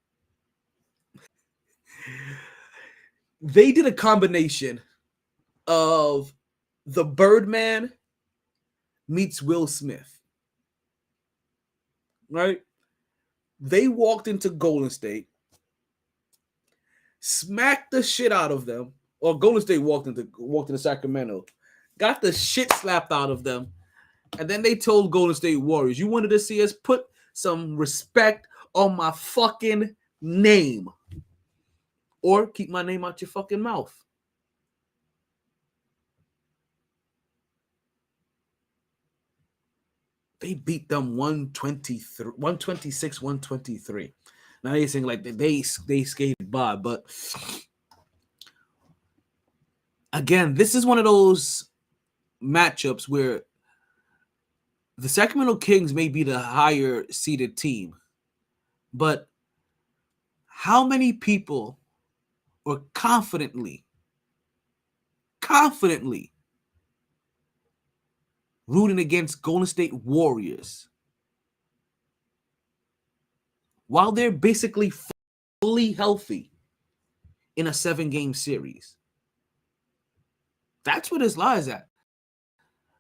did a combination of the Birdman meets Will Smith, right? They walked into Golden State, smacked the shit out of them, or Golden State walked into Sacramento, got the shit slapped out of them, and then they told Golden State Warriors, "You wanted to see us put some respect on my fucking name, or keep my name out your fucking mouth." They beat them 126, 123. Now they're saying like they skated by, but again, this is one of those matchups where the Sacramento Kings may be the higher seeded team, but how many people are confidently rooting against Golden State Warriors while they're basically fully healthy in a 7-game series? That's where this lies at.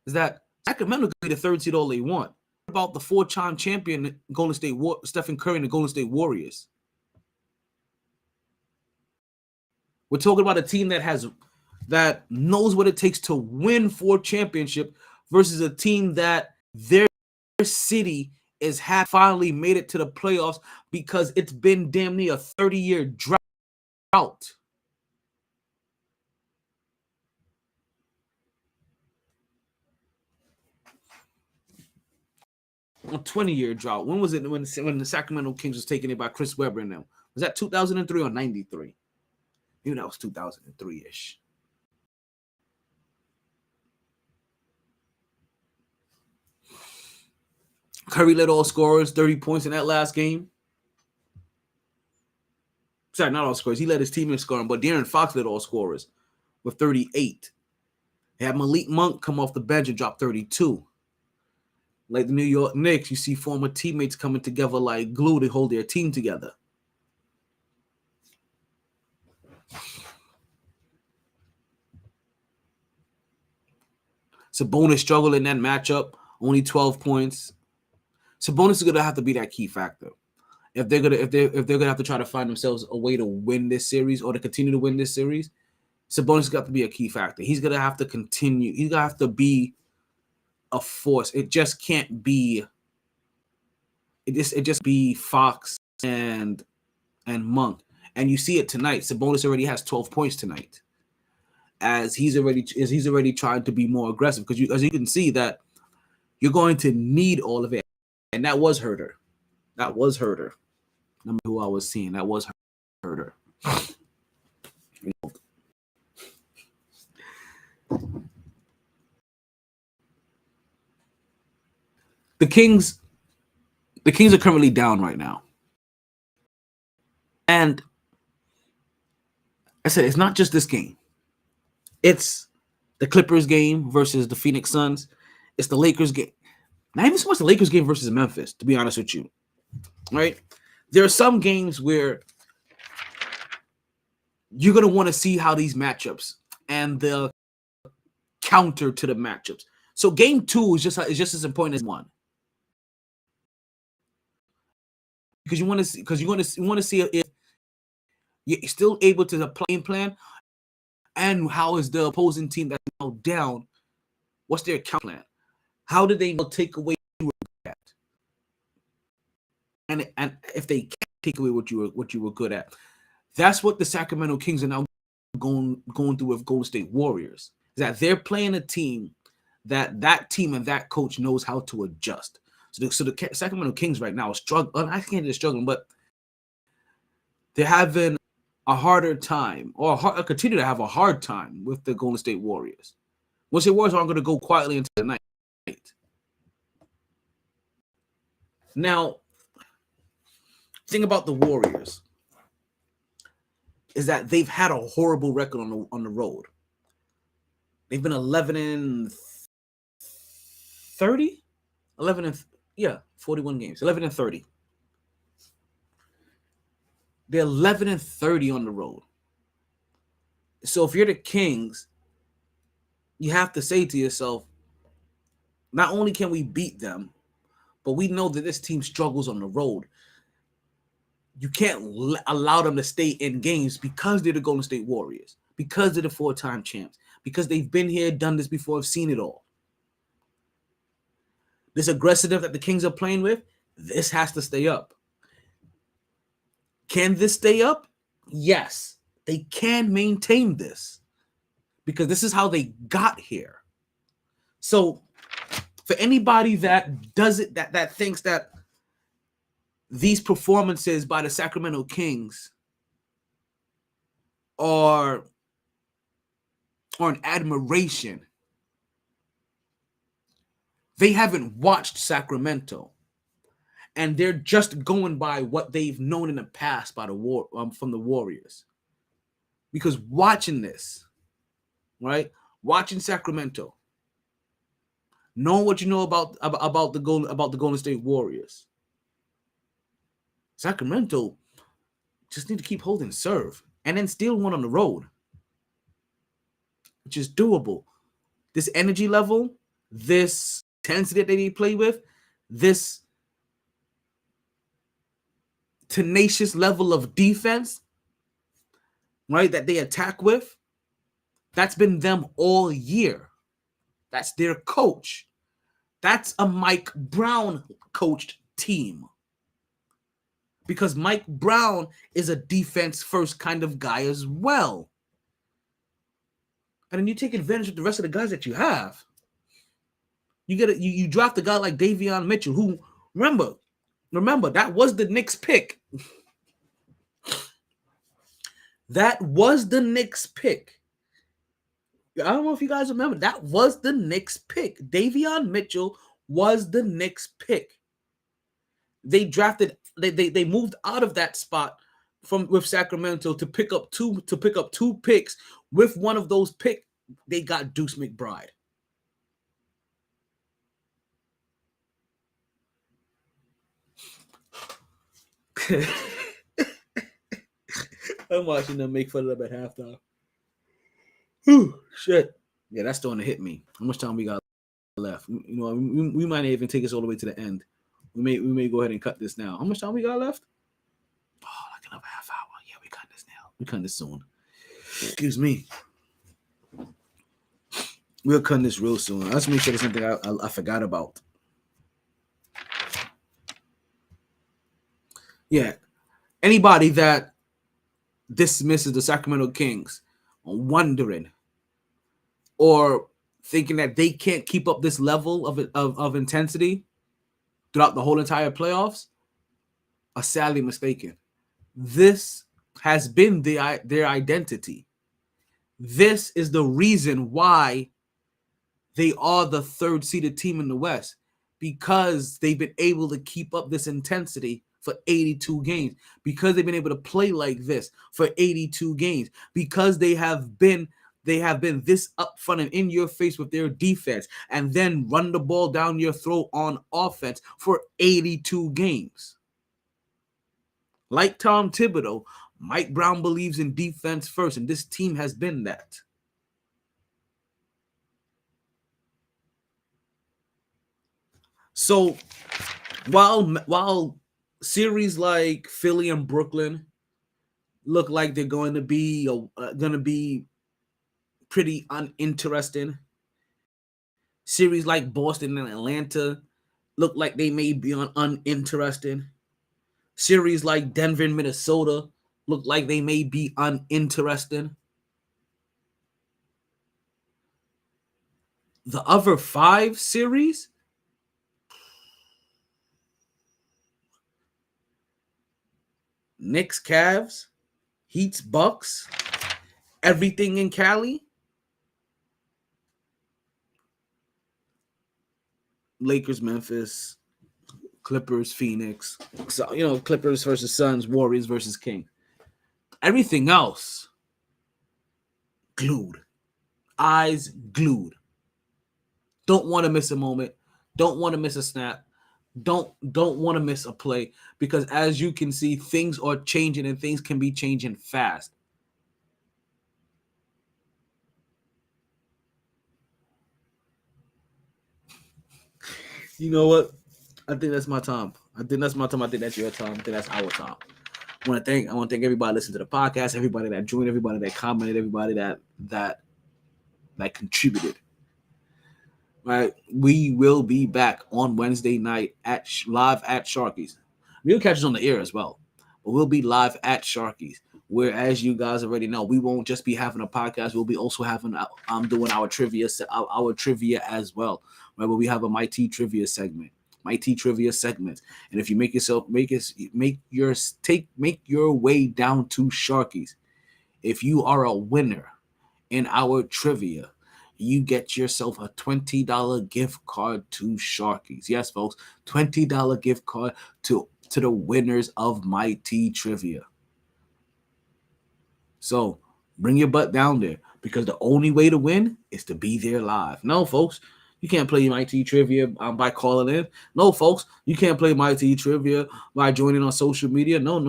Is that Sacramento could be the third seed all they want. What about the 4-time champion Golden State Stephen Curry and the Golden State Warriors? We're talking about a team that knows what it takes to win 4 championships versus a team that their city finally made it to the playoffs because it's been damn near a 30-year drought. A 20-year drought. When was it when the Sacramento Kings was taking it by Chris Webber and them? Was that 2003 or 93? Maybe that was 2003-ish. Curry led all scorers, 30 points in that last game. Sorry, not all scorers. He led his team in scoring, but De'Aaron Fox led all scorers with 38. They had Malik Monk come off the bench and drop 32. Like the New York Knicks, you see former teammates coming together like glue to hold their team together. Sabonis struggled in that matchup, only 12 points. Sabonis is gonna have to be that key factor if they're gonna have to try to find themselves a way to win this series or to continue to win this series. Sabonis got to be a key factor. He's gonna have to continue. He's gonna have to be a force. It just can't be. It just be Fox and Monk, and you see it tonight. Sabonis already has 12 points tonight, as he's already trying to be more aggressive because as you can see that you're going to need all of it, and that was Herter. Remember who I was seeing? That was Herter. The Kings are currently down right now. And I said, it's not just this game. It's the Clippers game versus the Phoenix Suns. It's the Lakers game. Not even so much the Lakers game versus Memphis, to be honest with you. Right? There are some games where you're going to want to see how these matchups and the counter to the matchups. So game 2 is just as important as 1. Because you want to see if you're still able to play plan, and how is the opposing team that's now down? What's their count plan? How did they take away what you were good at? And if they can't take away what you were good at, that's what the Sacramento Kings are now going through with Golden State Warriors. Is that they're playing a team that team and that coach knows how to adjust. So the Sacramento Kings right now are struggling. I can't say struggling, but they're having a harder time, or continue to have a hard time with the Golden State Warriors. Golden State Warriors aren't going to go quietly into the night. Now, the thing about the Warriors is that they've had a horrible record on the road. They've been 11-3 30? 41 games. 11-30. They're 11-30 on the road. So if you're the Kings, you have to say to yourself, not only can we beat them, but we know that this team struggles on the road. You can't allow them to stay in games because they're the Golden State Warriors, because they're the 4-time champs, because they've been here, done this before, have seen it all. This aggressiveness that the Kings are playing with, this has to stay up. Can this stay up? Yes, they can maintain this because this is how they got here. So for anybody that does it, that thinks that these performances by the Sacramento Kings are an admiration, they haven't watched Sacramento, and they're just going by what they've known in the past by from the Warriors. Because watching this, right? Watching Sacramento, knowing what you know about the Golden State Warriors, Sacramento just need to keep holding serve and then steal one on the road, which is doable. This energy level, this intensity that they need to play with, this tenacious level of defense, right, that they attack with, that's been them all year. That's their coach. That's a Mike Brown coached team. Because Mike Brown is a defense-first kind of guy as well. And then you take advantage of the rest of the guys that you have. You draft a guy like Davion Mitchell, who, remember, that was the Knicks pick. That was the Knicks pick. I don't know if you guys remember. That was the Knicks pick. Davion Mitchell was the Knicks pick. They moved out of that spot with Sacramento to pick up two picks. With one of those picks, they got Deuce McBride. I'm watching them make fun of them at halftime. Whew, shit. Yeah, that's starting to hit me. How much time we got left? You know, we might even take us all the way to the end. We may go ahead and cut this now. How much time we got left? Oh, like another half hour. Yeah, we cut this now. We cut this soon. Excuse me. We'll cut this real soon. Let's make sure there's something I forgot about. Yeah. Anybody that dismisses the Sacramento Kings wondering or thinking that they can't keep up this level of intensity throughout the whole entire playoffs are sadly mistaken. This has been their identity. This is the reason why they are the third seeded team in the West, because they've been able to keep up this intensity for 82 games, because they've been able to play like this for 82 games, because they have been this upfront and in your face with their defense, and then run the ball down your throat on offense for 82 games. Like Tom Thibodeau, Mike Brown believes in defense first, and this team has been that. So while series like Philly and Brooklyn look like they're going to be pretty uninteresting, series like Boston and Atlanta look like they may be uninteresting. Series like Denver and Minnesota look like they may be uninteresting. The other 5 series, Knicks, Cavs, Heats, Bucks, everything in Cali, Lakers, Memphis, Clippers, Phoenix. So, Clippers versus Suns, Warriors versus King. Everything else, glued. Eyes glued. Don't want to miss a moment. Don't want to miss a snap. Don't want to miss a play, because as you can see, things are changing and things can be changing fast. You know what? I think that's my time. I think that's my time. I think that's your time. I think that's our time. I want to thank everybody listening to the podcast, everybody that joined, everybody that commented, everybody that contributed. Right, we will be back on Wednesday night at live at Sharkies. We'll catch us on the air as well, but we'll be live at Sharkies. Where, as you guys already know, we won't just be having a podcast. We'll be also having doing our trivia as well. Right, where we have a MyT trivia segment. And if you make your way down to Sharkies, if you are a winner in our trivia, you get yourself a $20 gift card to Sharkies. Yes, folks, $20 gift card to the winners of MyT trivia. So bring your butt down there, because the only way to win is to be there live. No, folks, you can't play MyT trivia by calling in. No, folks, you can't play MyT trivia by joining on social media. No.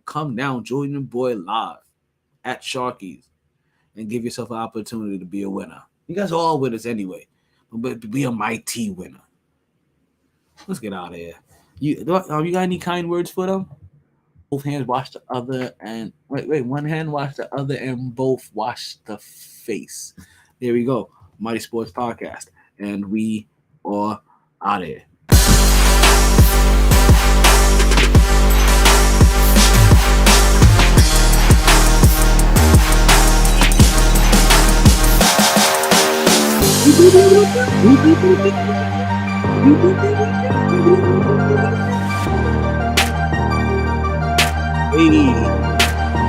Come down, join your boy live at Sharkies, and give yourself an opportunity to be a winner. You guys are all winners anyway, but be a MyT winner. Let's get out of here. You got any kind words for them? Both hands wash the other, and one hand wash the other, and both wash the face. There we go. Mighty Sports Podcast, and we are out of here.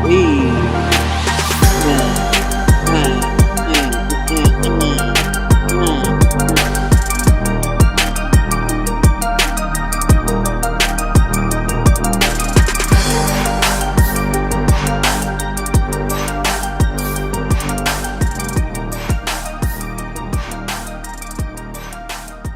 Hey.